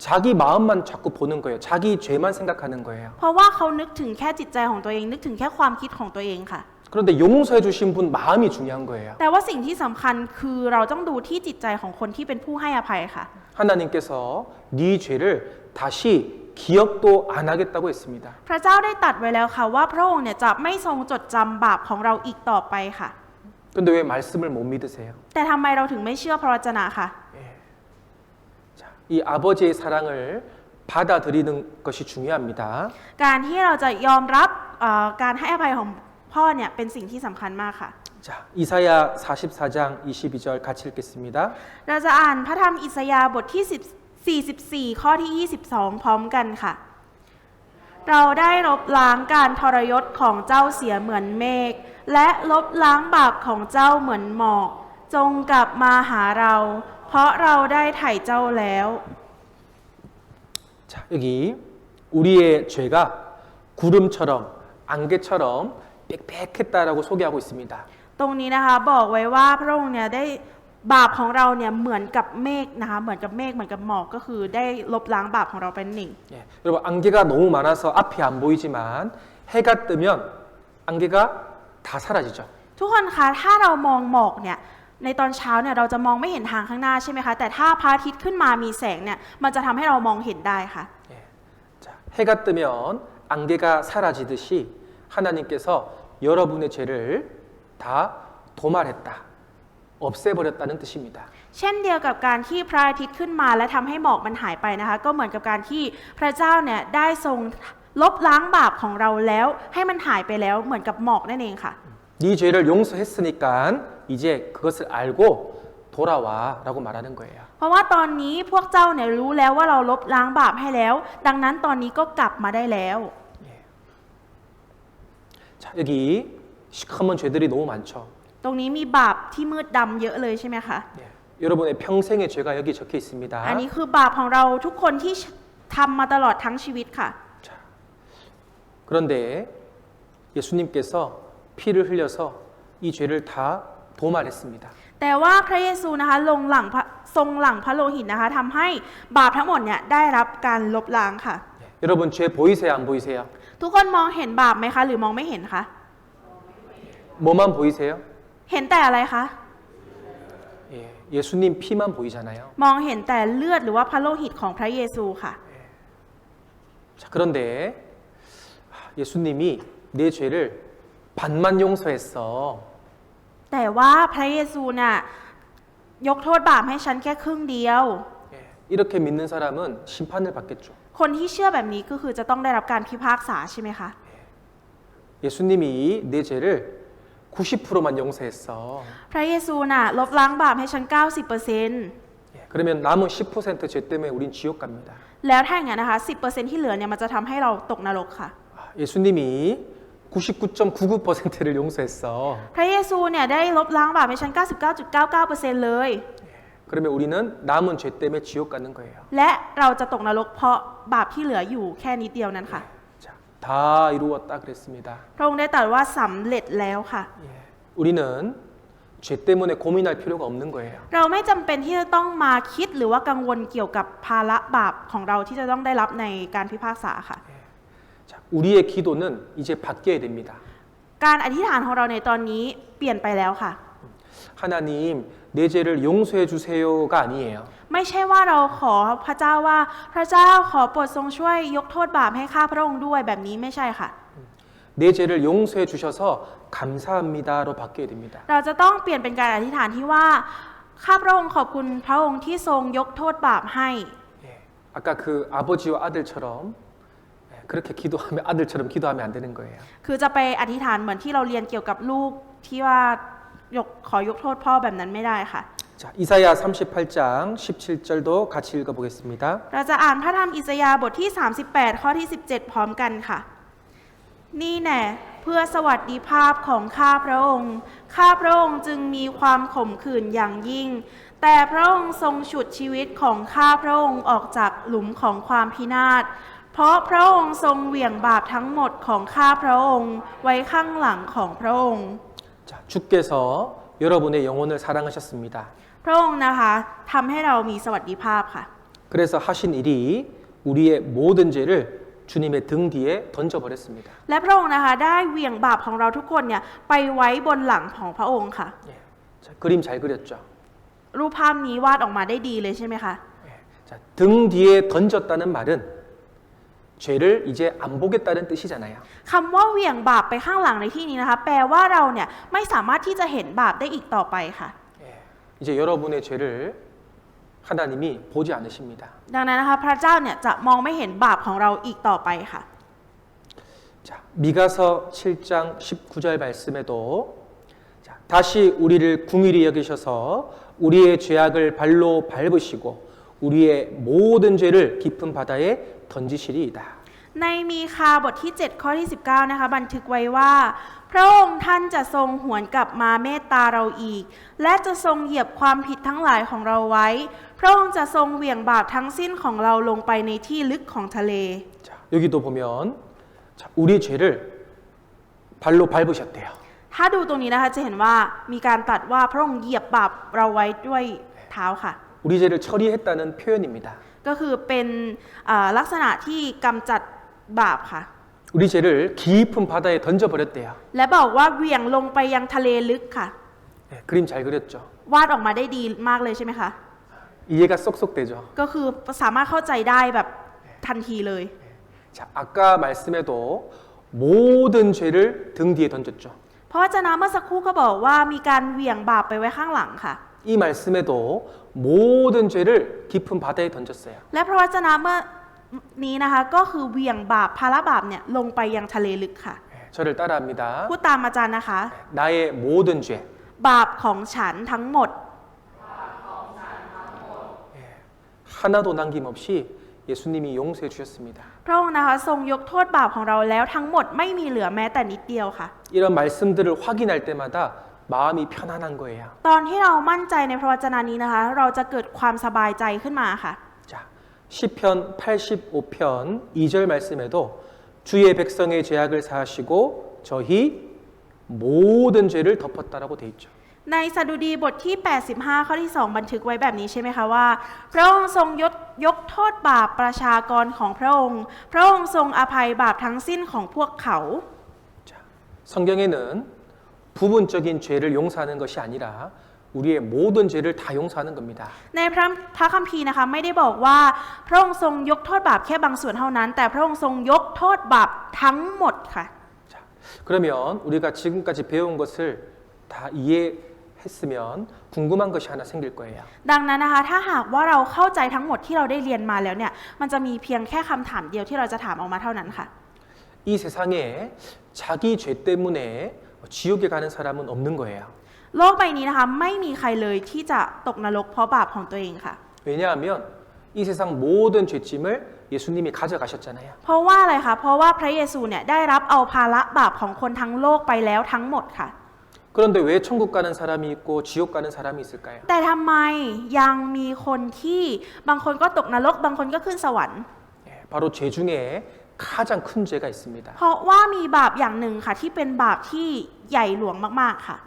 자기 마음만 자꾸 보는 거예요. 자기 죄만 생각하는 거예요. เพราะว่าเขานึกถึงแค่จิตใจของตัวเองนึกถึงแค่ความคิดของตัวเองค่ะ 그런데 용서해 주신 분 마음이 중요한 거예요. แต่ว่าสิ่งที่สำคัญคือเราต้องดูที่จิตใจของคนที่เป็นผู้ให้อภัยค่ะ 하나님께서 네 죄를 다시 기억도 안 하겠다고 했습니다. พระเจ้าได้ตรัสไว้แล้วค่ะว่าพระองค์เนี่ยจะไม่ทรงจดจำบาปของเราอีกต่อไปค่ะ 그런데 왜 말씀을 못 믿으세요? แต่ทำไมเราถึงไม่เชื่อพระวจนะค่ะ 자, 이 아버지의 사랑을 받아들이는 것이 중요합니다. การที่เราจะยอมรับการให้อภัยของพ่อเนี่ยเป็นสิ่งที่สำคัญมากค่ะ 자, 이사야 44장 22절 같이 읽겠습니다. เราจะอ่านพระธรรมอิสยาห์บทที่44 ข้อที่ 22 พร้อมกันค่ะ เราได้ลบล้างการทรยศของเจ้าเสียเหมือนเมฆและลบล้างบาปของเจ้าเหมือนหมอกจงกลับมาหาเรา เพราะเราได้ไถ่เจ้าแล้ว 자, 여기 우리의 죄가 구름처럼 안개처럼 빽빽했다라고 소개하고 있습니다. ตรงนี้นะคะบอกไว้ว่าพระองค์เนี่ยได้บาปของเราเนี่ยเหมือนกับเมฆนะคะเหมือนกับเมฆเหมือนกับหมอกก็คือได้ลบล้างบาปของเราเป็นหนึ่ง 예, 여러분 안개가 너무 많아서 앞이 안 보이지만 해가 뜨면 안개가 다 사라지죠. ทุกคนคะถ้าเรามองหมอกเนี่ยในตอนเช้าเนี่ยเราจะมองไม่เห็นทางข้างหน้าใช่ไหมคะแต่ถ้าพระอาทิตย์ขึ้นมามีแสงเนี่ยมันจะทำให้เรามองเห็นได้ค่ะ 예, 자, 해가 뜨면 안개가 사라지듯이 하나님께서 여러분의 죄를 다 도말했다, 없애버렸다는 뜻입니다. เช่นเดียวกับการที่พระอาทิตย์ขึ้นมาและทำให้หมอกมันหายไปนะคะก็เหมือนกับการที่พระเจ้าเนี่ยได้ทรงลบล้างบาปของเราแล้วให้มันหายไปแล้วเหมือนกับหมอกนั่นเองค่ะ 네 죄를 용서했으니까 이제 그것을 알고 돌아와라고 말하는 거예요. เพราะว่าตอนนี้พวกเจ้าเนี่ยรู้แล้วว่าเราลบล้างบาปให้แล้ว ดังนั้นตอนนี้ก็กลับมาได้แล้ว 자, 여기 시커먼 죄들이 너무 많죠. ตรงนี้มีบาปที่มืดดำเยอะเลยใช่ไหมคะ 예, 여러분의 평생의 죄가 여기 적혀 있습니다. อันนี้คือบาปของเราทุกคนที่ทำมาตลอดทั้งชีวิตค่ะ 자, 그런데 예수님께서 피를 흘려서 이 죄를 다 도말했습니다. แต่ว่าพระเยซูนะคะทรงหลั่งพระโลหิตนะคะทำให้บาปทั้งหมดเนี่ยได้รับการลบล้างค่ะ 예, 여러분 죄 보이세요? 안 보이세요? ทุกคนมองเห็นบาปไหมคะหรือมองไม่เห็นคะ 뭐만 보이세요? เห็นแต่อะไรคะ 예, 예수님 피만 보이잖아요. มองเห็นแต่เลือดหรือว่าพระโลหิตของพระเยซูค่ะ 자, 그런데 예수님이 내 죄를 반만 용서했어. แต่ว่าพระเยซูน่ะยกโทษบาปให้ฉันแค่ครึ่งเดียว 예, 이렇게 믿는 사람은 심판을 받겠죠. คนที่เชื่อแบบนี้ก็คือจะต้องได้รับการพิพากษาใช่ไหมคะ 예수님이 내 죄를 90%만 용서했어. พระเยซูน่ะลบล้างบาปให้ฉัน 90% 예, 그러면 남은 10%죄 때문에 우린 지옥 갑니다. แล้วถ้าอย่างนั้นนะคะ 10% ที่เหลือเนี่ยมันจะทำให้เราตกนรกค่ะ 예수님이 99.99%를 용서했어. พระเยซูเนี่ยได้ลบล้างบาปให้ฉัน 99.99% เลย 그러면 우리는 남은 죄 때문에 지옥 가는 거예요. และเราจะตกนรกเพราะบาปที่เหลืออยู่แค่นิดเดียวนั้นค่ะ 자, 다 이루었다 그랬습니다. พระองค์ได้ตรัสว่าสำเร็จแล้วค่ะ 예, 우리는 죄 때문에 고민할 필요가 없는 거예요. เราไม่จำเป็นที่จะต้องมาคิดหรือว่ากังวลเกี่ยวกับภาระบาปของเราที่จะต้องได้รับในการพิพากษาค่ะ 자, 우리의 기도는 이제 바뀌어야 됩니다. การอธิษฐานของเราในตอนนี้เปลี่ยนไปแล้วค่ะ 하나님, 내 죄를 용서해 주세요가 아니에요. ไม่ใช่ว่าเราขอพระเจ้าว่าพระเจ้าขอโปรดทรงช่วยยกโทษบาปให้ข้าพระองค์ด้วยแบบนี้ไม่ใช่ค่ะ 내 죄를 용서해 주셔서 감사합니다로 바뀌어야 됩니다. เราจะต้องเปลี่ยนเป็นการอธิษฐานที่ว่าข้าพระองค์ขอบคุณพระองค์ที่ทรงยกโทษบาปให้ 예, 아까 그 아버지와 아들처럼 예, 그렇게 기도하면 아들처럼 기도하면 안 되는 거예요. คือจะไปอธิษฐานเหมือนที่เราเรียนเกี่ยวกับลูกที่ว่าขอยกโทษพ่อแบบนั้นไม่ได้ค่ะ 자, 이사야 38장 17절도 같이 읽어보겠습니다. เราจะอ่านพระธรรมอิสยาห์บทที่ 38 ข้อที่ 17 พร้อมกันค่ะ นี่แน่เพื่อสวัสดิภาพของข้าพระองค์ ข้าพระองค์จึงมีความขมขื่นอย่างยิ่ง แต่พระองค์ทรงฉุดชีวิตของข้าพระองค์ออกจากหลุมของความพินาศ เพราะพระองค์ทรงเหวี่ยงบาปทั้งหมดของข้าพระองค์ไว้ข้างหลังของพระองค์ 자, 주께서 여러분의 영혼을 사랑하셨습니다. พระองค์นะคะทำให้เรามีสวัสดิภาพค่ะ 그래서 하신 일이 우리의 모든 죄를 주님의 등 뒤에 던져버렸습니다. และพระองค์นะคะได้เหวี่ยงบาปของเราทุกคนเนี่ยไปไว้บนหลังของพระองค์ค่ะ 예, 자, 그림 잘 그렸죠? รูปภาพนี้วาดออกมาได้ดีเลยใช่ไหมคะ 예, 자, 등 뒤에 던졌다는 말은 죄를 이제 안 보겠다는 뜻이잖아요. คำว่าเหวี่ยงบาปไปข้างหลังในที่นี้นะคะแปลว่าเราเนี่ยไม่สามารถที่จะเห็นบาปได้อีกต่อไปค่ะ 이제 여러분의 죄를 하나님이 보지 않으십니다. ดังนั้นนะคะพระเจ้าเนี่ยจะมองไม่เห็นบาปของเราอีกต่อไปค่ะ 자, 미가서 7장 19절 말씀에도 자, 다시 우리를 궁일이 여기셔서 우리의 죄악을 발로 밟으시고 우리의 모든 죄를 깊은 바다에 던지시리이다. ในมีคาบทที่ 7 ข้อที่ 19 นะคะบันทึกไว้ว่า พระองค์ท่านจะทรงหวนกลับมาเมตตาเราอีก และจะทรงเหยียบความผิดทั้งหลายของเราไว้ พระองค์จะทรงเหวี่ยงบาปทั้งสิ้นของเราลงไปในที่ลึกของทะเล 자, 여기도 보면 자, 우리 죄를 발로 밟으셨대요. ถ้าดูตรงนี้นะคะจะเห็นว่ามีการตัดว่าพระองค์เหยียบบาปเราไว้ด้วยเท้าค่ะ 우리 죄를 처리했다는 표현입니다. ก็คือเป็นลักษณะที่กำจัดบาปค่ะ 우리 죄를 깊은 바다에 던져버렸대요. และบอกว่าเหวี่ยงลงไปยังทะเลลึกค่ะ 네, 그림 잘 그렸죠. วาดออกมาได้ดีมากเลยใช่ไหมคะ 이해가 쏙쏙 되죠. ก็คือสามารถเข้าใจได้แบบทันทีเลย 자, 아까 말씀에도 모든 죄를 등 뒤에 던졌죠. เพราะว่าเจ้าน้ำเมื่อสักครู่ก็บอกว่ามีการเหวี่ยงบาปไปไว้ข้างหลังค่ะ 이 말씀에도 모든 죄를 깊은 바다에 던졌어요. และพระวจนะเมื่อนี้นะคะก็คือเหวี่ยงบาปภาระบาปเนี่ยลงไปยังทะเลลึกค่ะ 저를 따라합니다. พูดตามอาจารย์นะคะ 나의 모든 죄, บาปของฉันทั้งหมด 하나도 남김없이 예수님이 용서해 주셨습니다. พระองค์นะคะทรงยกโทษบาปของเราแล้วทั้งหมดไม่มีเหลือแม้แต่นิดเดียวค่ะ 이런 말씀들을 확인할 때마다 마음이 편안한 거예요. ตอนที่เรามั่นใจในพระวจนะนี้นะคะ เราจะเกิดความสบายใจขึ้นมาค่ะ 자, 시편 85편 2절 말씀에도 주의 백성의 죄악을 사하시고 저희 모든 죄를 덮었다라고 돼 있죠. ในสดุดีบทที่ 85 ข้อที่ 2 บันทึกไว้แบบนี้ใช่ไหมคะว่า พระองค์ทรงยกโทษบาปประชากรของพระองค์ พระองค์ทรงอภัยบาปทั้งสิ้นของพวกเขา 자, 성경에는 부분적인 죄를 용서하는 것이 아니라 우리의 모든 죄를 다 용서하는 겁니다. ในพระคัมภีร์นะคะไม่ได้บอกว่าพระองค์ทรงยกโทษบาปแค่บางส่วนเท่านั้น แต่พระองค์ทรงยกโทษบาปทั้งหมดค่ะ 자, 그러면 우리가 지금까지 배운 것을 다 이해했으면 궁금한 것이 하나 생길 거예요. ดังนั้นนะคะถ้าหากว่าเราเข้าใจทั้งหมดที่เราได้เรียนมาแล้วเนี่ยมันจะมีเพียงแค่คำถามเดียวที่เราจะถามออกมาเท่านั้นค่ะ 이 세상에 자기 죄 때문에 지옥에 가는 사람은 없는 거예요. โลกใบนี้นะคะไม่มีใครเลยที่จะตกนรกเพราะบาปของตัวเองค่ะ 왜냐하면 이 세상 모든 죄짐을 예수님이 가져가셨잖아요. เพราะว่าอะไรคะเพราะว่าพระเยซูเนี่ยได้รับเอาภาระบาปของคนทั้งโลกไปแล้วทั้งหมดค่ะ 그런데 왜 천국 가는 사람이 있고 지옥 가는 사람이 있을까요? แต่ทำไมยังมีคนที่บางคนก็ตกนรกบางคนก็ขึ้นสวรรค์ 바로 죄 중에 가장 큰 죄가 있습니다. เพราะว่ามีบาปอย่างหนึ่งค่ะที่เป็นบาปที่ใหญ่หลวงมากๆค่ะ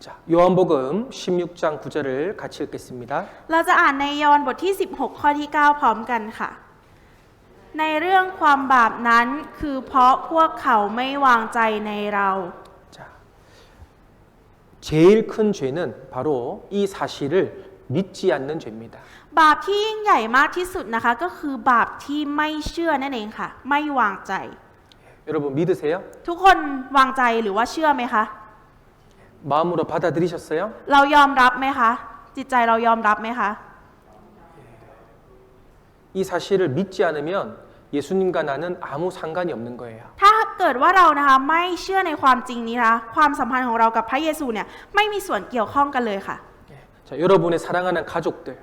자, 요한복음 16장 9절을 같이 읽겠습니다. เราจะอ่านในยอห์นบทที่ 16 ข้อที่ 9 พร้อมกันค่ะ ในเรื่องความบาปนั้นคือเพราะพวกเขาไม่วางใจในเรา 자, 제일 큰 죄는 바로 이 사실을 믿지 않는 죄입니다. บาปที่ยิ่งใหญ่มากที่สุดนะคะก็คือบาปที่ไม่เชื่อนั่นเองค่ะ ไม่วางใจ 여러분 믿으세요? ทุกคนวางใจหรือว่าเชื่อไหมคะ 마음으로 받아들이셨어요? เรายอมรับไหมคะจิตใจเรายอมรับไหมคะ 이 사실을 믿지 않으면 예수님과 나는 아무 상관이 없는 거예요. ถ้าเกิดว่าเรานะคะไม่เชื่อในความจริงนี้นะความสัมพันธ์ของเรากับพระเยซูเนี่ยไม่มีส่วนเกี่ยวข้องกันเลยค่ะ 자, 여러분의 사랑하는 가족들,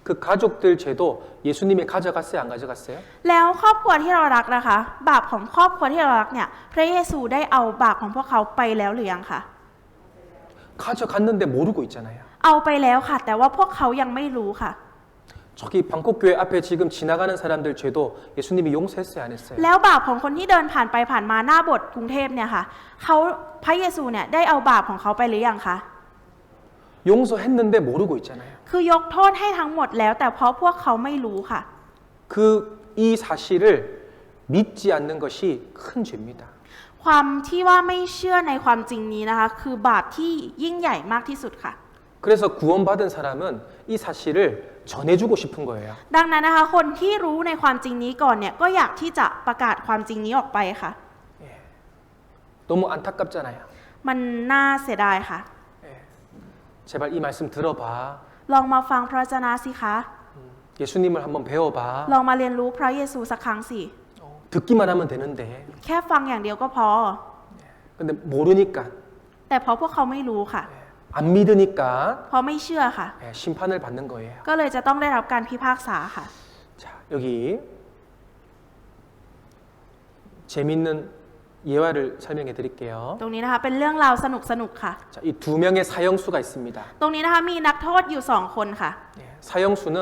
그 가족들 죄도 예수님이 가져갔어요, 안 가져갔어요? แล้วครอบครัวที่เรารักนะคะ บาปของครอบครัวที่เรารักเนี่ยพระเยซูได้เอาบาปของพวกเขาไปแล้วหรือยังคะ 가져갔는데 모르고 있잖아요. เอาไปแล้วค่ะ แต่ว่าพวกเขายังไม่รู้ค่ะ 저기 방콕교회 앞에 지금 지나가는 사람들 죄도 예수님이 용서했어요, 안 했어요? แล้วบาปของคนที่เดินผ่านไปผ่านมาหน้าโบสถ์กรุงเทพเนี่ยค่ะเขาพระเยซูเนี่ยได้เอาบาปของเขาไปหรือยังคะ 용서했는데 모르고 있잖아요. คือยกโทษให้ทั้งหมดแล้วแต่เพราะพวกเขาไม่รู้ค่ะ 이 사실을 믿지 않는 것이 큰 죄입니다. ความที่ว่าไม่เชื่อในความจริงนี้นะคะคือบาปที่ยิ่งใหญ่มากที่สุดค่ะ 그래서 구원받은 사람은 이 사실을 전해주고 싶은 거예요. ดังนั้นนะคะคนที่รู้ในความจริงนี้ก่อนเนี่ยก็อยากที่จะประกาศความจริงนี้ออกไปค่ะ 너무 안타깝잖아요. มันน่าเสียดายค่ะ 제발 이 말씀 들어봐. ลองมาฟังพระวจนะสิคะ 예수님을 한번 배워봐. ลองมาเรียนรู้พระเยซูสักครั้งสิ 듣기만 하면 되는데. แค่ฟังอย่างเดียวก็พอ 근데 모르니까, แต่เพราะพวกเขาไม่รู้ค่ะ 안 믿으니까 เพราะไม่เชื่อค่ะ 심판을 받는 거예요. ก็เลยจะต้องได้รับการพิพากษาค่ะ 자, 여기 재밌는 예화를 설명해 드릴게요. ตรงนี้นะคะเป็นเรื่องราวสนุกๆค่ะ 자, 이 두 명의 사형수가 있습니다. ตรงนี้นะคะมีนักโทษอยู่2คนค่ะ 사형수는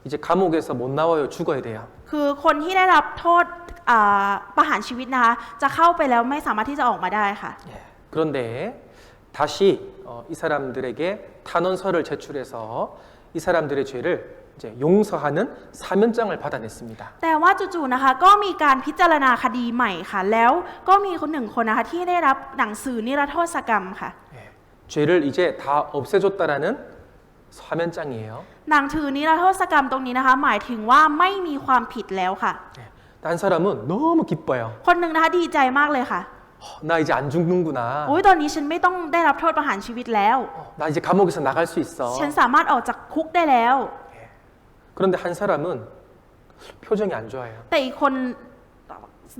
이제 감옥에서 못 나와요. 죽어야 돼요. คือคนที่ได้รับโทษประหารชีวิตนะคะจะเข้าไปแล้วไม่สามารถที่จะออกมาได้ค่ะ 그런데 다시 이 사람들에게 탄원서를 제출해서 이 사람들의 죄를 이제 용서하는 사면장을 받아냈습니다. แต่ว่าจู่ๆนะคะก็มีการพิจารณาคดีใหม่ค่ะ แล้วก็มีคนหนึ่งคนนะคะที่ได้รับหนังสือนิรโทษกรรมค่ะ 죄를 이제 다 없애줬다라는 사면장이에요. หนังสือนิรโทษกรรมตรงนี้นะคะหมายถึงว่าไม่มีความผิดแล้วค่ะ 한 사람은 너무 기뻐요. คนหนึ่งนะคะดีใจมากเลยค่ะ 나 이제 안 죽는구나. โอ้ยตอนนี้ฉันไม่ต้องได้รับโทษประหารชีวิตแล้ว 나 이제 감옥에서 나갈 수 있어. ฉันสามารถออกจากคุกได้แล้ว 그런데 한 사람은 표정이 안 좋아요. แต่อีกคน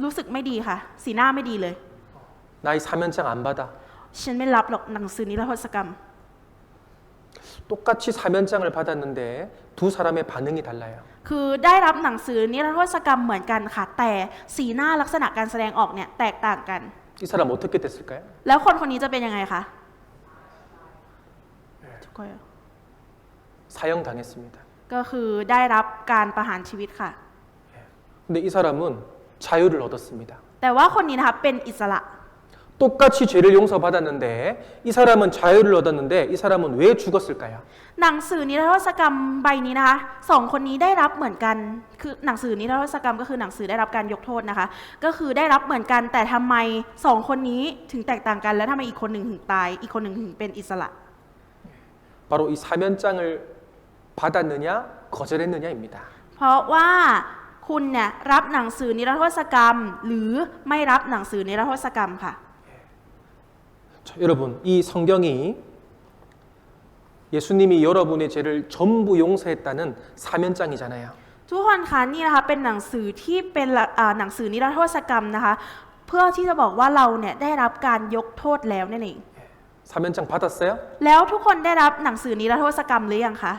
รู้สึกไม่ดีค่ะ สีหน้าไม่ดีเลย 나 이 사면장 안 받아. ฉันไม่รับหรอกหนังสือนิรโทษกรรม 똑같이 사면장을 받았는데 두 사람의 반응이 달라요. คือได้รับหนังสือนิรโทษกรรมเหมือนกันค่ะ แต่สีหน้าลักษณะการแสดงออกเนี่ยแตกต่างกัน 이 사람 어떻게 됐을까요? แล้วคนคนนี้จะเป็นยังไงคะ 사형 당했습니다. ก็คือได้รับการประหารชีวิตค่ะ 근데 이 사람은 자유를 얻었습니다. แต่ว่าคนนี้นะคะเป็นอิสระ 똑같이 죄를 용서받았는데 이 사람은 자유를 얻었는데 이 사람은 왜 죽었을까요? หนังสือนิรโทษกรรมใบนี้นะคะสองคนนี้ได้รับเหมือนกันคือหนังสือนิรโทษกรรมก็คือหนังสือได้รับการยกโทษนะคะ ก็คือได้รับเหมือนกันแต่ทำไมสองคนนี้ถึงแตกต่างกัน และทำไมอีกคนหนึ่งถึงตายอีกคนหนึ่งถึงเป็นอิสระ 바로 이 사면장을 받았느냐 거절했느냐입니다. เพราะว่าคุณเนี่ยรับหนังสือนิรโทษกรรม หรือไม่รับหนังสือนิรโทษกรรมค่ะ 자, 여러분 이 성경이 예수님이 여러분의 죄를 전부 용서했다는 사면장이잖아요. ทุกคนคะนี่นะคะเป็นหนังสือที่เป็นหนังสือนิรโทษกรรมนะคะเพื่อที่จะบอกว่าเราเนี่ยได้รับการยกโทษแล้วนั่นเอง 사면장 받았어요? แล้วทุกคนได้รับหนังสือนิรโทษกรรมหรือยังคะ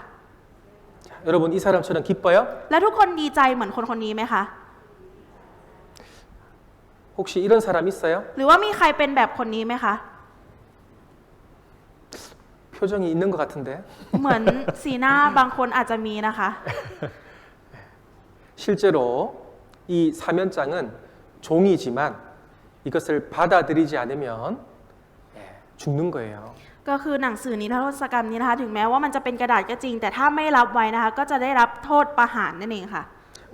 자, 여러분 이 사람처럼 기뻐요? แล้วทุกคนดีใจเหมือนคนคนนี้ไหมคะ 혹시 이런 사람 있어요? หรือว่ามีใครเป็นแบบคนนี้ไหมคะ 표정이 있는 것 같은데. เหมือนสีหน้าบางคนอาจจะมีนะคะ 실제로 이 사면장은 종이지만 이것을 받아들이지 않으면 죽는 거예요. ก็คือหนังสือนิรโทษกรรมนี้นะคะถึงแม้ว่ามันจะเป็นกระดาษก็จริง แต่ถ้าไม่รับไว้นะคะก็จะได้รับโทษประหารนั่นเองค่ะ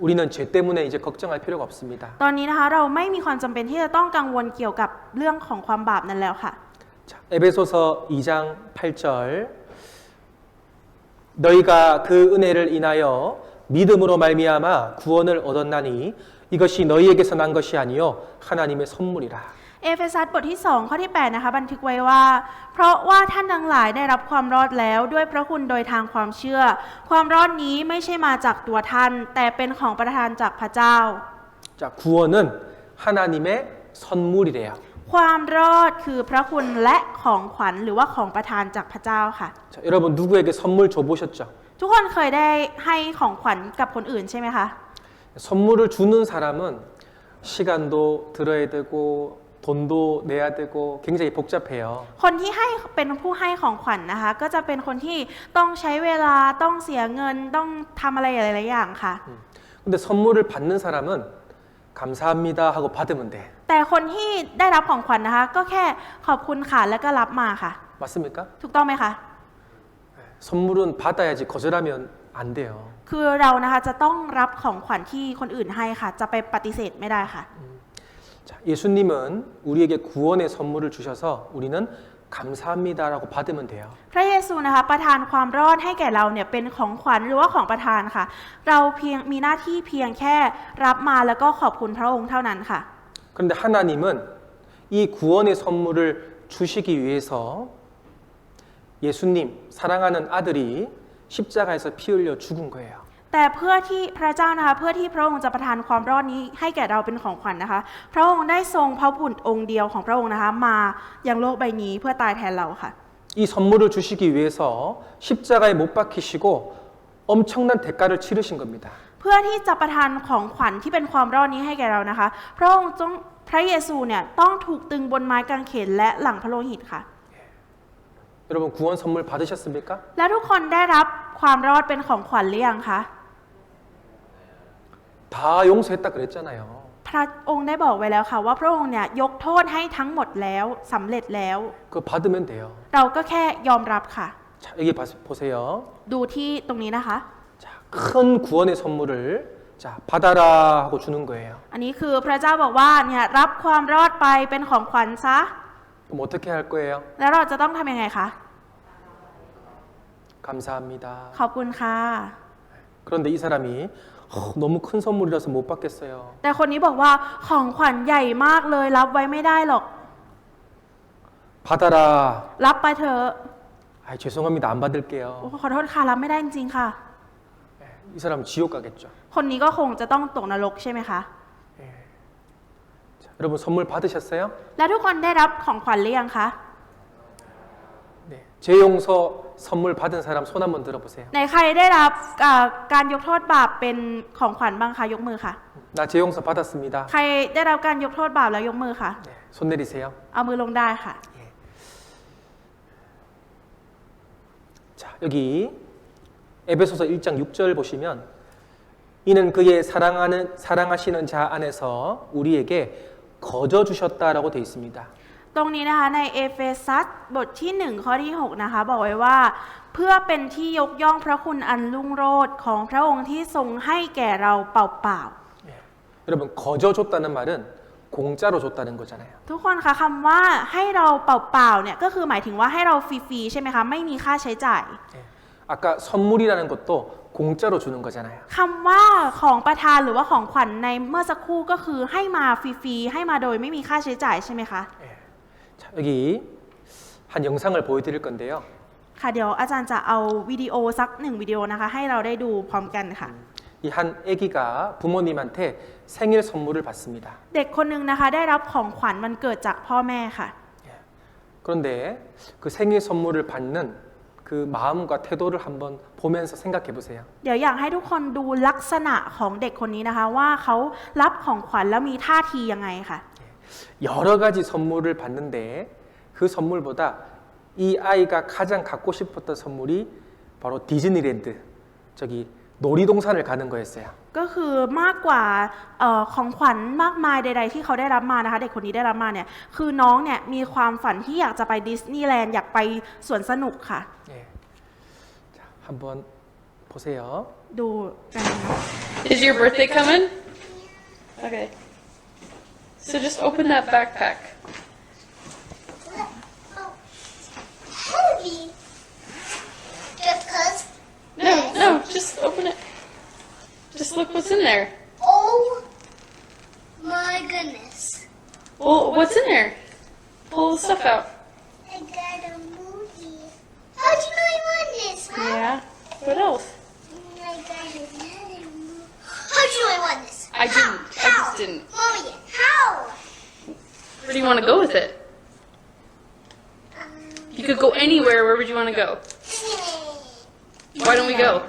우리는 죄 때문에 이제 걱정할 필요가 없습니다. ตอนนี้นะคะเราไม่มีความจำเป็นที่จะต้องกังวลเกี่ยวกับเรื่องของความบาปนั้นแล้วค่ะ 자, 에베소서 2장 8절 너희가 그 은혜를 인하여 믿음으로 말미암아 구원을 얻었나니 이것이 너희에게서 난 것이 아니요 하나님의 선물이라. เอเฟซัสบทที่2ข้อที่8นะคะบันทึกไว้ว่า เพราะว่าท่านทั้งหลายได้รับความรอดแล้วด้วยพระคุณโดยทางความเชื่อ ความรอดนี้ไม่ใช่มาจากตัวท่านแต่เป็นของประทานจากพระเจ้า 자, 구원은 하나님의 선물이래요. ความรอดคือพระคุณและของขวัญหรือว่าของประทานจากพระเจ้าค่ะ 자, 여러분 누구에게 선물 줘보셨죠? ทุกคนเคยได้ให้ของขวัญกับคนอื่นใช่ไหมคะ 선물을 주는 사람은 시간도 들어야 되고 돈도 내야 되고 굉장히 복잡해요. คนที่ให้เป็นผู้ให้ของขวัญนะคะก็จะเป็นคนที่ต้องใช้เวลาต้องเสียเงินต้องทำอะไรหลายๆอย่างค่ะ 근데 선물을 받는 사람은 감사합니다 하고 받으면 돼. แต่คนที่ได้รับของขวัญนะคะก็แค่ขอบคุณค่ะแล้วก็รับมาค่ะ 맞습니까? ถูกต้องไหมคะ 선물은 받아야지 거절하면 안 돼요. คือเรานะคะจะต้องรับของขวัญที่คนอื่นให้ค่ะ จะไปปฏิเสธไม่ได้ค่ะ 자, 예수님은 우리에게 구원의 선물을 주셔서 우리는 감사합니다라고 받으면 돼요. พระเย ซูนะคะประทานความรอดให้แก่เราเนี่ยเป็นของขวัญหรือว่าของประทานค่ะเราเพียงมีหน้าที่เพียงแค่รับมาแล้วก็ขอบคุณพระองค์เท่านั้นค่ะ 그런데 하나님은 이 구원의 선물을 주시기 위해서 예수님 사랑하는 아들이 십자가에서 피 흘려 죽은 거예요. แต่เพื่อที่พระเจ้านะคะเพื่อที่พระองค์จะประทานความรอดนี้ให้แก่เราเป็นของขวัญนะคะพระองค์ได้ทรงพระบุตรองค์เดียวของพระองค์นะคะมายังโลกใบนี้เพื่อตายแทนเราค่ะ 이 선물을 주시기 위해서 십자가에 못 박히시고 엄청난 대가를 치르신 겁니다. เพื่อที่จะประทานของขวัญที่เป็นความรอดนี้ให้แก่เรานะคะพระองค์พระเยซูเนี่ยต้องถูกตึงบนไม้กางเขนและหลังพระโลหิตค่ะ 여러분 구원 선물 받으셨습니까? และทุกคนได้รับความรอดเป็นของขวัญหรือยังคะ 다 용서했다 그랬잖아요. พระองค์ได้บอกไว้แล้วค่ะว่าพระองค์เนี่ยยกโทษให้ทั้งหมดแล้วสำเร็จแล้ว 그거 받으면 돼요. เราก็แค่ยอมรับค่ะ 자, 여기 보세요. ดูที่ตรงนี้นะคะ 자, 큰 구원의 선물을 자, 받아라 하고 주는 거예요. อันนี้คือพระเจ้าบอกว่าเนี่ยรับความรอดไปเป็นของขวัญซะ 그럼 어떻게 할 거예요? แล้วเราจะต้องทำยังไงคะ 감사합니다. ขอบคุณค่ะ 그런데 이 사람이 너무 큰 선물이라서 못 받겠어요. แต่คนนี้บอกว่าของขวัญใหญ่มากเลยรับไว้ไม่ได้หรอก 받아라. รับไปเถอะ 죄송합니다. 안 โอ้ 받을게요. ขอโทษค่ะรับไม่ได้จริงๆค่ะ 이 사람 지옥 가겠죠. คนนี้ก็คงจะต้องตกนรกใช่ไหมคะ 자, 여러분 선물 받으셨어요? แล้วทุกคนได้รับของขวัญหรือยังคะ 네. 재용서 선물 받은 사람 손 한번 들어보세요. ไหนใครได้รับการยกโทษบาปเป็นของขวัญบ้างคะยกมือค่ะ 나 재용서 받았습니다. ใครได้รับการยกโทษบาปแล้วยกมือค่ะ 네. 손 내리세요. เอามือลงได้ค่ะ 자, 여기 에베소서 1장 6절 보시면 이는 그의 사랑하시는 자 안에서 우리에게 거저 주셨다라고 되어 있습니다. ตรงนี้นะคะในเอเฟซัสบทที่1ข้อที่6นะคะบอกไว้ว่าเพื่อเป็นที่ยกย่องพระคุณอันรุ่งโรจน์ของพระองค์ที่ทรงให้แก่เราเปล่า 여러분 거저 줬다는 말은 공짜로 줬다는 거잖아요. ๆทุกคนคะคำว่าให้เราเปล่าๆเนี่ยก็คือหมายถึงว่าให้เราฟรีๆใช่ไหมคะไม่มีค่าใช้จ่าย 아까 선물이라는 것도 공짜로 주는 거잖아요. คำว่าของประทานหรือว่าของขวัญในเมื่อสักครู่ก็คือให้มาฟรีๆให้มาโดยไม่มีค่าใช้จ่ายใช่ไหมคะ 자, 여기 한 영상을 보여드릴 건데요. ค่ะเดี๋ยวอาจารย์จะเอาวิดีโอสัก1วิดีโอนะคะให้เราได้ดูพร้อมกันค่ะ 이 한 아기가 부모님한테 생일 선물을 받습니다. เด็กคนหนึ่งนะคะได้รับของขวัญวันเกิดจากพ่อแม่ค่ะ 그런데 그 생일 선물을 받는 그 마음과 태도를 한번 보면서 생각해 보세요. เดี๋ยวอยากให้ทุกคนดูลักษณะของเด็กคนนี้นะคะว่าเขารับของขวัญแล้วมีท่าทียังไงค่ะ 여러 가지 선물을 받는데 그 선물보다 이 아이가 가장 갖고 싶었던 선물이 바로 디즈니랜드, 저기 놀이동산을 가는 거였어요. ก็คือมากกว่าของขวัญมากมายใดๆที่เขาได้รับมานะคะเด็กคนนี้ได้รับมาเนี่ยคือน้องเนี่ยมีความฝันที่อยากจะไปดิสนีย์แลนด์อยากไปสวนสนุกค่ะ 예. 자, 한번 보세요. ดูกันนะคะ Is your birthday coming? Okay. So just open that backpack. Holy. Just cause. No, just open it. Just look what's in there. Oh my goodness. Well, what's in there? Pull the stuff out. I got a movie. How do you know I want this, Mom? Yeah. What else? I got another movie. How do you know I want this? I didn't. I just didn't. Mommy, how? Where do you want to go with it? You could go anywhere. Where would you want to go? Why don't we go?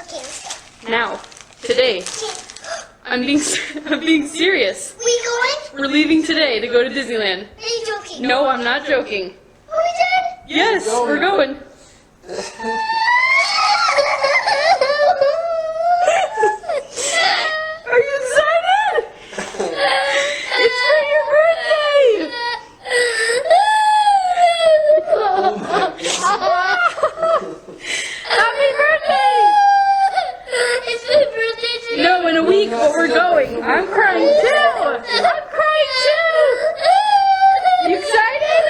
Okay, let's go. Now. Today. I'm being serious. We going? We're leaving today to go to Disneyland. Are you joking? No, I'm not joking. Are we done? Yes, we're going. Are you excited? It's for your birthday! Happy birthday! It's my birthday today. No, in a week, but we're going. I'm crying too! I'm crying too! You excited?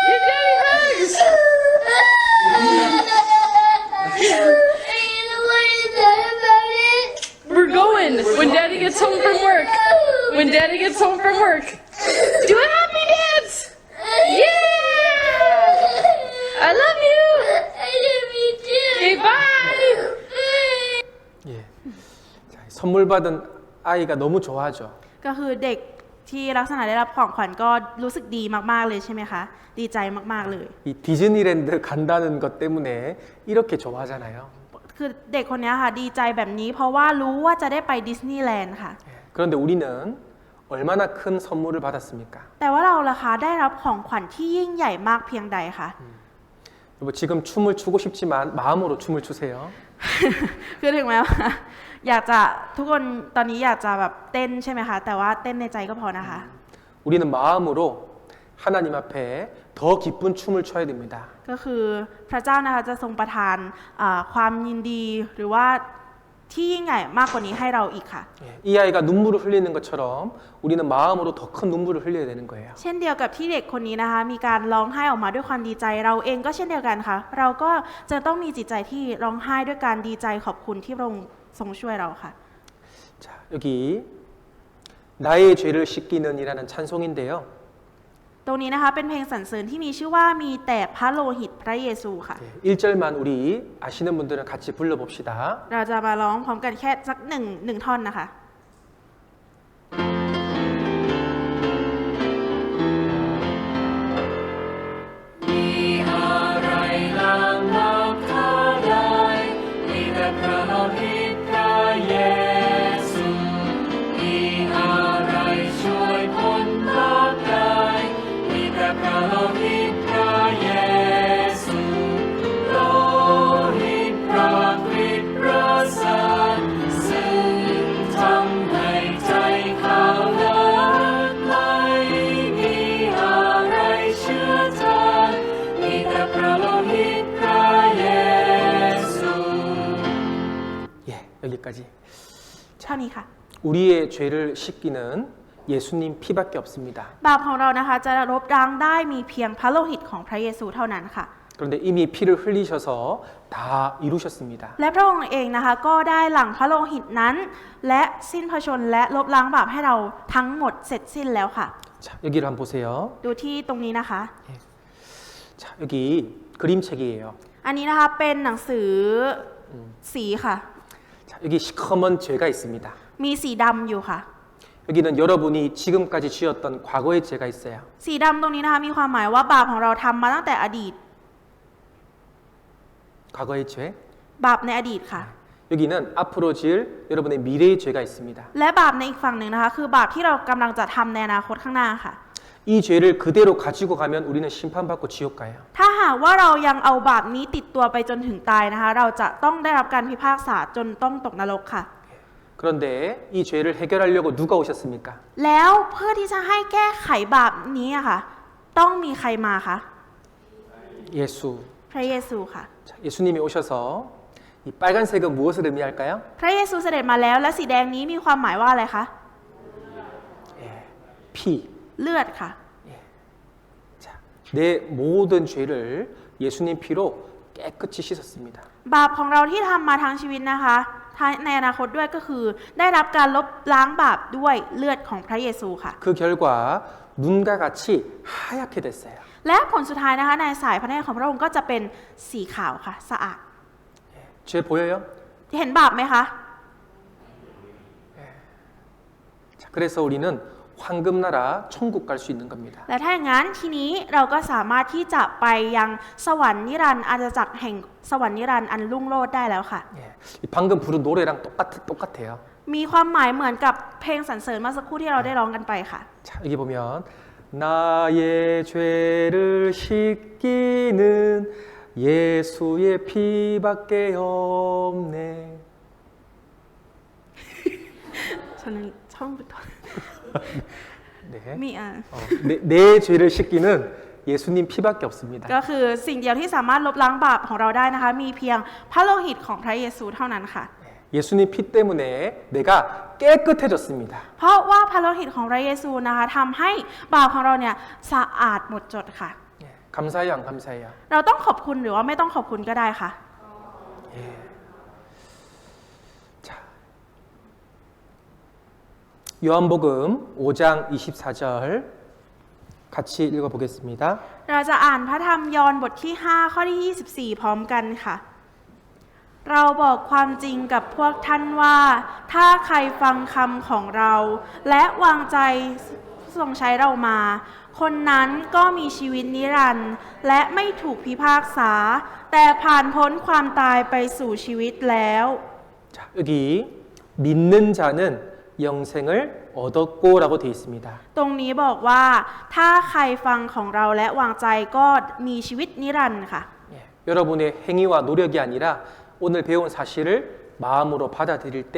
Your daddy hugs! home from work. Do a happy dance. Yeah. I love you. I love you too. Okay, bye. 예. 자, 선물 받은 아이가 너무 좋아하죠. ก็คือเด็กที่ลักษณะได้รับของขวัญก็รู้สึกดีมากๆเลยใช่ไหมคะ ดีใจมากๆเลย 이 디즈니랜드 간다는 것 때문에 이렇게 좋아하잖아요. คือเด็กคนนี้ค่ะดีใจแบบนี้ เพราะว่ารู้ว่าจะได้ไปดิสนีย์แลนด์ค่ะ 예. 그런데 우리는 얼마나 큰 선물을 받았습니까? แต่ว่าเราล่ะคะได้รับของขวัญที่ยิ่งใหญ่มากเพียงใดคะ 여러분 지금 춤을 추고 싶지만 마음으로 춤을 추세요. คือถึงแม้ว่าอยากจะทุกคนตอนนี้อยากจะแบบเต้นใช่ไหมคะ แต่ว่าเต้นในใจก็พอนะคะ 우리는 마음으로 하나님 앞에 더 기쁜 춤을 춰야 됩니다. ก็คือพระเจ้านะคะจะทรงประทานความยินดีหรือว่าที่ยิ่งใหญ่มากกว่านี้ให้เราอีกค่ะ 예, 이 아이가 눈물을 흘리는 것처럼 우리는 마음으로 더 큰 눈물을 흘려야 되는 거예요. เช่นเดียวกับที่เด็กคนนี้นะคะมีการร้องไห้ออกมาด้วยความดีใจเราเองก็เช่นเดียวกันค่ะ เราก็จะต้องมีจิตใจที่ร้องไห้ด้วยการดีใจขอบคุณที่พระองค์ทรงช่วยเราค่ะ 자, 여기 나의 죄를 씻기는이라는 찬송인데요. ตรงนี้นะคะเป็นเพลงสรรเสริญที่มีชื่อว่ามีแต่พระโลหิตพระเยซูค่ะ 예, 1절만 우리 아시는 분들은 같이 불러봅시다. เราจะมาร้องพร้อมกันแค่สักหนึ่งท่อนนะคะ 예, 여기까지. เท่านี้ค่ะ 우리의 죄를 씻기는 예수님 피밖에 없습니다. บาปของเรานะคะจะลบล้างได้มีเพียงพระโลหิตของพระเยซูเท่านั้นค่ะ 그런데 이미 피를 흘리셔서 다 이루셨습니다. และพระองค์เองนะคะก็ได้หลั่งพระโลหิตนั้น และสิ้นพระชนม์และลบล้างบาปให้เราทั้งหมดเสร็จสิ้นแล้วค่ะ 자, 여기를 한번 보세요. ดูที่ตรงนี้นะคะ 자, 여기 그림책이에요. อันนี้นะคะเป็นหนังสือสีค่ะ 자, 여기 시커먼 죄가 있습니다. มีสีดำอยู่ค่ะ 여기는 여러분이 지금까지 지었던 과거의 죄가 있어요. สีดำตรงนี้นะคะมีความหมายว่าบาปของเราทำมาตั้งแต่อดีต 과거의 죄. บาปในอดีตค่ะ 여기는 앞으로 지을 여러분의 미래의 죄가 있습니다. และบาปในอีกฝั่งหนึ่งนะคะคือบาปที่เรากำลังจะทำในอนาคตข้างหน้าค่ะ 이 죄를 그대로 가지고 가면 우리는 심판받고 지옥 가요. ถ้าหากว่าเรายังเอาบาปนี้ติดตัวไปจนถึงตายนะคะ เราจะต้องได้รับการพิพากษาจนต้องตกนรกค่ะ 그런데 이 죄를 해결하려고 누가 오셨습니까? แล้วเพื่อที่จะให้แก้ไขบาปนี้อะค่ะ ต้องมีใครมาคะ 예수. พระเยซูค่ะ 자, 예수님이 오셔서 이 빨간색은 무엇을 의미할까요? พระเยซูเสด็จมาแล้วและสีแดงนี้มีความหมายว่าอะไรคะ 예, 피. เลือดค่ะ 자, 내 모든 죄를 예수님 피로 깨끗이 씻었습니다. บาปของเราที่ทำมาทางชีวิตนะคะในอนาคตด้วยก็คือ ได้รับการลบล้างบาปด้วยเลือดของพระเยซูค่ะ 그 결과 눈과 같이 하얗게 됐어요. และผลสุดท้ายนะคะในสายพระเนตรของพระองค์ก็จะเป็นสีขาวค่ะสะอาด 죄 보여요? เห็นบาปไหมคะ 자, 그래서 우리는 황금나라 천국 갈 수 있는 겁니다. และถ้าอย่างนั้นทีนี้เราก็สามารถที่จะไปยังสวรรค์นิรันดร์อาณาจักรแห่งสวรรค์นิรันดร์อันรุ่งโรจน์ได้แล้วค่ะ 예, 이 방금 부른 노래랑 똑같아요. มีความหมายเหมือนกับเพลงสรรเสริญเมื่อสักครู่ที่เราได้ร้องกันไปค่ะ 자, 여기 보면 나의 죄를 씻기는 예수의 피밖에 없네. ฉันช่องบุตร 네. มี내 죄를 씻기는 예수님 피밖에 없습니다. ก็คือสิ่งเดียวที่สามารถลบล้างบาปของเราได้นะคะ มีเพียงพระโลหิตของพระเยซูเท่านั้นค่ะ 예수님 피 때문에 내가 깨끗해졌습니다. เพราะว่าพระโลหิตของพระเยซูนะคะทำให้บาปของเราเนี่ยสะอาดหมดจดค่ะ 예, 감사해요, 안 감사해요? เราต้องขอบคุณหรือว่าไม่ต้องขอบคุณก็ได้ค่ะ 자, 요한복음 5장 24절 같이 읽어보겠습니다. เราจะอ่านพระธรรมยอห์นบทที่ 5 ข้อที่ 24 พร้อมกันค่ะ เราบอกความจริงกับพวกท่านว่า ถ้าใครฟังคำของเรา และวางใจทรงใช้เรามา คนนั้นก็มีชีวิตนิรันดร์และไม่ถูกพิพากษา แต่ผ่านพ้นความตายไปสู่ชีวิตแล้ว 자, 여기 믿는 자는 영생을 얻었고라고 되어 있습니다. ตรงนี้บอกว่าถ้าใครฟังของเราและวางใจก็มีชีวิตนิรันดร์ค่ะ 예, 여러분의 행위와 노력이 아니라 오늘 배운 사실을 마음으로 받아들일 때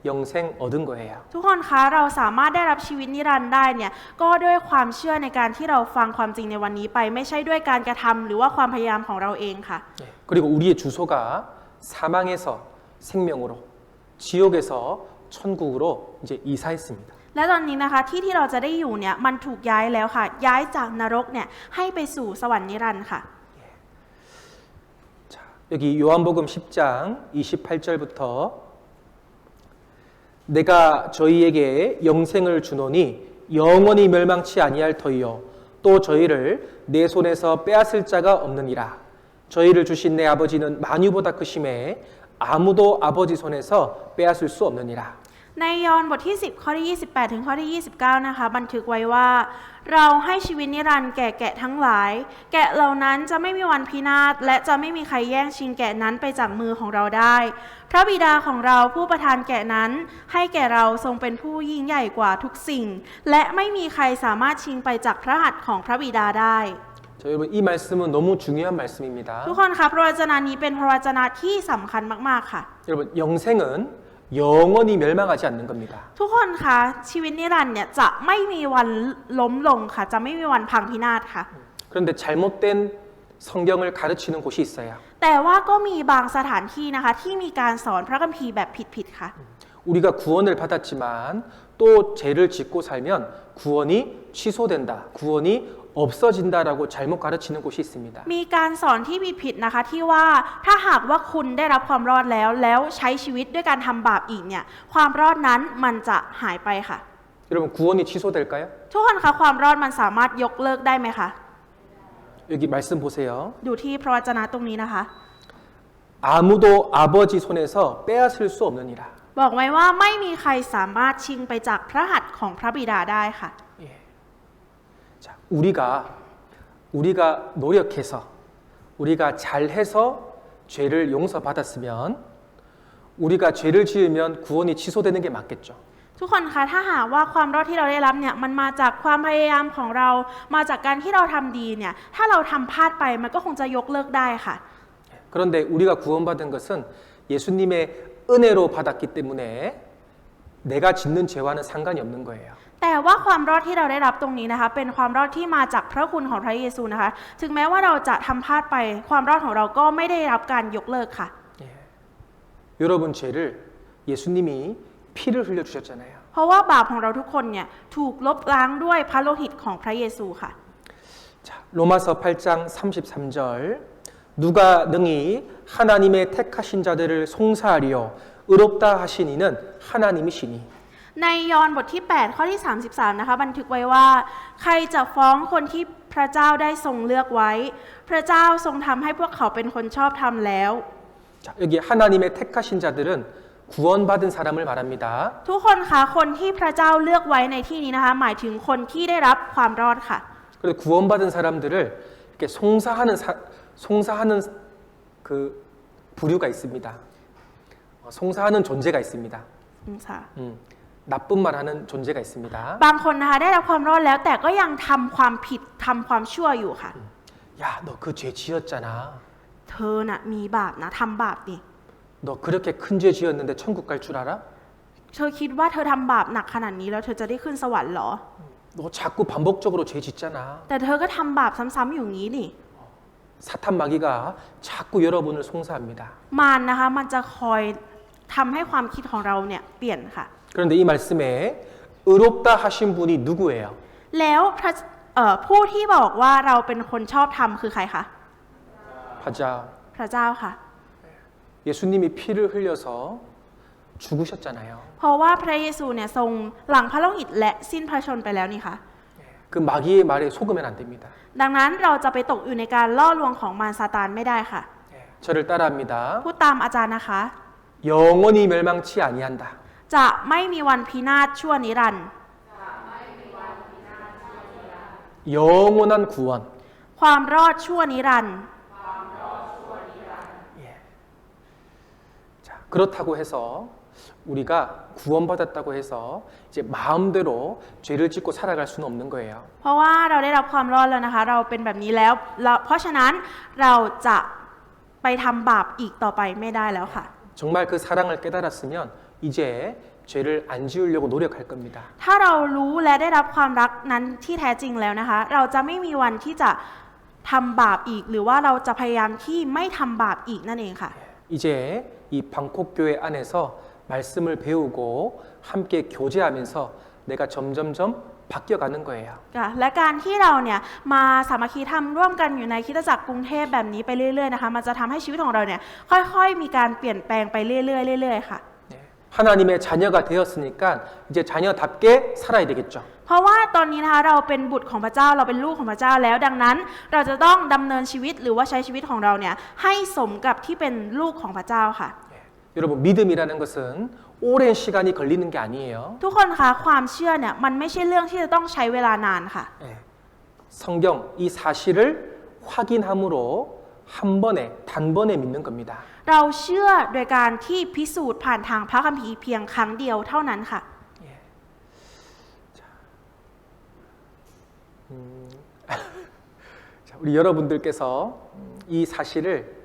영생 얻은 거예요. ทุกคนคะเราสามารถได้รับชีวิตนิรันดร์ได้เนี่ยก็ด้วยความเชื่อในการที่เราฟังความจริงในวันนี้ไปไม่ใช่ด้วยการกระทำหรือว่าความพยายามของเราเองค่ะ 예, 그리고 우리의 주소가 사망에서 생명으로 지옥에서 천국으로 이제 이사했습니다. และตอนนี้นะคะที่เราจะได้อยู่เนี่ยมันถูกย้ายแล้วค่ะย้ายจากนรกเนี่ยให้ไปสู่สวรรค์นิรันดร์ค่ะ 자, 여기 요한복음 10장 28절부터 내가 저희에게 영생을 주노니 영원히 멸망치 아니할 터이요 또 저희를 내 손에서 빼앗을 자가 없느니라. 저희를 주신 내 아버지는 만유보다 크심에 아무도 아버지 손에서 빼앗을 수 없느니라. ในยอห์นบทที่ 10 ข้อที่ 28 ถึงข้อที่ 29 นะคะบันทึกไว้ว่า เราให้ชีวิตนิรันดร์แก่แกะทั้งหลาย แกะเหล่านั้นจะไม่มีวันพินาศและจะไม่มีใครแย่งชิงแกะนั้นไปจากมือของเราได้ พระบิดาของเราผู้ประทานแกะนั้นให้แก่เราทรงเป็นผู้ยิ่งใหญ่กว่าทุกสิ่ง และไม่มีใครสามารถชิงไปจากพระหัตถ์ของพระบิดาได้ 자, 여러분 이 말씀은 너무 중요한 말씀입니다. ทุกคนคะพระวจนะนี้เป็นพระวจนะที่สำคัญมากๆค่ะ 여러분 영생은 영원히 멸망하지 않는 겁니다. ทุกคนคะชีวิตนิรันดร์เนี่ยจะไม่มีวันล้มลงค่ะจะไม่มีวันพังพินาศค่ะ 그런데 잘못된 성경을 가르치는 곳이 있어요. แต่ว่าก็มีบางสถานที่นะคะที่มีการสอนพระคัมภีร์แบบผิดๆค่ะ 우리가 구원을 받았지만 또 죄를 짓고 살면 구원이 취소된다. 구원이 없어진다라고 잘못 가르치는 곳이 있습니다. มีการสอนที่ผิดๆนะคะที่ว่าถ้าหากว่าคุณได้รับความรอดแล้วใช้ชีวิตด้วยการทำบาปอีกเนี่ยความรอดนั้นมันจะหายไปค่ะ 여러분 구원이 취소될까요? ทุกคนคะความรอดมันสามารถยกเลิกได้ไหมคะ 여기 말씀 보세요. ดูที่พระวจนะตรงนี้นะคะ 아무도 아버지 손에서 빼앗을 수 없느니라. บอกไว้ว่าไม่มีใครสามารถชิงไปจากพระหัตถ์ของพระบิดาได้ค่ะ 자, 우리가 노력해서 우리가 잘해서 죄를 용서받았으면 우리가 죄를 지으면 구원이 취소되는 게 맞겠죠. ทุกคนคะถ้าหากว่าความรอดที่เราได้รับเนี่ยมันมาจากความพยายามของเรามาจากการที่เราทำดีเนี่ยถ้าเราทำพลาดไปมันก็คงจะยกเลิกได้ค่ะ 그런데 우리가 구원받은 것은 예수님의 은혜로 받았기 때문에 내가 짓는 죄와는 상관이 없는 거예요. แต่ว่าความรอดที่เราได้รับตรงนี้นะคะเป็นความรอดที่มาจากพระคุณของพระเยซูนะคะถึงแม้ว่าเราจะทำพลาดไปความรอดของเราก็ไม่ได้รับการยกเลิกค่ะ 여러분 죄를 예수님이 피를 흘려 주셨잖아요. เพราะว่าบาปของเราทุกคนเนี่ยถูกลบล้างด้วยพระโลหิตของพระเยซูค่ะ 자, 로마서 8장 33절 누가 능히 하나님의 택하신 자들을 송사하리요 의롭다 하신 이는 하나님이시니 ในยอห์นบทที่ 8 ข้อที่ 33 นะคะบันทึกไว้ว่าใครจะฟ้องคนที่พระเจ้าได้ทรงเลือกไว้ พระเจ้าทรงทำให้พวกเขาเป็นคนชอบธรรมแล้ว 자, 여기 하나님의 택하신 자들은 구원받은 사람을 말합니다. ทุกคนคะคนที่พระเจ้าเลือกไว้ในที่นี้นะคะหมายถึงคนที่ได้รับความรอดค่ะ 그래서 구원받은 사람들을 이렇게 송사하는 그 부류가 있습니다. 송사하는 존재가 있습니다. 나쁜 말하는 존재가 있습니다. บางคนนะคะได้รับความรอดแล้วแต่ก็ยังทำความผิดทำความชั่วอยู่ค่ะ 야, 너 그 죄 지었잖아. เธอน่ะมีบาปนะทำบาปดิ 너 그렇게 큰 죄 지었는데 천국 갈 줄 알아? เธอคิดว่าเธอทำบาปหนักขนาดนี้แล้วเธอจะได้ขึ้นสวรรค์เหรอ 너 자꾸 반복적으로 죄 짓잖아. แต่เธอก็ทำบาปซ้ำๆอยู่งี้นี่ 사탄 마귀가 자꾸 여러분을 송사합니다. มารนะคะมันจะคอยทำให้ความคิดของเราเนี่ยเปลี่ยนค่ะ 그런데 이 말씀에 의롭다 하신 분이 누구예요? แล้วผู้ที่บอกว่าเราเป็นคนชอบธรรมคือใครคะ 맞아. พระเจ้าค่ะ 예수님이 피를 흘려서 죽으셨잖아요. เพราะว่าพระเยซูเนี่ยทรงหลังพระโลหิตและสิ้นพระชนม์ไปแล้วนี่ค่ะ 그 마귀의 말에 속으면 안 됩니다. ดังนั้นเราจะไปตกอยู่ในการล่อลวงของมารซาตานไม่ได้ค่ะ 저를 따라합니다. พูดตามอาจารย์นะคะ 영원히 멸망치 아니한다. จะไม่มีวันพินาศชั่วนิรันดร์ 영원한 구원. ความรอดชั่วนิรันดร์ 자, 그렇다고 해서 우리가 구원받았다고 해서 이제 마음대로 죄를 짓고 살아갈 수는 없는 거예요. เพราะว่าเราได้รับความรอดแล้วนะคะ เราเป็นแบบนี้แล้วเพราะฉะนั้นเราจะไปทำบาปอีกต่อไปไม่ได้แล้วค่ะ 정말 그 사랑을 깨달았으면 이제 죄를 안 지으려고 노력할 겁니다. ถ้าเรารู้และได้รับความรักนั้นที่แท้จริงแล้วนะคะ เราจะไม่มีวันที่จะทำบาปอีก หรือว่าเราจะพยายามที่ไม่ทำบาปอีกนั่นเองค่ะ 이제 이 방콕 교회 안에서 말씀을 배우고 함께 교제하면서 내가 점점점 바뀌어가는 거예요. และการที่เราเนี่ยมาสามัคคีธรรมร่วมกันอยู่ในคริสตจักรกรุงเทพแบบนี้ไปเรื่อยๆนะคะมันจะทำให้ชีวิตของเราเนี่ยค่อยๆมีการเปลี่ยนแปลงไปเรื่อยๆเรื่อยๆค่ะ 하나님의 자녀가 되었으니까 이제 자녀답게 살아야 되겠죠. เพราะว่าตอนนี้นะคะเราเป็นบุตรของพระเจ้าเราเป็นลูกของพระเจ้าแล้วดังนั้นเราจะต้องดำเนินชีวิตหรือว่าใช้ชีวิตของเราเนี่ยให้สมกับที่เป็นลูกของพระเจ้าค่ะ 여러분 믿음이라는 것은 오랜 시간이 걸리는 게 아니에요. ทุกคนคะความเชื่อเนี่ยมันไม่ใช่เรื่องที่จะต้องใช้เวลานานค่ะ 성경 이 사실을 확인함으로 한 번에 단번에 믿는 겁니다. เราเชื่อโดยการที่พิสูจน์ผ่านทางพระคัมภีร์เพียงครั้งเดียวเท่านั้นค่ะ 자, 우리 여러분들께서 이 사실을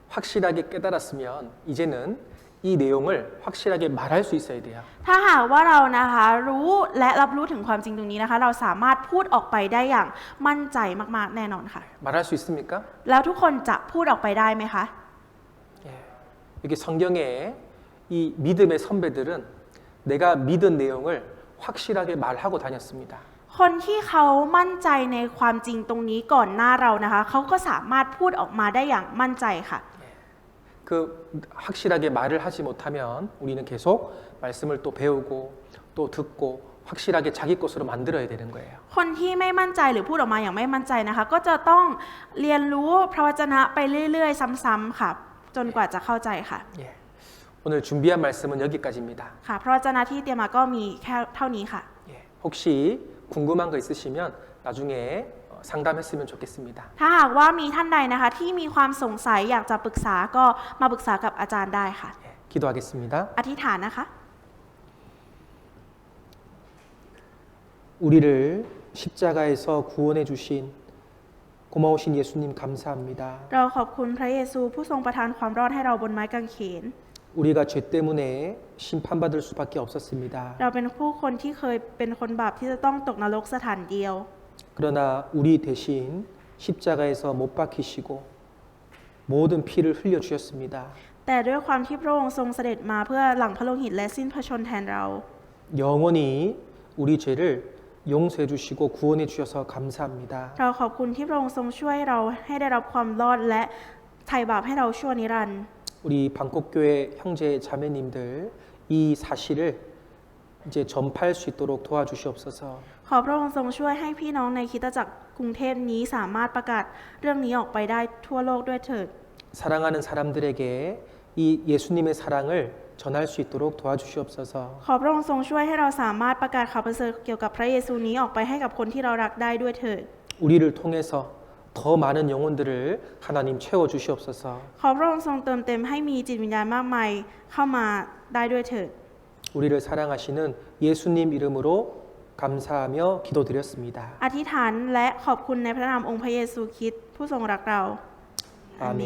확실하게 깨달았으면 이제는 이 내용을 확실하게 말할 수 있어야 돼요. ถ้าหากว่าเรานะคะรู้และรับรู้ถึงความจริงตรงนี้นะคะเราสามารถพูดออกไปได้อย่างมั่นใจมากๆแน่นอนค่ะ 말할 수 있습니까? แล้วทุกคนจะพูดออกไปได้ไหมคะ 여기 성경에 이 믿음의 선배들은 내가 믿은 내용을 확실하게 말하고 다녔습니다. คนที่เขามั่นใจในความจริงตรงนี้ก่อนหน้าเรานะคะเขาก็สามารถพูดออกมาได้อย่างมั่นใจค่ะ 그 확실하게 말을 하지 못하면 우리는 계속 말씀을 또 배우고 또 듣고 확실하게 자기 것으로 만들어야 되는 거예요. คนที่ไม่มั่นใจหรือพูดออกมาอย่างไม่มั่นใจนะคะก็จะต้องเรียนรู้พระวจนะไปเรื่อยๆซ้ำๆค่ะจนกว่าจะเข้าใจค่ะ 오늘 준비한 말씀은 여기까지입니다. ค่ะพระวจนะที่เตรียมมาก็มีแค่เท่านี้ค่ะ 혹시 궁금한 거 있으시면 나중에 상담했으면 좋겠습니다. ถ้าหากว่ามีท่านใดนะคะที่มีความสงสัยอยากจะปรึกษาก็มาปรึกษากับอาจารย์ได้ค่ะ 기도하겠습니다. อธิษฐานนะคะ 우리를 십자가에서 구원해 주신 고마우신 예수님 감사합니다. เราขอบคุณพระเยซูผู้ทรงประทานความรอดให้เราบนไม้กางเขน 우리가 죄 때문에 심판받을 수밖에 없었습니다. เราเป็นผู้คนที่เคยเป็นคนบาปที่จะต้องตกนรกสถานเดียว 그러나 우리 대신 십자가에서 못 박히시고 모든 피를 흘려 주셨습니다. แต่ด้วยความที่พระองค์ทรงเสด็จมาเพื่อหลั่งพระโลหิตและสิ้นพระชนม์แทนเรา 영원히 우리 죄를 용서해 주시고 구원해 주셔서 감사합니다. เราขอบคุณที่พระองค์ทรงช่วยเราให้ได้รับความรอดและไถ่บาปให้เราชั่วนิรันดร์ 우리 방콕교회 형제 자매님들 이 사실을 이제 전파할 수 있도록 도와주시옵소서. ขอพระองค์ทรงช่วยให้พี่น้องในคริสตจักรกรุงเทพนี้สามารถประกาศเรื่องนี้ออกไปได้ทั่วโลกด้วยเถิด 사랑하는 사람들에게 이 예수님의 사랑을 전할 수 있도록 도와주시옵소서. ขอพระองค์ทรงช่วยให้เราสามารถประกาศข่าวประเสริฐเกี่ยวกับพระเยซูนี้ออกไปให้กับคนที่เรารักได้ด้วยเถิด 우리를 통해서 더 많은 영혼들을 하나님 채워 주시옵소서. ขอพระองค์ทรงเติมเต็มให้มีจิตวิญญาณมากมายเข้ามาได้ด้วยเถิด 우리를 사랑하시는 예수님 이름으로 감사하며 기도드렸습니다. อธิษฐานและขอบคุณในพระนามองค์พระเยซูคริสต์ผู้ทรงรักเรา 아멘.